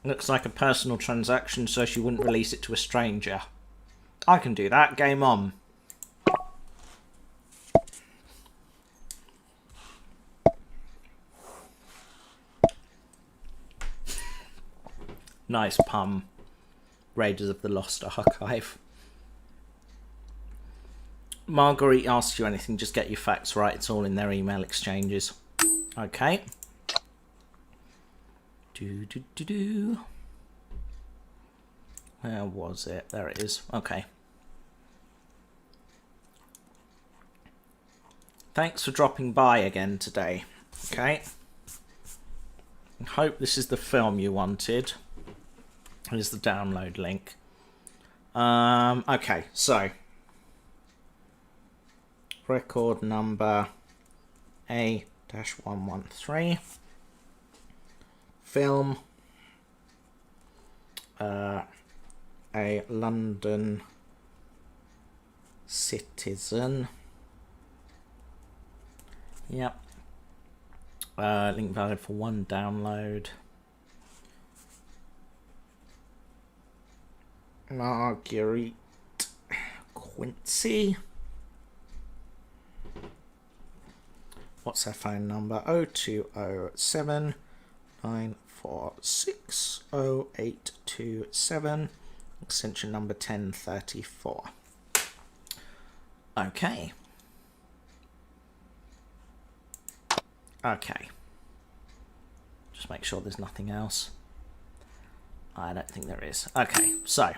Looks like a personal transaction, so she wouldn't release it to a stranger. I can do that. Game on. Nice pun. Raiders of the Lost Archive. Marguerite asks you anything, just get your facts right. It's all in their email exchanges. Okay. Where was it? There it is. Okay. Thanks for dropping by again today. Okay. I hope this is the film you wanted. Here's the download link. Okay, so record number A-113. Film. A London citizen. Yep. Link valid for 1 download. Marguerite Quincy. What's her phone number? 0207 946 0827. Extension number 1034. Okay. Okay. Just make sure there's nothing else. I don't think there is. Okay, so.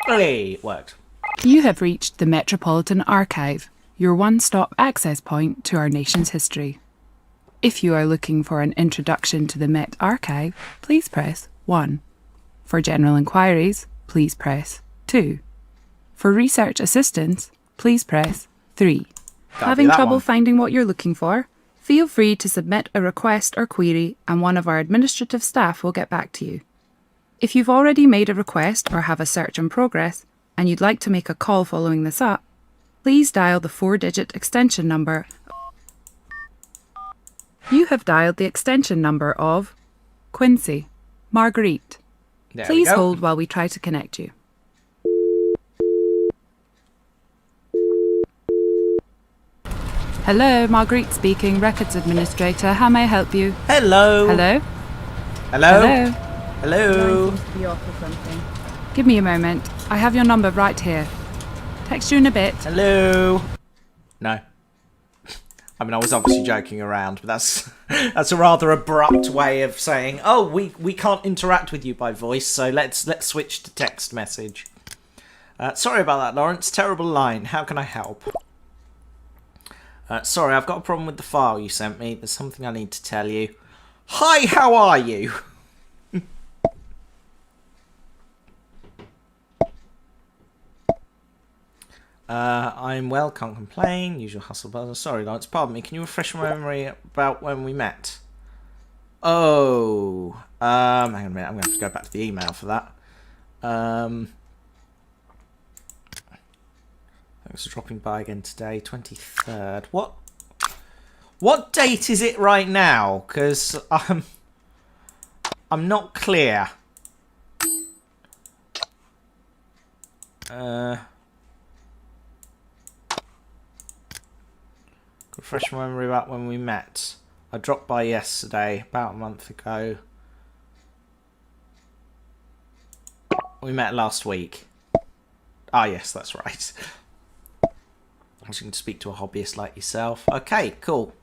Hey, it worked. You have reached the Metropolitan Archive, your one-stop access point to our nation's history. If you are looking for an introduction to the Met Archive, please press 1. For general inquiries, please press 2. For research assistance, please press 3. Having trouble finding what you're looking for? Feel free to submit a request or query and one of our administrative staff will get back to you. If you've already made a request or have a search in progress and you'd like to make a call following this up, please dial the 4-digit extension number. You have dialed the extension number of Quincy Marguerite. Please hold while we try to connect you. Hello, Marguerite speaking, Records Administrator. How may I help you? Hello. Hello? Hello. Hello? Hello. Seems to be off or something. Give me a moment. I have your number right here. Text you in a bit. Hello. No. I mean, I was obviously joking around, but that's a rather abrupt way of saying, "Oh, we can't interact with you by voice, so let's switch to text message." Sorry about that, Lawrence. Terrible line. How can I help? Sorry, I've got a problem with the file you sent me. There's something I need to tell you. Hi, how are you? I'm well, can't complain. Usual hustle buzzer. Sorry, Lawrence, pardon me. Can you refresh my memory about when we met? Oh, hang on a minute. I'm going to have to go back to the email for that. Thanks for dropping by again today, 23rd. What date is it right now? Because I'm not clear. Refresh my memory about when we met. I dropped by yesterday, about a month ago. We met last week. Ah, yes, that's right. I was going to speak to a hobbyist like yourself. Okay, cool.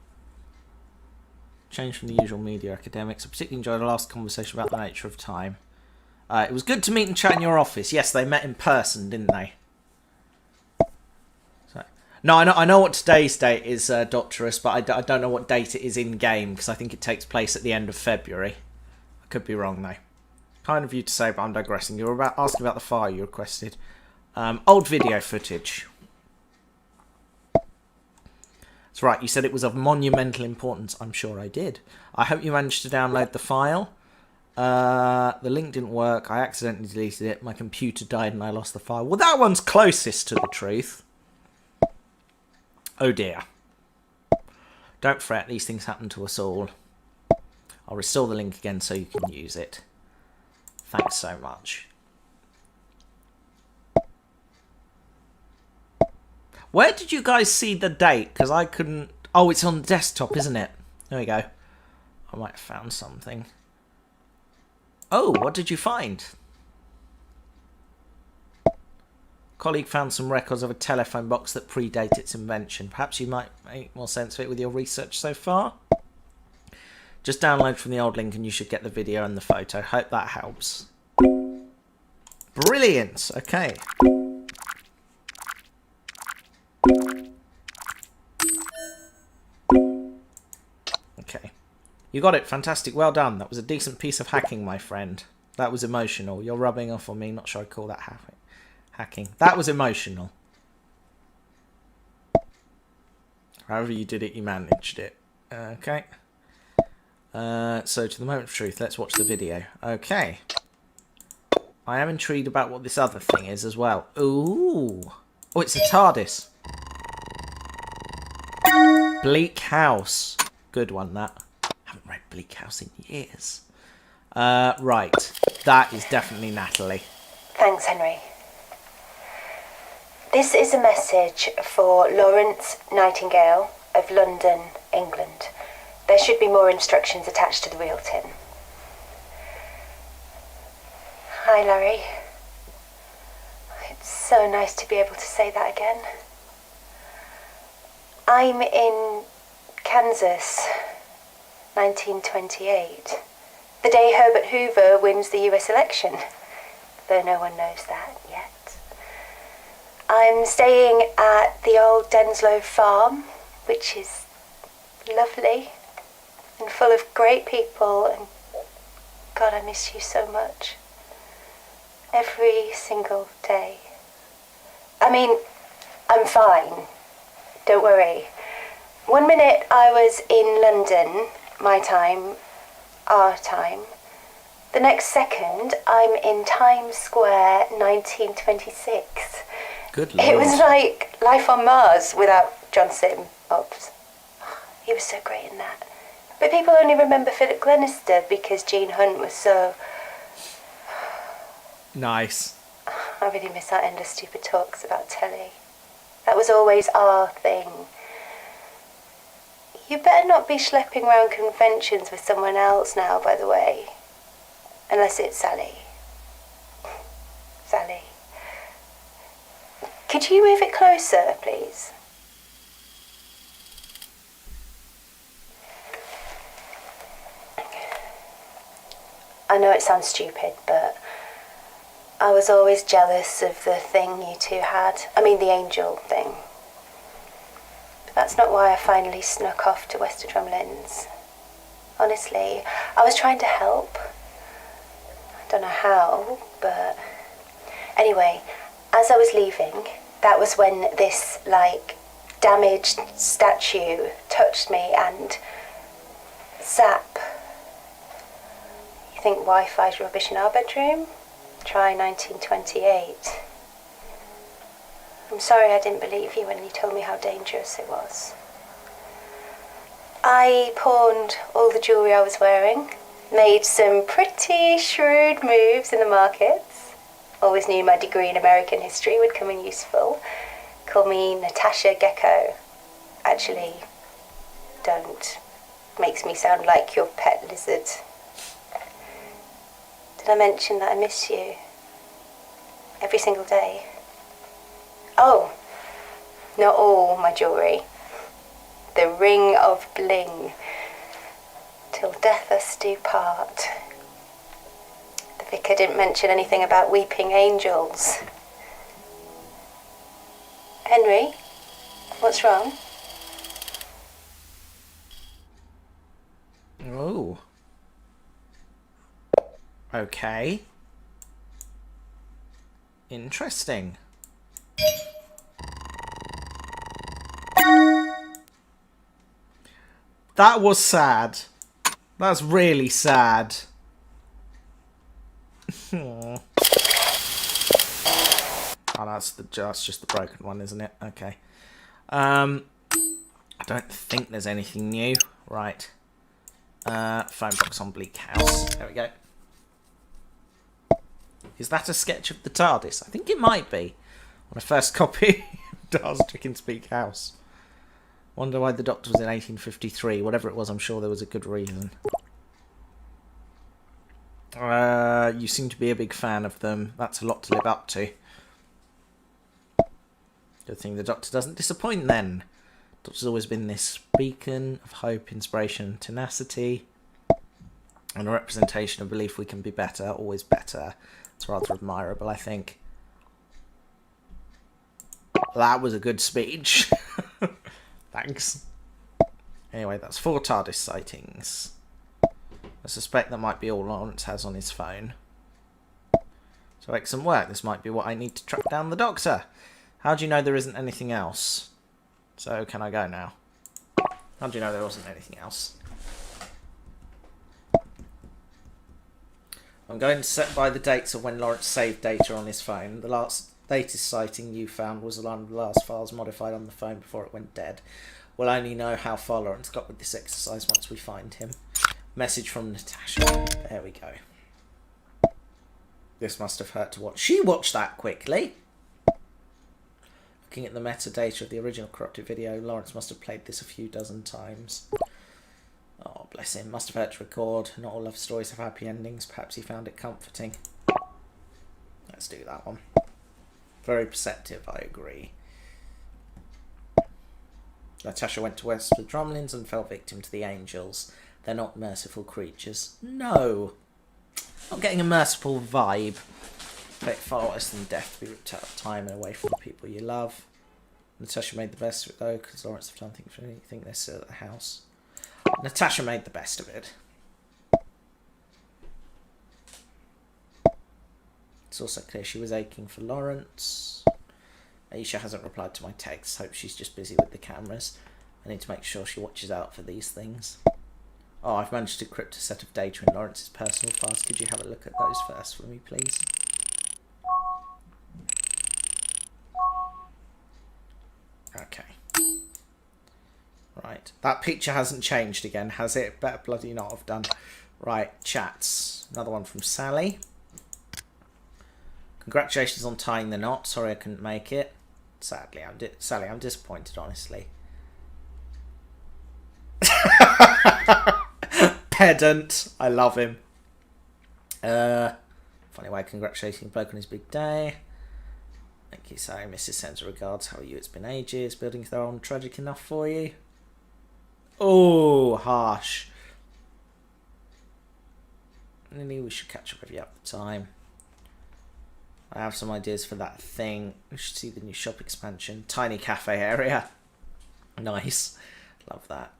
Change from the usual media academics. I particularly enjoyed the last conversation about the nature of time. It was good to meet and chat in your office. Yes, they met in person, didn't they? No, I know what today's date is, Doctorus, but I don't know what date it is in-game, because I think it takes place at the end of February. I could be wrong, though. Kind of you to say, but I'm digressing. You were asking about the file you requested. Old video footage. That's right, you said it was of monumental importance. I'm sure I did. I hope you managed to download the file. The link didn't work. I accidentally deleted it. My computer died and I lost the file. Well, that one's closest to the truth. Oh dear. Don't fret, these things happen to us all. I'll restore the link again so you can use it. Thanks so much. Where did you guys see the date? Because I couldn't... Oh, it's on the desktop, isn't it? There we go. I might have found something. Oh, what did you find? Colleague found some records of a telephone box that predate its invention. Perhaps you might make more sense of it with your research so far. Just download from the old link and you should get the video and the photo. Hope that helps. Brilliant. Okay. Okay. You got it. Fantastic. Well done. That was a decent piece of hacking, my friend. That was emotional. You're rubbing off on me. Not sure I'd call that hacking. That was emotional. However you did it, you managed it. Okay. So to the moment of truth, let's watch the video. Okay. I am intrigued about what this other thing is as well. Ooh. Oh, it's a TARDIS. Bleak House. Good one, that. Haven't read Bleak House in years. Right. That is definitely Natalie. Thanks, Henry. This is a message for Lawrence Nightingale of London, England. There should be more instructions attached to the real tin. Hi, Larry. It's so nice to be able to say that again. I'm in Kansas, 1928. The day Herbert Hoover wins the US election, though no one knows that yet. I'm staying at the old Denslow farm, which is lovely and full of great people, and God, I miss you so much. Every single day. I mean, I'm fine. Don't worry. 1 minute I was in London, my time, our time. The next second I'm in Times Square, 1926. Good Lord. It was like life on Mars without John Sim. Ops. He was so great in that. But people only remember Philip Glenister because Gene Hunt was so... Nice. I really miss our endless stupid talks about telly. That was always our thing. You better not be schlepping around conventions with someone else now, by the way. Unless it's Sally. Sally. Could you move it closer, please? I know it sounds stupid, but I was always jealous of the thing you two had. I mean, the angel thing. But that's not why I finally snuck off to Wester Drumlins. Honestly, I was trying to help. I don't know how, but... Anyway, as I was leaving, that was when this, like, damaged statue touched me and... Zap. You think Wi-Fi's rubbish in our bedroom? Try 1928. I'm sorry I didn't believe you when you told me how dangerous it was. I pawned all the jewellery I was wearing, made some pretty shrewd moves in the markets. Always knew my degree in American history would come in useful. Call me Natasha Gecko. Actually, don't. Makes me sound like your pet lizard. Did I mention that I miss you? Every single day. Oh, not all my jewellery. The ring of bling. Till death us do part. The vicar didn't mention anything about weeping angels. Henry, what's wrong? Oh. Okay. Interesting. That was sad. That's really sad. Oh, that's just the broken one, isn't it? Okay. I don't think there's anything new. Right. Phone box on Bleak House. There we go. Is that a sketch of the TARDIS? I think it might be. On a first copy of Dar's Chicken Speak House. Wonder why the Doctor was in 1853. Whatever it was, I'm sure there was a good reason. You seem to be a big fan of them. That's a lot to live up to. Good thing the Doctor doesn't disappoint then. The Doctor's always been this beacon of hope, inspiration, and tenacity. And a representation of belief we can be better, always better. It's rather admirable, I think. That was a good speech. Thanks. Anyway, that's 4 TARDIS sightings. I suspect that might be all Lawrence has on his phone. So excellent work. This might be what I need to track down the Doctor. How do you know there isn't anything else? So, can I go now? How do you know there wasn't anything else? I'm going to set by the dates of when Lawrence saved data on his phone. The latest sighting you found was one of the last files modified on the phone before it went dead. We'll only know how far Lawrence got with this exercise once we find him. Message from Natasha. There we go. This must have hurt to watch. She watched that quickly. Looking at the metadata of the original corrupted video, Lawrence must have played this a few dozen times. Oh, bless him. Must have hurt to record. Not all love stories have happy endings. Perhaps he found it comforting. Let's do that one. Very perceptive, I agree. Natasha went to West with Drumlins and fell victim to the angels. They're not merciful creatures. No. Not getting a merciful vibe. Fate far worse than death to be ripped out of time and away from the people you love. Natasha made the best of it though, because Lawrence have done anything this at the house. Natasha made the best of it. It's also clear she was aching for Lawrence. Aisha hasn't replied to my texts. Hope she's just busy with the cameras. I need to make sure she watches out for these things. Oh, I've managed to crypt a set of data in Lawrence's personal files. Could you have a look at those first for me, please? Okay. Right. That picture hasn't changed again, has it? Better bloody not have done. Right, chats. Another one from Sally. Congratulations on tying the knot. Sorry I couldn't make it. Sadly, Sally, I'm disappointed, honestly. Pedant. I love him. Funny way of congratulating a bloke on his big day. Thank you, Sally. Mrs. sends her regards. How are you? It's been ages. Buildings their own tragic enough for you? Oh, harsh. Really, we should catch up if you have the time. I have some ideas for that thing. We should see the new shop expansion. Tiny cafe area. Nice. Love that.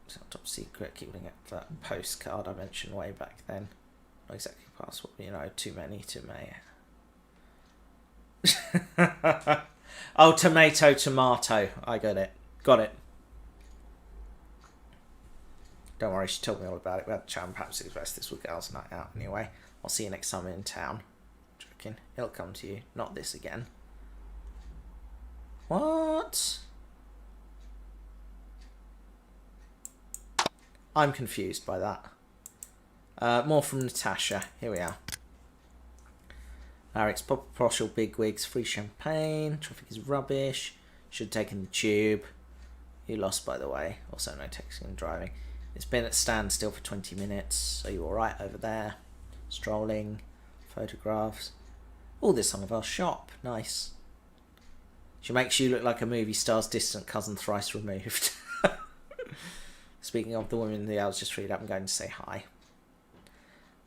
It's not top secret. Keep looking at that postcard I mentioned way back then. Not exactly password, you know, too many. Oh, tomato. I got it. Don't worry, she told me all about it. We had a chat and perhaps it's best this was girls' night out anyway. I'll see you next time in town. Joking. It'll come to you. Not this again. What? I'm confused by that. More from Natasha. Here we are. Eric's proper partial bigwigs, free champagne, traffic is rubbish, should have taken the tube. You lost, by the way. Also no texting and driving. It's been at standstill for 20 minutes. Are you alright over there? Strolling, photographs. All this on of our shop. Nice. She makes you look like a movie star's distant cousin thrice removed. Speaking of the woman the hours just freed up, I'm going to say hi.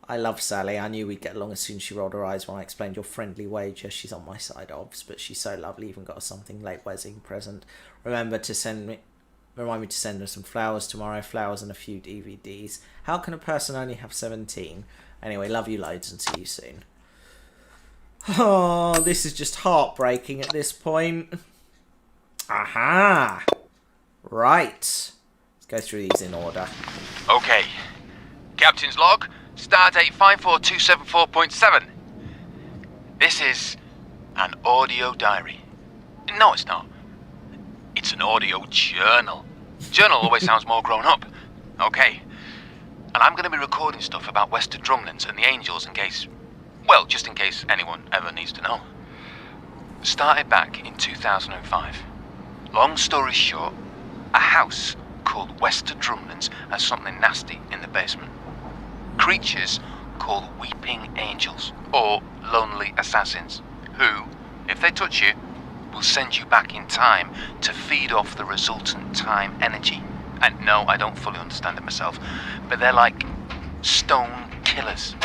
I love Sally. I knew we'd get along as soon as she rolled her eyes when I explained your friendly wager. She's on my side, obvs, but she's so lovely. Even got us something late wedding present. Remind me to send her some flowers tomorrow. Flowers and a few DVDs. How can a person only have 17? Anyway, love you loads and see you soon. Oh, this is just heartbreaking at this point. Aha! Right. Let's go through these in order. Okay. Captain's log. Stardate 54274.7. This is an audio diary. No, it's not. It's an audio journal. Journal always sounds more grown up. Okay. And I'm going to be recording stuff about Western Drumlins and the Angels in case... Well, just in case anyone ever needs to know. Started back in 2005. Long story short, a house called Western Drumlins has something nasty in the basement. Creatures called weeping angels, or lonely assassins, who, if they touch you, will send you back in time to feed off the resultant time energy. And no, I don't fully understand it myself, but they're like stone killers.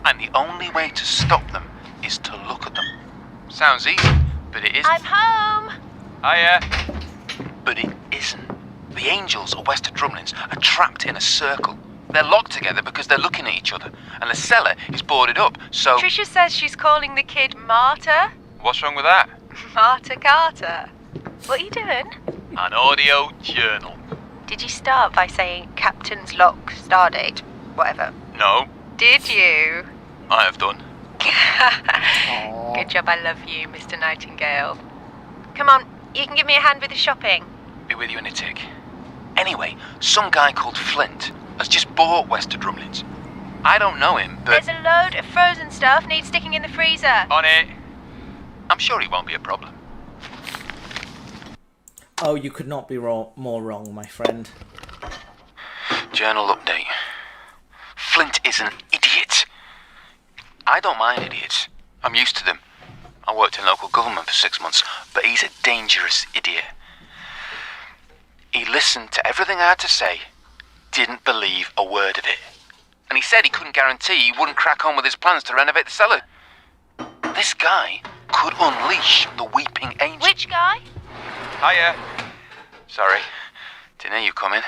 And the only way to stop them is to look at them. Sounds easy, but it isn't. I'm home! Hiya. But it isn't. The angels or Western Drumlins are trapped in a circle. They're locked together because they're looking at each other, and the cellar is boarded up, so... Trisha says she's calling the kid Marta. What's wrong with that? Marta Carter. What are you doing? An audio journal. Did you start by saying Captain's Log, Stardate, whatever? No. Did you? I have done. Good job, I love you, Mr. Nightingale. Come on, you can give me a hand with the shopping. Be with you in a tick. Anyway, some guy called Flint has just bought Western Drumlins. I don't know him, but... There's a load of frozen stuff needs sticking in the freezer. On it. I'm sure it won't be a problem. Oh, you could not be more wrong, my friend. Journal update. Flint is an idiot. I don't mind idiots. I'm used to them. I worked in local government for 6 months, but he's a dangerous idiot. He listened to everything I had to say, didn't believe a word of it. And he said he couldn't guarantee he wouldn't crack on with his plans to renovate the cellar. This guy could unleash the weeping angel. Which guy? Hiya. Sorry. Didn't hear you coming.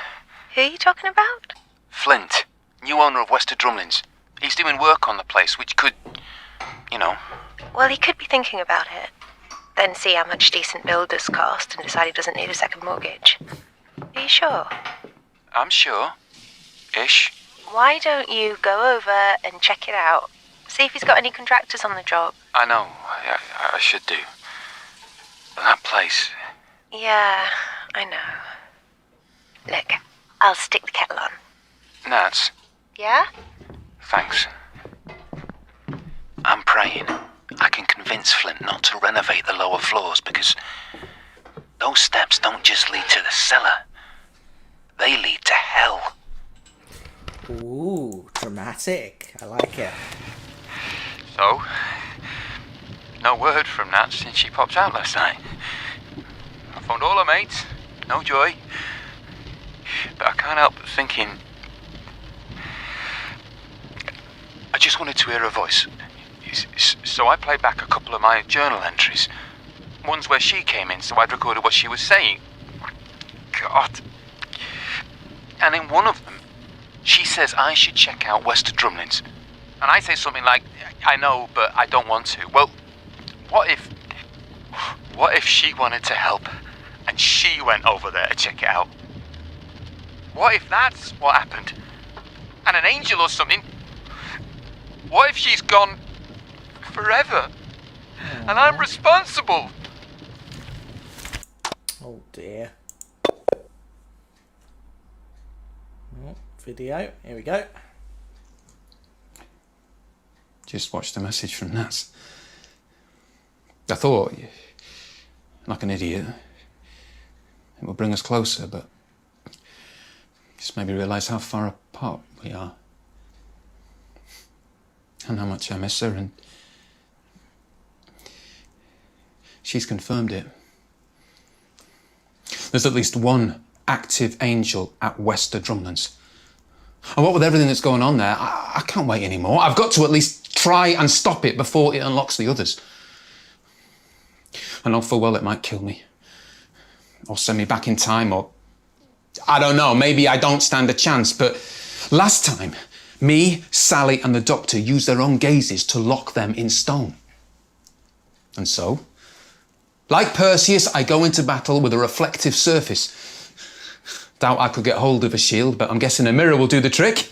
Who are you talking about? Flint, new owner of Western Drumlins. He's doing work on the place, which could, you know... Well, he could be thinking about it. Then see how much decent builders cost and decide he doesn't need a second mortgage. Are you sure? I'm sure. Ish. Why don't you go over and check it out? See if he's got any contractors on the job. I know. I should do. But that place... Yeah, I know. Look, I'll stick the kettle on. Nats. Yeah? Thanks. I'm praying I can convince Flint not to renovate the lower floors because those steps don't just lead to the cellar. They lead to hell. Ooh, dramatic. I like it. So, no word from Nat since she popped out last night. I phoned all her mates, no joy. But I can't help thinking... I just wanted to hear her voice. So I played back a couple of my journal entries. Ones where she came in, so I'd recorded what she was saying. God. And in one of them, she says I should check out Wester Drumlins. And I say something like, I know, but I don't want to. Well, what if she wanted to help and she went over there to check it out? What if that's what happened? And an angel or something? What if she's gone forever? And I'm responsible? Oh dear. Oh, video, here we go. Just watched the message from Nats. I thought, like an idiot, it would bring us closer, but just made me realise how far apart we are. And how much I miss her, and she's confirmed it. There's at least one active angel at Wester Drumlands. And what with everything that's going on there, I can't wait anymore. I've got to at least try and stop it before it unlocks the others. I know full well it might kill me. Or send me back in time, or I don't know, maybe I don't stand a chance, but last time, me, Sally and the Doctor used their own gazes to lock them in stone. And so, like Perseus, I go into battle with a reflective surface. Doubt I could get hold of a shield, but I'm guessing a mirror will do the trick.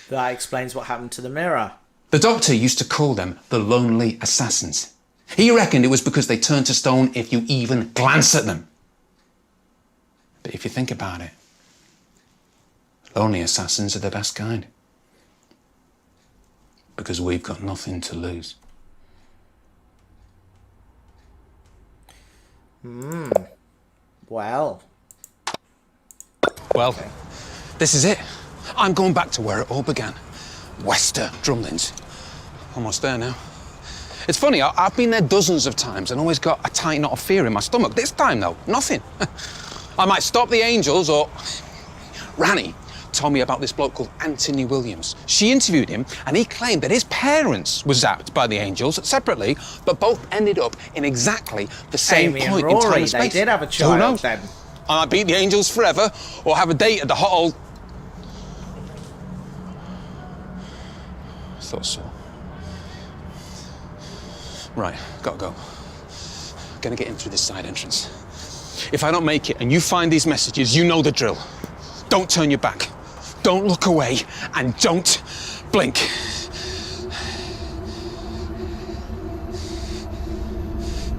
That explains what happened to the mirror. The Doctor used to call them the Lonely Assassins. He reckoned it was because they turned to stone if you even glance at them. But if you think about it, lonely assassins are the best kind. Because we've got nothing to lose. Well. Well, this is it. I'm going back to where it all began. Wester Drumlins. Almost there now. It's funny, I've been there dozens of times and always got a tight knot of fear in my stomach. This time, though, nothing. I might stop the angels, or Rani told me about this bloke called Anthony Williams. She interviewed him, and he claimed that his parents were zapped by the angels separately, but both ended up in exactly the same Amy point and Rory, in time and space. they did have a So who child knows? then. I might beat the angels forever, or have a date at the hot old... Thought so. Right, gotta go. Gonna get in through this side entrance. If I don't make it and you find these messages, you know the drill. Don't turn your back. Don't look away, and don't blink.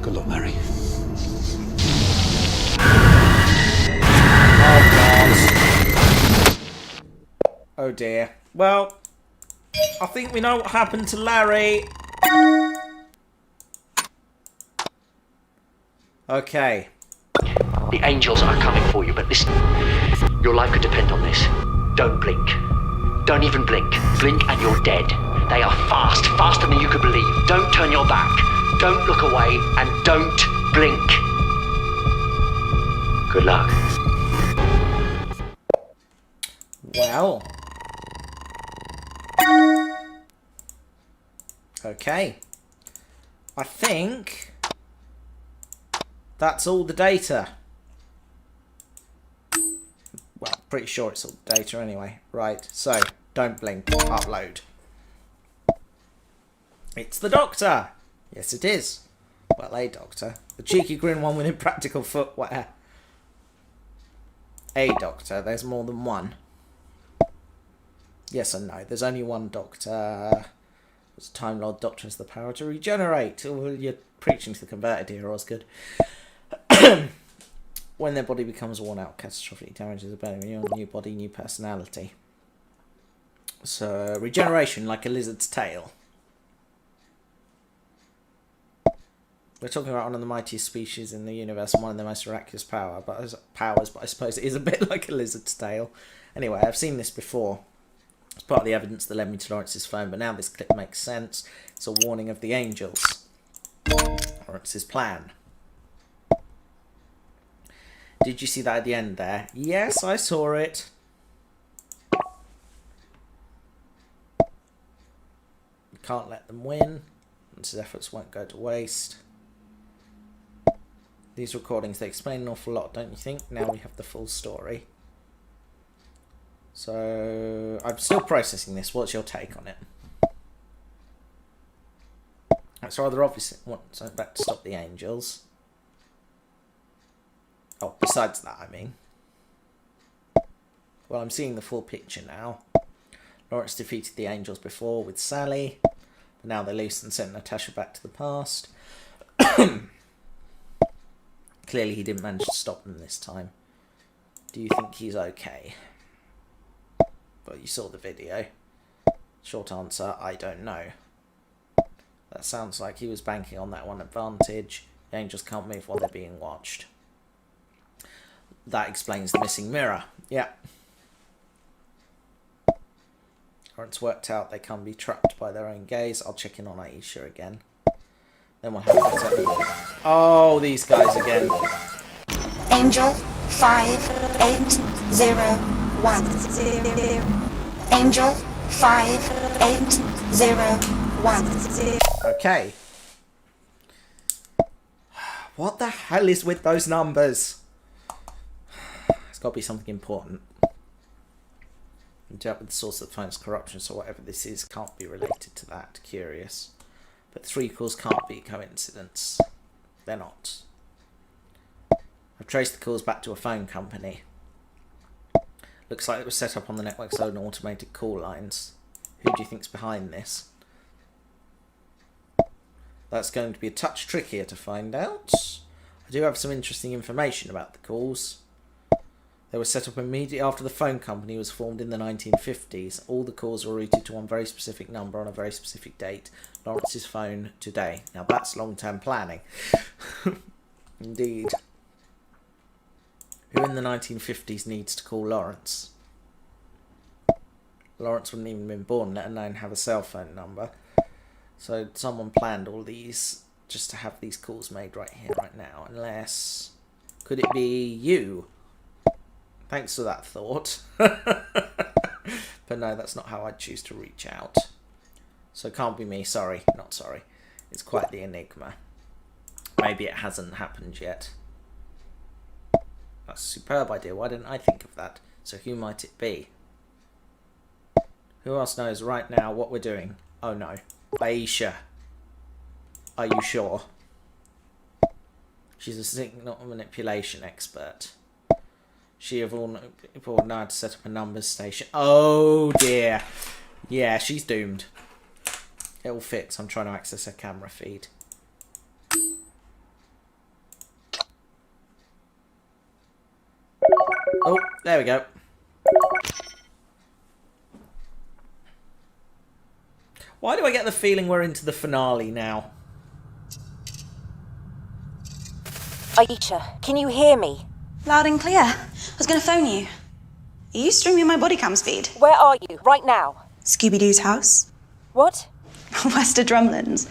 Good luck, Larry. Oh dear. Well, I think we know what happened to Larry. Okay. The angels are coming for you, but listen. Your life could depend on this. Don't blink. Don't even blink. Blink and you're dead. They are fast, faster than you could believe. Don't turn your back. Don't look away, and don't blink. Good luck. Well. Okay. I think that's all the data. Well, pretty sure it's all the data anyway. Right, so don't blink, upload. It's the Doctor! Yes, it is. Well, a Doctor. The cheeky grin one with impractical footwear. A Doctor, there's more than one. Yes and no, there's only one Doctor. It's a Time Lord Doctor has the power to regenerate. Oh, you're preaching to the converted here, Osgood. When their body becomes worn out, catastrophic damages are new body, new personality. So, regeneration like a lizard's tail. We're talking about one of the mightiest species in the universe and one of the most miraculous powers, but I suppose it is a bit like a lizard's tail. Anyway, I've seen this before. It's part of the evidence that led me to Lawrence's phone, but now this clip makes sense. It's a warning of the angels. Lawrence's plan. Did you see that at the end there? Yes, I saw it. Can't let them win. His efforts won't go to waste. These recordings, they explain an awful lot, don't you think? Now we have the full story. So, I'm still processing this. What's your take on it? It's rather obvious. So back to stop the angels. Oh, besides that, I mean. Well, I'm seeing the full picture now. Lawrence defeated the angels before with Sally. But now they're loose and sent Natasha back to the past. Clearly he didn't manage to stop them this time. Do you think he's okay? Well, you saw the video. Short answer, I don't know. That sounds like he was banking on that one advantage. The angels can't move while they're being watched. That explains the missing mirror. Yeah. Or it's worked out they can't be trapped by their own gaze. I'll check in on Aisha again. Then we'll have a better look. Oh, these guys again. Angel 5801. Angel 5801. Okay. What the hell is with those numbers? It's got to be something important. Interact with the source of the finest corruption, so whatever this is can't be related to that. Curious. But 3 calls can't be coincidence. They're not. I've traced the calls back to a phone company. Looks like it was set up on the network's own automated call lines. Who do you think's behind this? That's going to be a touch trickier to find out. I do have some interesting information about the calls. They were set up immediately after the phone company was formed in the 1950s. All the calls were routed to one very specific number on a very specific date. Lawrence's phone today. Now that's long-term planning. Indeed. Who in the 1950s needs to call Lawrence? Lawrence wouldn't even been born, let alone have a cell phone number. So someone planned all these just to have these calls made right here, right now. Unless... Could it be you? Thanks for that thought. But no, that's not how I'd choose to reach out. So it can't be me. Sorry, not sorry. It's quite the enigma. Maybe it hasn't happened yet. That's a superb idea. Why didn't I think of that? So who might it be? Who else knows right now what we're doing? Oh no. Aisha. Are you sure? She's a signal manipulation expert. She of all know how to set up a numbers station. Oh dear. Yeah, she's doomed. It'll fix. I'm trying to access her camera feed. Oh, there we go. Why do I get the feeling we're into the finale now? Aisha, can you hear me? Loud and clear. I was going to phone you. Are you streaming my body cams feed? Where are you, right now? Scooby-Doo's house. What? Wester Drumlands.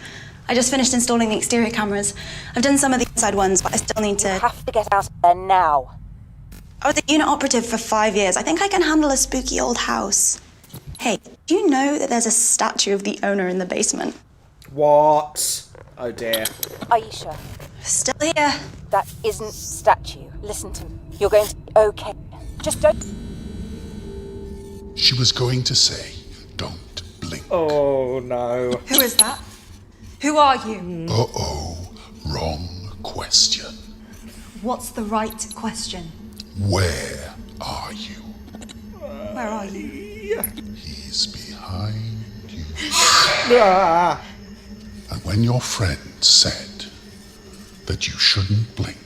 I just finished installing the exterior cameras. I've done some of the inside ones, but I still need to... You have to get out of there now. I was a unit operative for 5 years. I think I can handle a spooky old house. Hey, do you know that there's a statue of the owner in the basement? What? Oh dear. Aisha. Still here. That isn't statue. Listen to me. You're going to be okay. Just don't... She was going to say, don't blink. Oh no. Who is that? Who are you? Uh-oh, wrong question. What's the right question? Where are you? Where are you? He's behind you. Ah. And when your friend said that you shouldn't blink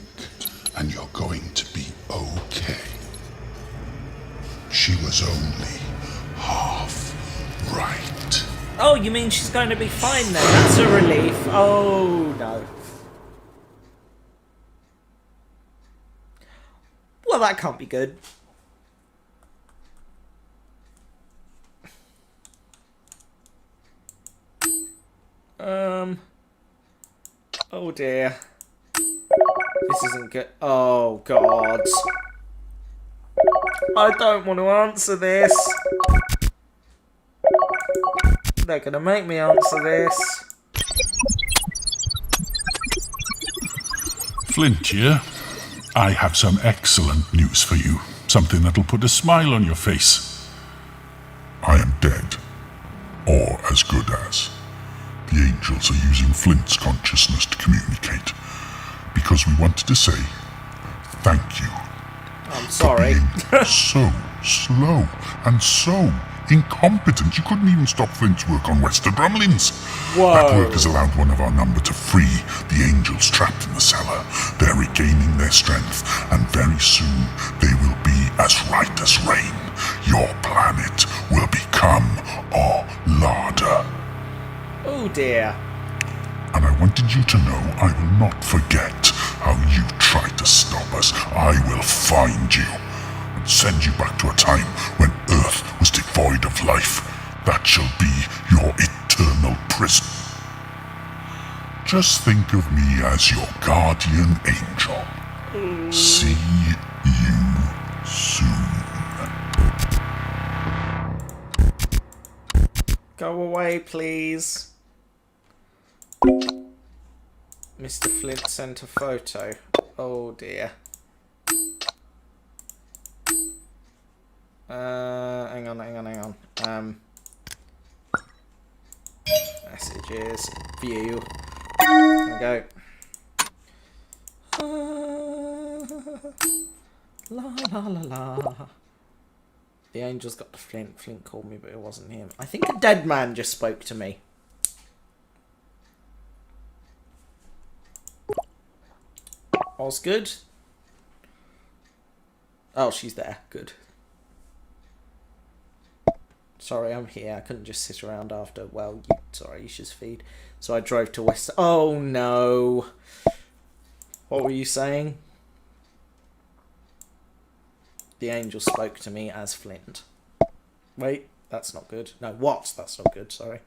and you're going to be okay, she was only half right. Oh, you mean she's going to be fine then? That's a relief. Oh no. Well, that can't be good. Oh dear. This isn't good. Oh god. I don't want to answer this. They're gonna make me answer this. Flint here. I have some excellent news for you. Something that'll put a smile on your face. I am dead. Or as good as. The angels are using Flint's consciousness to communicate. Because we wanted to say thank you. I'm sorry. For being so slow and so incompetent. You couldn't even stop Flint's work on Wester Drumlins. Whoa. That work has allowed one of our number to free the angels trapped in the cellar. They're regaining their strength, and very soon they will be as right as rain. Your planet will become our larder. Oh dear. And I wanted you to know I will not forget how you tried to stop us. I will find you and send you back to a time when Earth was devoid of life. That shall be your eternal prison. Just think of me as your guardian angel. See you soon. Go away, please. Mr. Flint sent a photo. Oh dear. Hang on. Messages. View. There we go. La la la la. The angels got to Flint. Flint called me, but it wasn't him. I think a dead man just spoke to me. All's good. Oh, she's there. Good. Sorry, I'm here. I couldn't just sit around after, well, you should feed. So I drove to West... Oh, no. What were you saying? The angel spoke to me as Flint. Wait, that's not good. No, what? That's not good, sorry.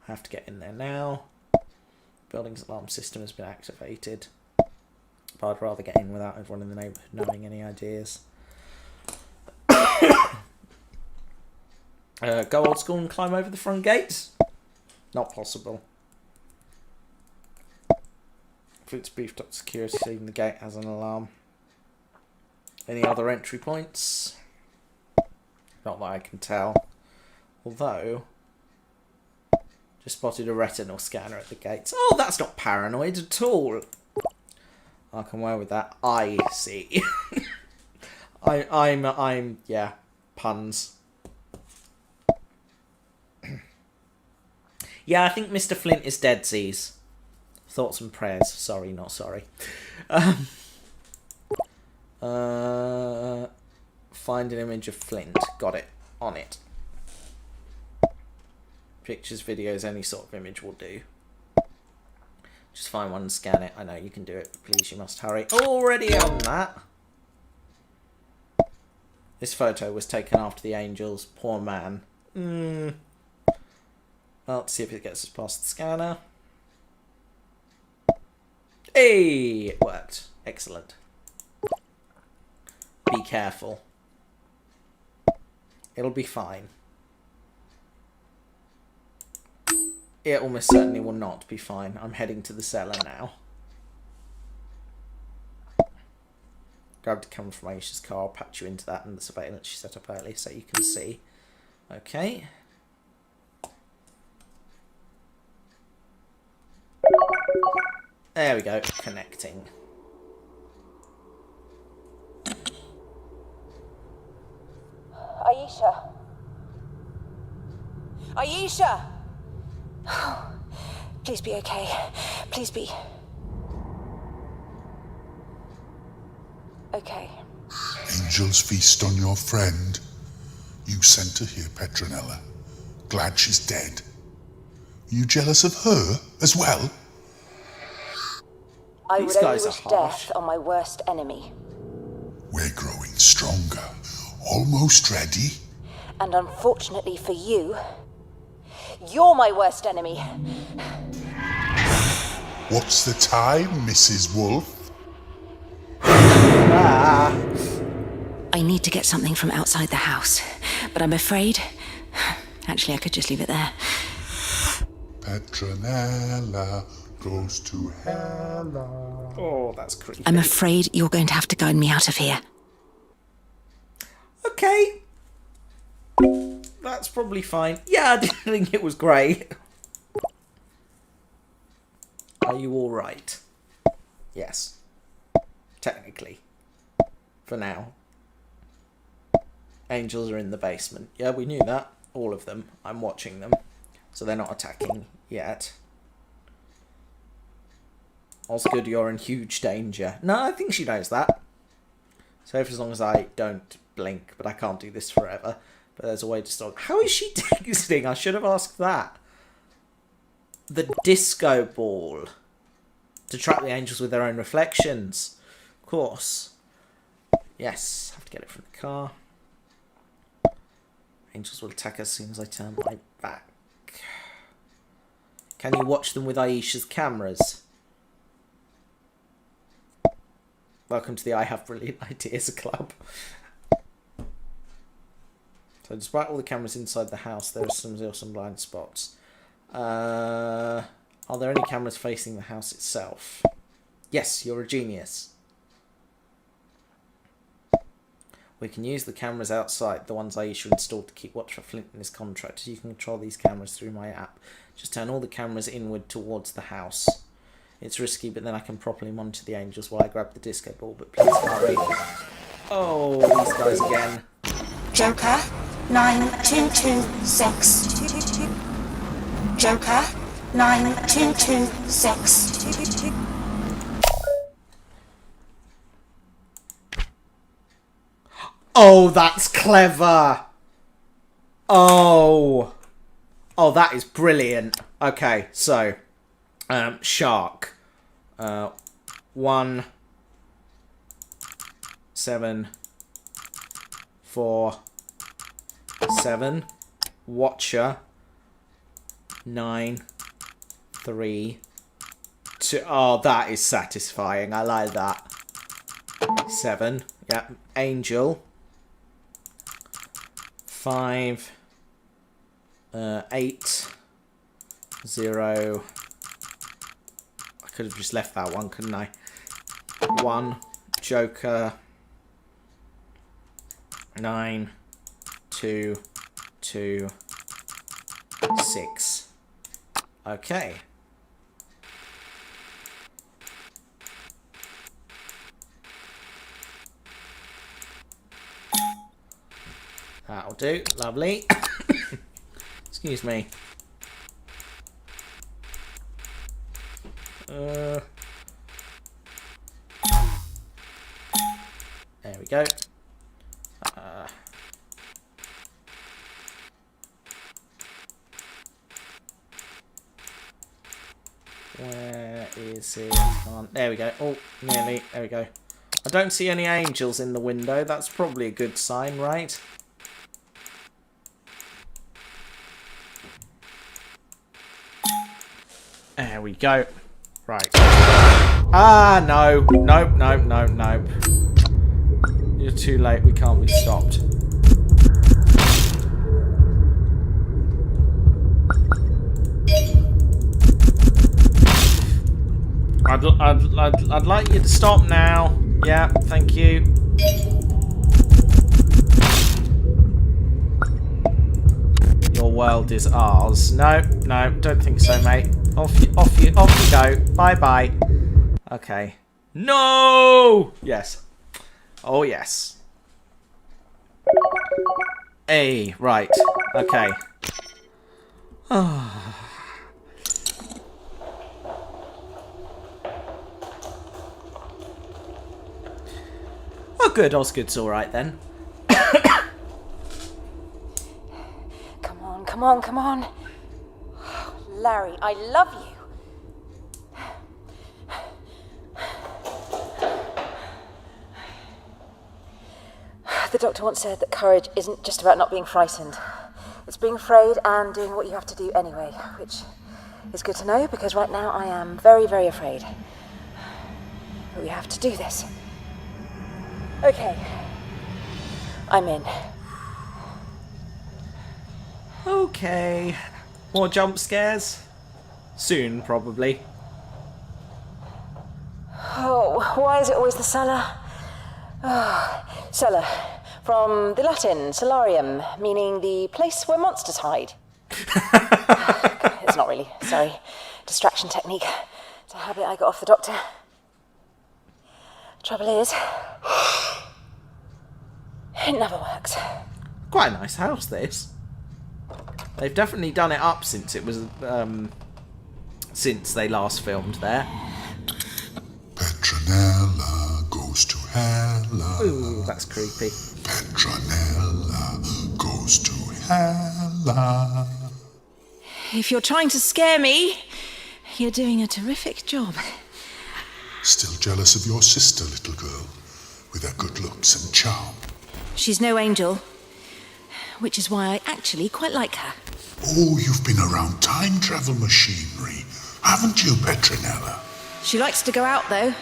I have to get in there now. Building's alarm system has been activated. But I'd rather get in without everyone in the neighbourhood knowing any ideas. Go old school and climb over the front gates? Not possible. Flint's beefed up security, even the gate has an alarm. Any other entry points? Not that I can tell. Although, just spotted a retinal scanner at the gates. Oh, that's not paranoid at all. I can wear with that. I see. I'm yeah, puns. Yeah, I think Mr. Flint is deadsies. Thoughts and prayers. Sorry, not sorry. Find an image of Flint. Got it. On it. Pictures, videos, any sort of image will do. Just find one and scan it. I know you can do it, but please, you must hurry. Already on that. This photo was taken after the angels. Poor man. Well, let's see if it gets us past the scanner. Hey! It worked. Excellent. Be careful. It'll be fine. It almost certainly will not be fine. I'm heading to the cellar now. Grabbed a camera from Aisha's car. I'll patch you into that and the surveillance she set up earlier so you can see. Okay. There we go. Connecting. Aisha. Aisha! Please be okay. Please be. Okay. Angels feast on your friend. You sent her here, Petronella. Glad she's dead. Are you jealous of her as well? I These would only guys are wish harsh. death on my worst enemy. We're growing stronger. Almost ready. And unfortunately for you, you're my worst enemy. What's the time, Mrs. Wolf? I need to get something from outside the house, but I'm afraid... Actually, I could just leave it there. Petronella goes to hell. Oh, that's creepy. I'm afraid you're going to have to guide me out of here. Okay. That's probably fine. Yeah, I didn't think it was great. Are you alright? Yes. Technically. For now. Angels are in the basement. Yeah, we knew that. All of them. I'm watching them. So they're not attacking yet. Osgood, you're in huge danger. No, I think she knows that. So as long as I don't blink, but I can't do this forever. But there's a way to stop. How is she texting? I should have asked that. The disco ball. To trap the angels with their own reflections. Of course. Yes, have to get it from the car. Angels will attack as soon as I turn my back. Can you watch them with Aisha's cameras? Welcome to the I Have Brilliant Ideas Club. So despite all the cameras inside the house, there are still some blind spots. Are there any cameras facing the house itself? Yes, you're a genius. We can use the cameras outside, the ones Aisha installed to keep watch for Flint and his contractors. You can control these cameras through my app. Just turn all the cameras inward towards the house. It's risky, but then I can properly monitor the angels while I grab the disco ball, but please hurry. Oh, these guys again. Joker 9226. Joker 9226. Oh, that's clever. Oh, that is brilliant. Okay, so shark. 1 7 4 7. Watcher 9 3 2. Oh, that is satisfying. I like that. 7. Yeah. Angel 5 8 0. I could have just left that one, couldn't I? 1. Joker 9 2 2 6. Okay. That'll do. Lovely. Excuse me. There we go. Where is it? There we go. Oh, nearly. There we go. I don't see any angels in the window. That's probably a good sign, right? There we go. Right. Ah, no. Nope, nope, nope, nope. You're too late. We can't be stopped. I'd like you to stop now. Yeah, thank you. Your world is ours. No, no, don't think so, mate. Off you go. Bye bye. Okay. No. Yes. Oh yes. Hey, right. Okay. Oh, good. Osgood's all right then. Come on, come on, come on. Larry, I love you. The doctor once said that courage isn't just about not being frightened. It's being afraid and doing what you have to do anyway, which is good to know because right now I am very, very afraid. But we have to do this. Okay. I'm in. Okay. More jump scares? Soon, probably. Oh, why is it always the cellar? Oh, cellar. From the Latin, solarium, meaning the place where monsters hide. It's not really, sorry. Distraction technique. It's a habit I got off the doctor. Trouble is, it never works. Quite a nice house, this. They've definitely done it up since it was, since they last filmed there. Petronella goes to hella. Ooh, that's creepy. Petronella goes to hella. If you're trying to scare me, you're doing a terrific job. Still jealous of your sister, little girl, with her good looks and charm. She's no angel, which is why I actually quite like her. Oh, you've been around time travel machinery, haven't you, Petronella? She likes to go out, though.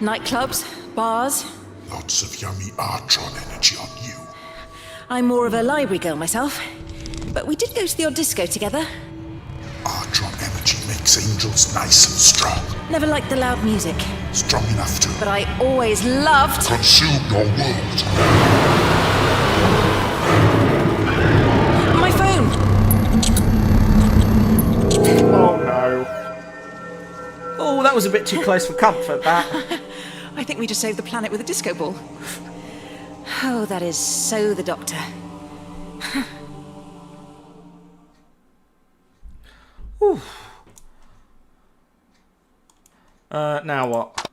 Nightclubs, bars. Lots of yummy Artron energy on you. I'm more of a library girl myself, but we did go to the odd disco together. Artron energy makes angels nice and strong. Never liked the loud music. Strong enough to... But I always loved... consume your world. My phone! Oh no. Oh, that was a bit too close for comfort, that. I think we just saved the planet with a disco ball. Oh, that is so the Doctor. Whew. Now what?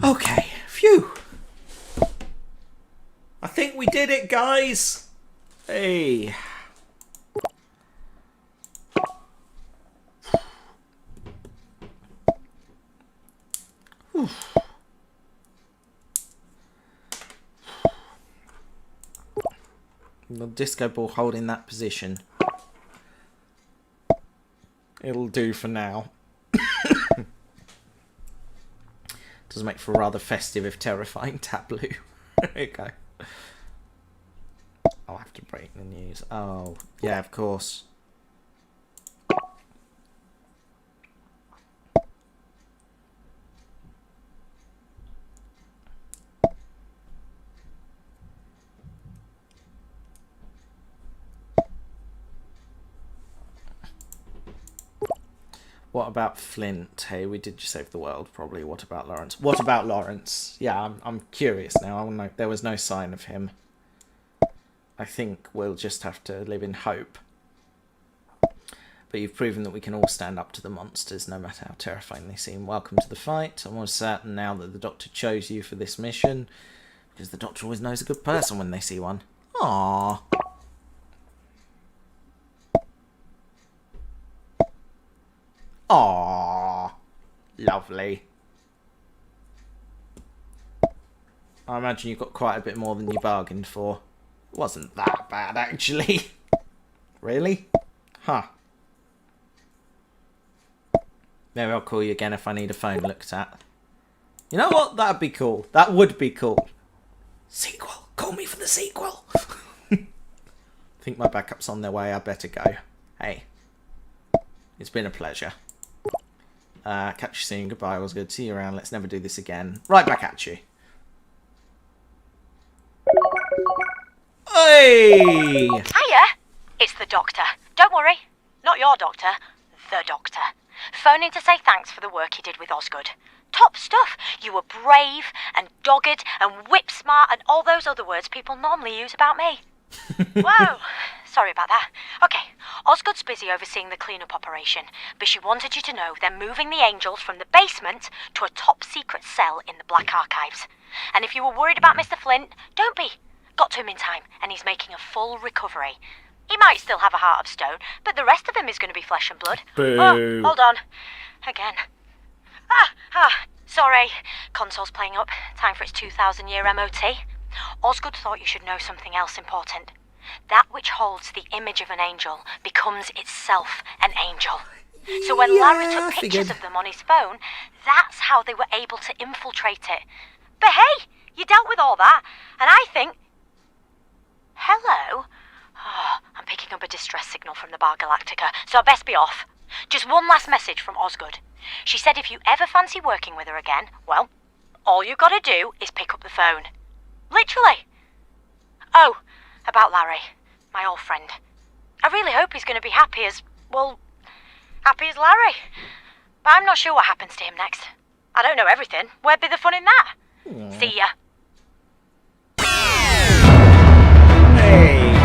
Okay, phew. I think we did it, guys. Hey. Whew. The disco ball holding that position. It'll do for now. Does make for a rather festive if terrifying tableau. There you go. I'll have to break the news. Oh, yeah, of course. What about Flint? Hey, we did just save the world, probably. What about Lawrence? What about Lawrence? Yeah, I'm curious now. I wanna know. There was no sign of him. I think we'll just have to live in hope. But you've proven that we can all stand up to the monsters, no matter how terrifying they seem. Welcome to the fight. I'm almost certain now that the Doctor chose you for this mission, because the Doctor always knows a good person when they see one. Aww. Aww, lovely. I imagine you got quite a bit more than you bargained for. It wasn't that bad, actually. Really? Huh. Maybe I'll call you again if I need a phone looked at. You know what? That'd be cool. That would be cool. Sequel. Call me for the sequel. I think my backup's on their way. I better go. Hey. It's been a pleasure. Catch you soon. Goodbye. It was good. See you around. Let's never do this again. Right back at you. Hey! Hiya! It's the Doctor. Don't worry. Not your doctor. The Doctor. Phoning to say thanks for the work you did with Osgood. Top stuff. You were brave and dogged and whip smart and all those other words people normally use about me. Whoa! Sorry about that. Okay, Osgood's busy overseeing the cleanup operation, but she wanted you to know they're moving the angels from the basement to a top-secret cell in the Black Archives. And if you were worried about Mr. Flint, don't be. Got to him in time, and he's making a full recovery. He might still have a heart of stone, but the rest of him is going to be flesh and blood. Boo. Oh, hold on. Again. Sorry. Console's playing up. Time for its 2,000-year MOT. Osgood thought you should know something else important. That which holds the image of an angel becomes itself an angel. So when Larry Yeah, took I pictures figured. of them on his phone, that's how they were able to infiltrate it. But hey, you dealt with all that, and I think... Hello? Oh, I'm picking up a distress signal from the Bar Galactica, so I best be off. Just one last message from Osgood. She said if you ever fancy working with her again, well, all you gotta do is pick up the phone. Literally. Oh, about Larry, my old friend. I really hope he's gonna be happy as, well, happy as Larry. But I'm not sure what happens to him next. I don't know everything. Where'd be the fun in that? See ya. Hey.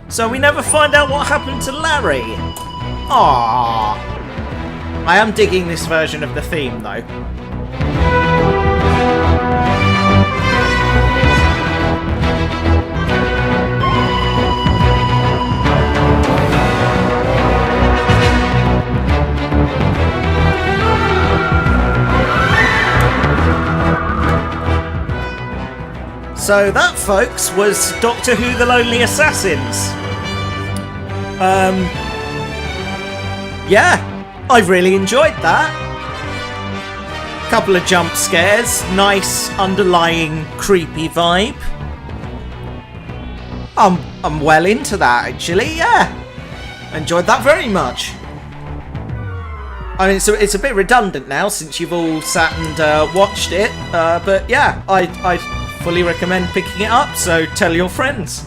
So we never find out what happened to Larry. Aww. I am digging this version of the theme though. So that, folks, was Doctor Who The Lonely Assassins. Yeah, I've really enjoyed that. Couple of jump scares, nice underlying creepy vibe. I'm well into that actually, yeah. Enjoyed that very much. I mean, it's a bit redundant now since you've all sat and watched it, but yeah, I fully recommend picking it up, so tell your friends.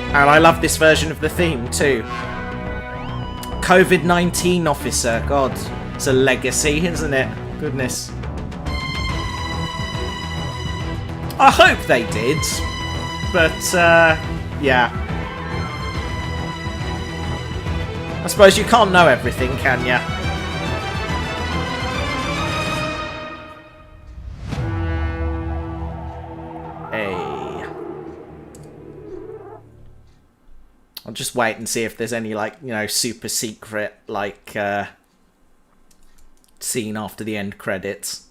And I love this version of the theme too. COVID-19 officer, God, it's a legacy, isn't it? Goodness. I hope they did, but yeah. I suppose you can't know everything, can ya? I'll just wait and see if there's any, like, you know, super secret, like, scene after the end credits.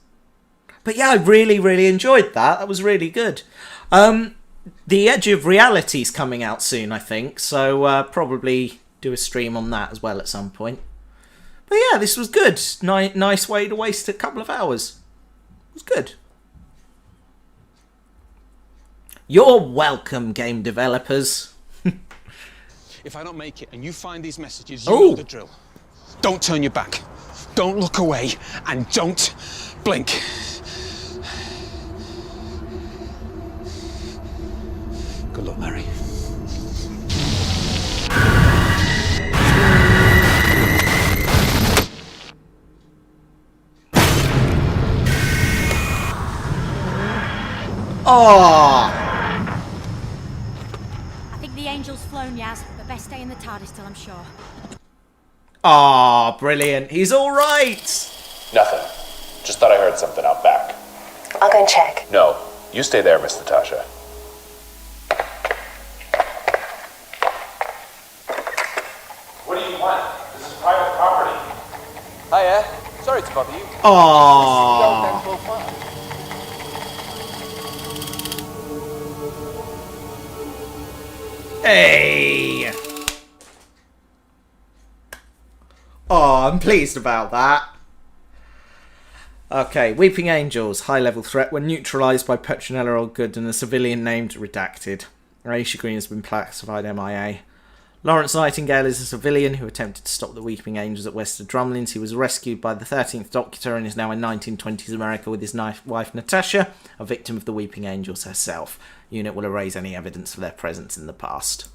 But yeah, I really, really enjoyed that. That was really good. The Edge of Reality's coming out soon, I think, so probably do a stream on that as well at some point. But yeah, this was good. Nice way to waste a couple of hours. It was good. You're welcome, game developers. If I don't make it and you find these messages, you know the drill. Don't turn your back. Don't look away. And don't blink. Good luck, Larry. Oh. I think the angel's flown, Yaz, but best stay in the TARDIS till I'm sure. Ah, brilliant. He's all right. Nothing. Just thought I heard something out back. I'll go and check. No, you stay there, Miss Natasha. What do you want? This is private property. Hiya. Sorry to bother you. Aww. Hey. Oh, I'm pleased about that. Okay, Weeping Angels, high-level threat, when neutralised by Petronella Allgood and a civilian named Redacted. Aisha Green has been classified MIA. Lawrence Nightingale is a civilian who attempted to stop the Weeping Angels at Wester Drumlins. He was rescued by the 13th Doctor and is now in 1920s America with his wife Natasha, a victim of the Weeping Angels herself. Unit will erase any evidence of their presence in the past.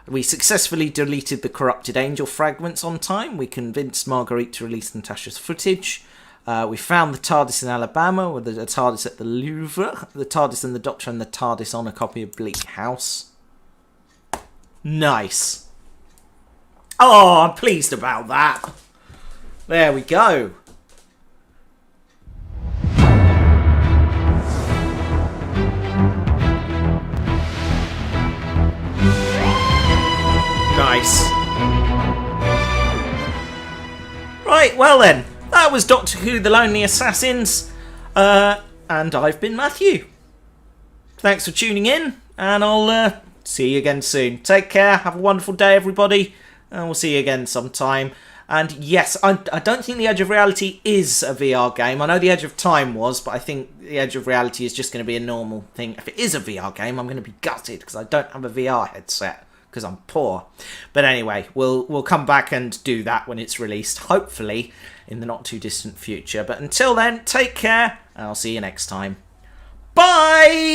We successfully deleted the corrupted angel fragments on time. We convinced Marguerite to release Natasha's footage. We found the TARDIS in Alabama, with the TARDIS at the Louvre. The TARDIS and the Doctor and the TARDIS on a copy of Bleak House. Nice. Oh, I'm pleased about that. There we go. Nice. Right, well then, that was Doctor Who The Lonely Assassins, and I've been Matthew. Thanks for tuning in, and I'll see you again soon. Take care, have a wonderful day, everybody, and we'll see you again sometime. And yes, I don't think The Edge of Reality is a VR game. I know The Edge of Time was, but I think The Edge of Reality is just going to be a normal thing. If it is a VR game, I'm going to be gutted because I don't have a VR headset because I'm poor. But anyway, we'll come back and do that when it's released, hopefully in the not too distant future. But until then, take care, and I'll see you next time. Bye!